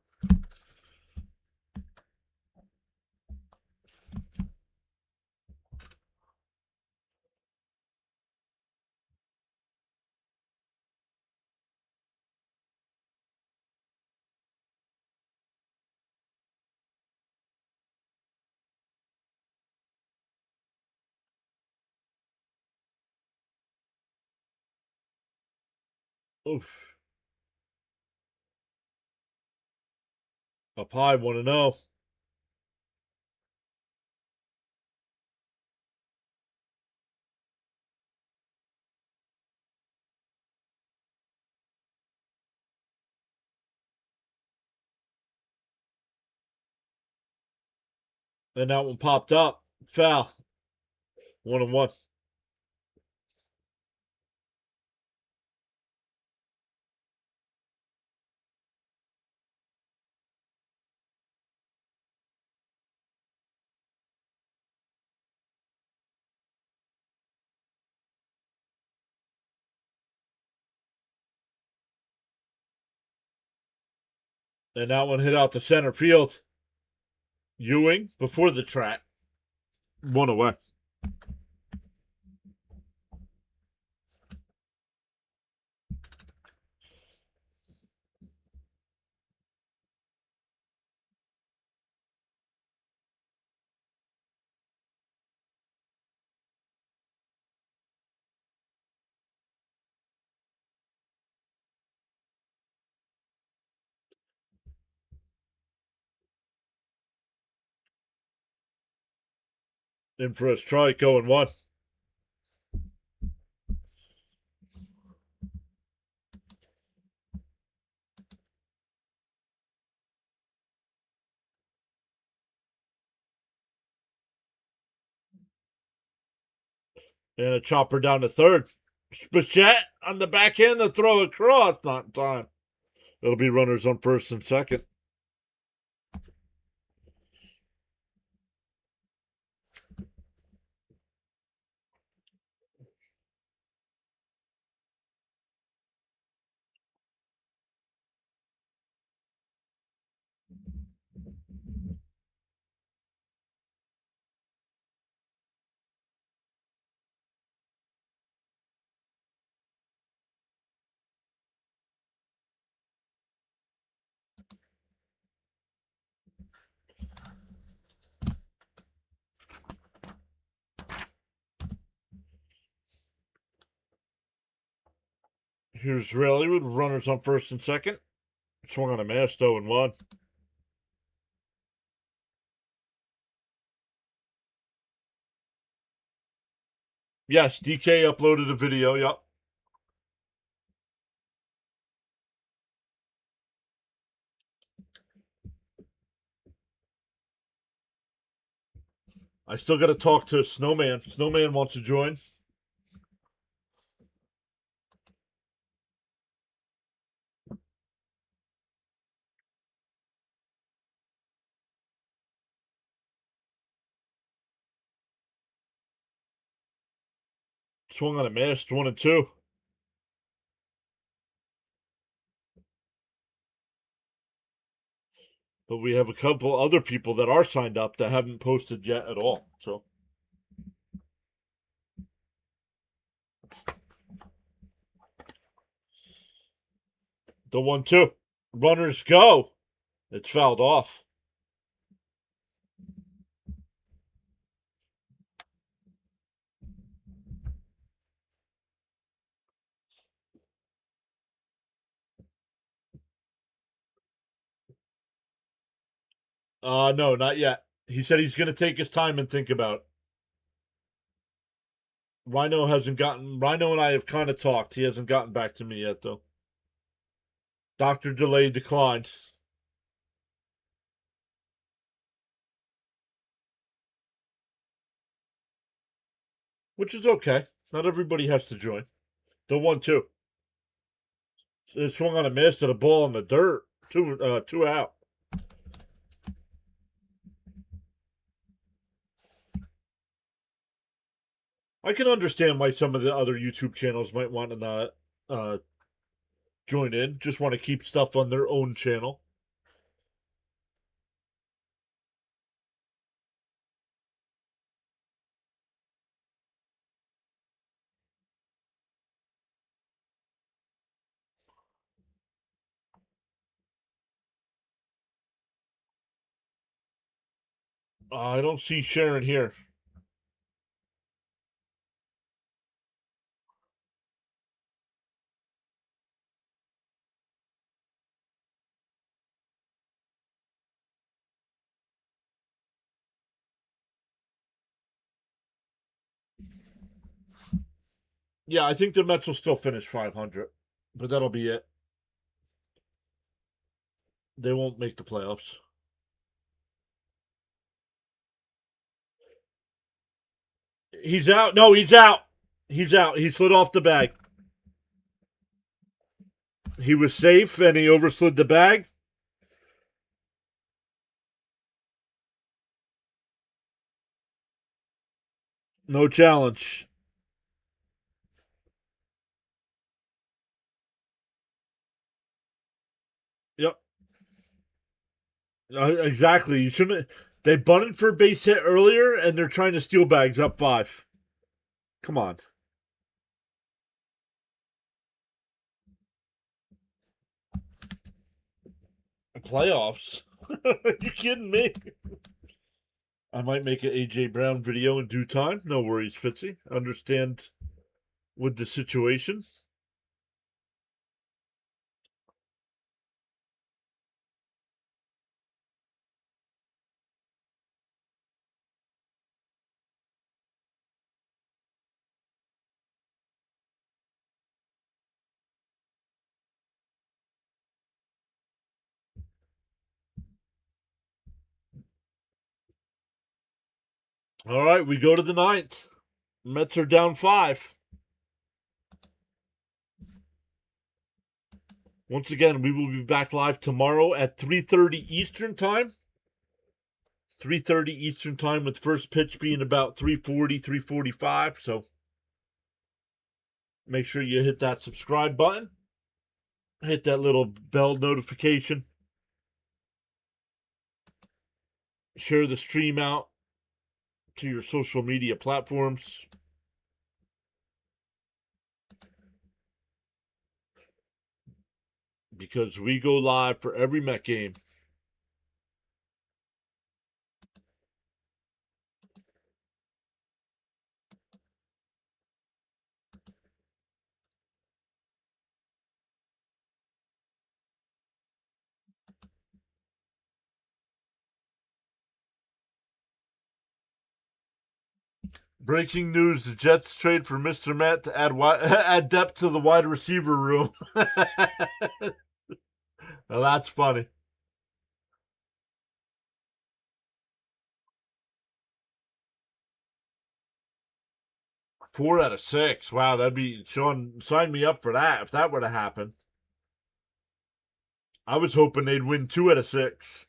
Oof. Up high. 1-0. And that one popped up. Foul. 1-1. And that one hit out to center field. Ewing before the track. 1 away. In for a strike. 0-1. And a chopper down to third. Bichette on the backhand to throw across. Not in time. It'll be runners on first and second. Here's Raleigh with runners on first and second. Swung on a miss, 0-1. Yes, DK uploaded a video. Yep. I still got to talk to Snowman. Snowman wants to join. Swung on a miss, 1-2. But we have a couple other people that are signed up that haven't posted yet at all. So the 1-2. Runners go. It's fouled off. No, not yet. He said he's going to take his time and think about it. Rhino and I have kind of talked. He hasn't gotten back to me yet, though. Dr. Delay declined. Which is okay. Not everybody has to join. The 1-2. It swung on a miss to the ball in the dirt. Two out. I can understand why some of the other YouTube channels might want to not join in. Just want to keep stuff on their own channel. I don't see Sharon here. Yeah, I think the Mets will still finish 500, but that'll be it. They won't make the playoffs. He's out. No, he's out. He's out. He slid off the bag. He was safe and he overslid the bag. No challenge. Yep. Exactly. You shouldn't. They bunted for a base hit earlier, and they're trying to steal bags up 5. Come on. Playoffs? You kidding me? I might make an AJ Brown video in due time. No worries, Fitzy. Understand with the situation. All right, we go to the 9th. Mets are down 5. Once again, we will be back live tomorrow at 3:30 Eastern time. 3:30 Eastern time with first pitch being about 3:40, 3:45. So make sure you hit that subscribe button. Hit that little bell notification. Share the stream out to your social media platforms. Because we go live for every Met game. Breaking news: the Jets trade for Mr. Met to add depth to the wide receiver room. Now that's funny. 4 out of 6. Wow, that'd be Sean. Sign me up for that if that were to happen. I was hoping they'd win 2 out of 6.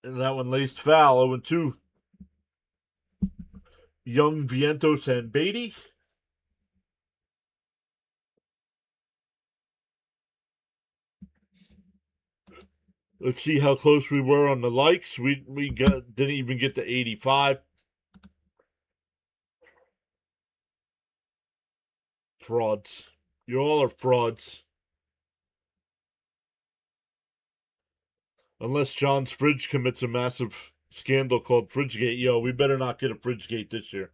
And that one laced foul. 0-2. Young, Vientos, and Beatty. Let's see how close we were on the likes. We didn't even get to 85. Frauds. You all are frauds. Unless John's fridge commits a massive scandal called Fridgegate. Yo, we better not get a Fridgegate this year.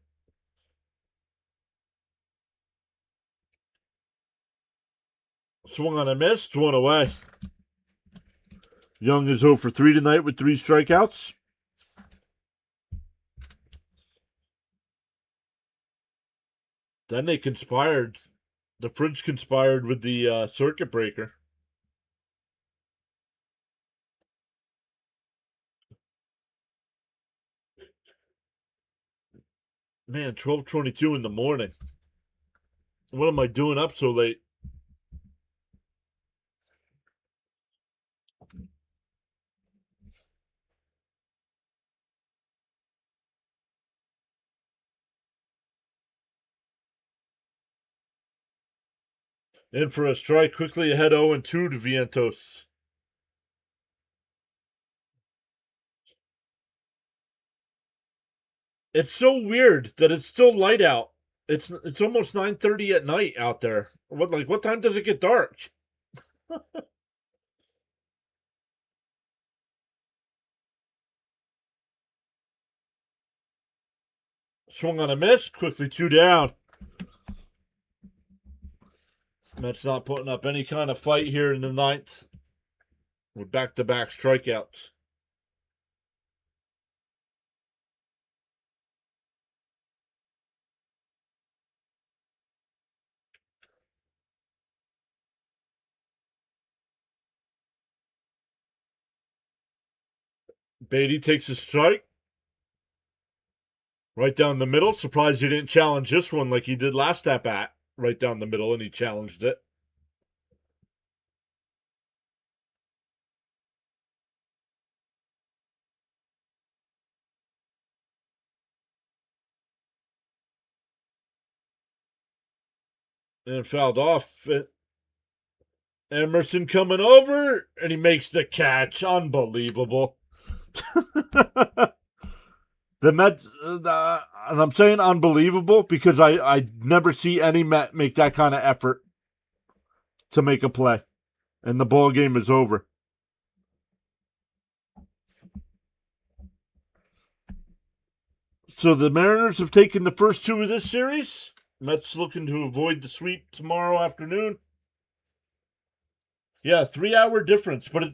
Swung on a miss, one away. Young is 0 for 3 tonight with 3 strikeouts. Then they conspired. The fridge conspired with the circuit breaker. Man, 12:22 in the morning. What am I doing up so late? In for a strike, quickly ahead 0-2 to Vientos. It's so weird that it's still light out. It's almost 9:30 at night out there. What time does it get dark? Swung on a miss, quickly 2 down. Mets not putting up any kind of fight here in the ninth. With back-to-back strikeouts. Beatty takes a strike. Right down the middle. Surprised he didn't challenge this one like he did last at bat. Right down the middle, and he challenged it. And fouled off. Emerson coming over, and he makes the catch. Unbelievable. The Mets, and I'm saying unbelievable because I never see any Met make that kind of effort to make a play. And the ball game is over. So the Mariners have taken the first 2 of this series. Mets looking to avoid the sweep tomorrow afternoon. Yeah, 3-hour difference, but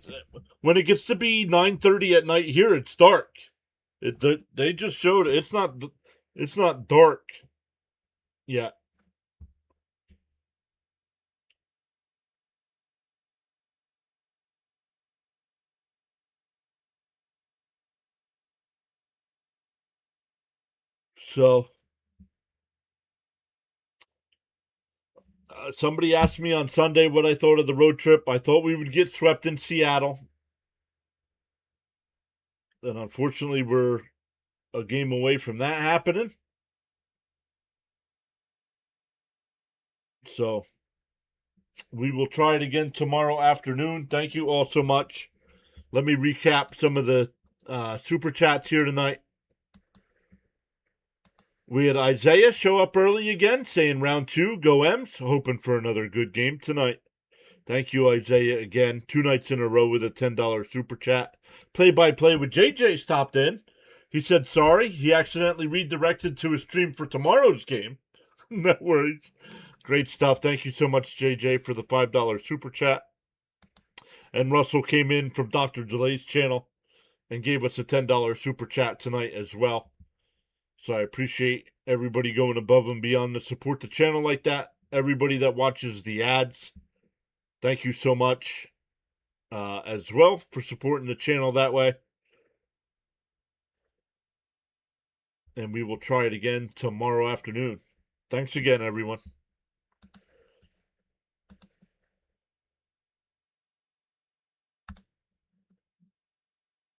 when it gets to be 9:30 at night here, it's dark. They just showed it's not dark yet. So somebody asked me on Sunday what I thought of the road trip. I thought we would get swept in Seattle. And unfortunately, we're a game away from that happening. So we will try it again tomorrow afternoon. Thank you all so much. Let me recap some of the super chats here tonight. We had Isaiah show up early again, saying round 2, go M's, hoping for another good game tonight. Thank you, Isaiah, again. 2 nights in a row with a $10 super chat. Play-by-play with JJ stopped in. He said sorry. He accidentally redirected to his stream for tomorrow's game. No worries. Great stuff. Thank you so much, JJ, for the $5 super chat. And Russell came in from Dr. Delay's channel. and gave us a $10 super chat tonight as well. So I appreciate everybody going above and beyond to support the channel like that. Everybody that watches the ads, thank you so much as well for supporting the channel that way. And we will try it again tomorrow afternoon. Thanks again, everyone.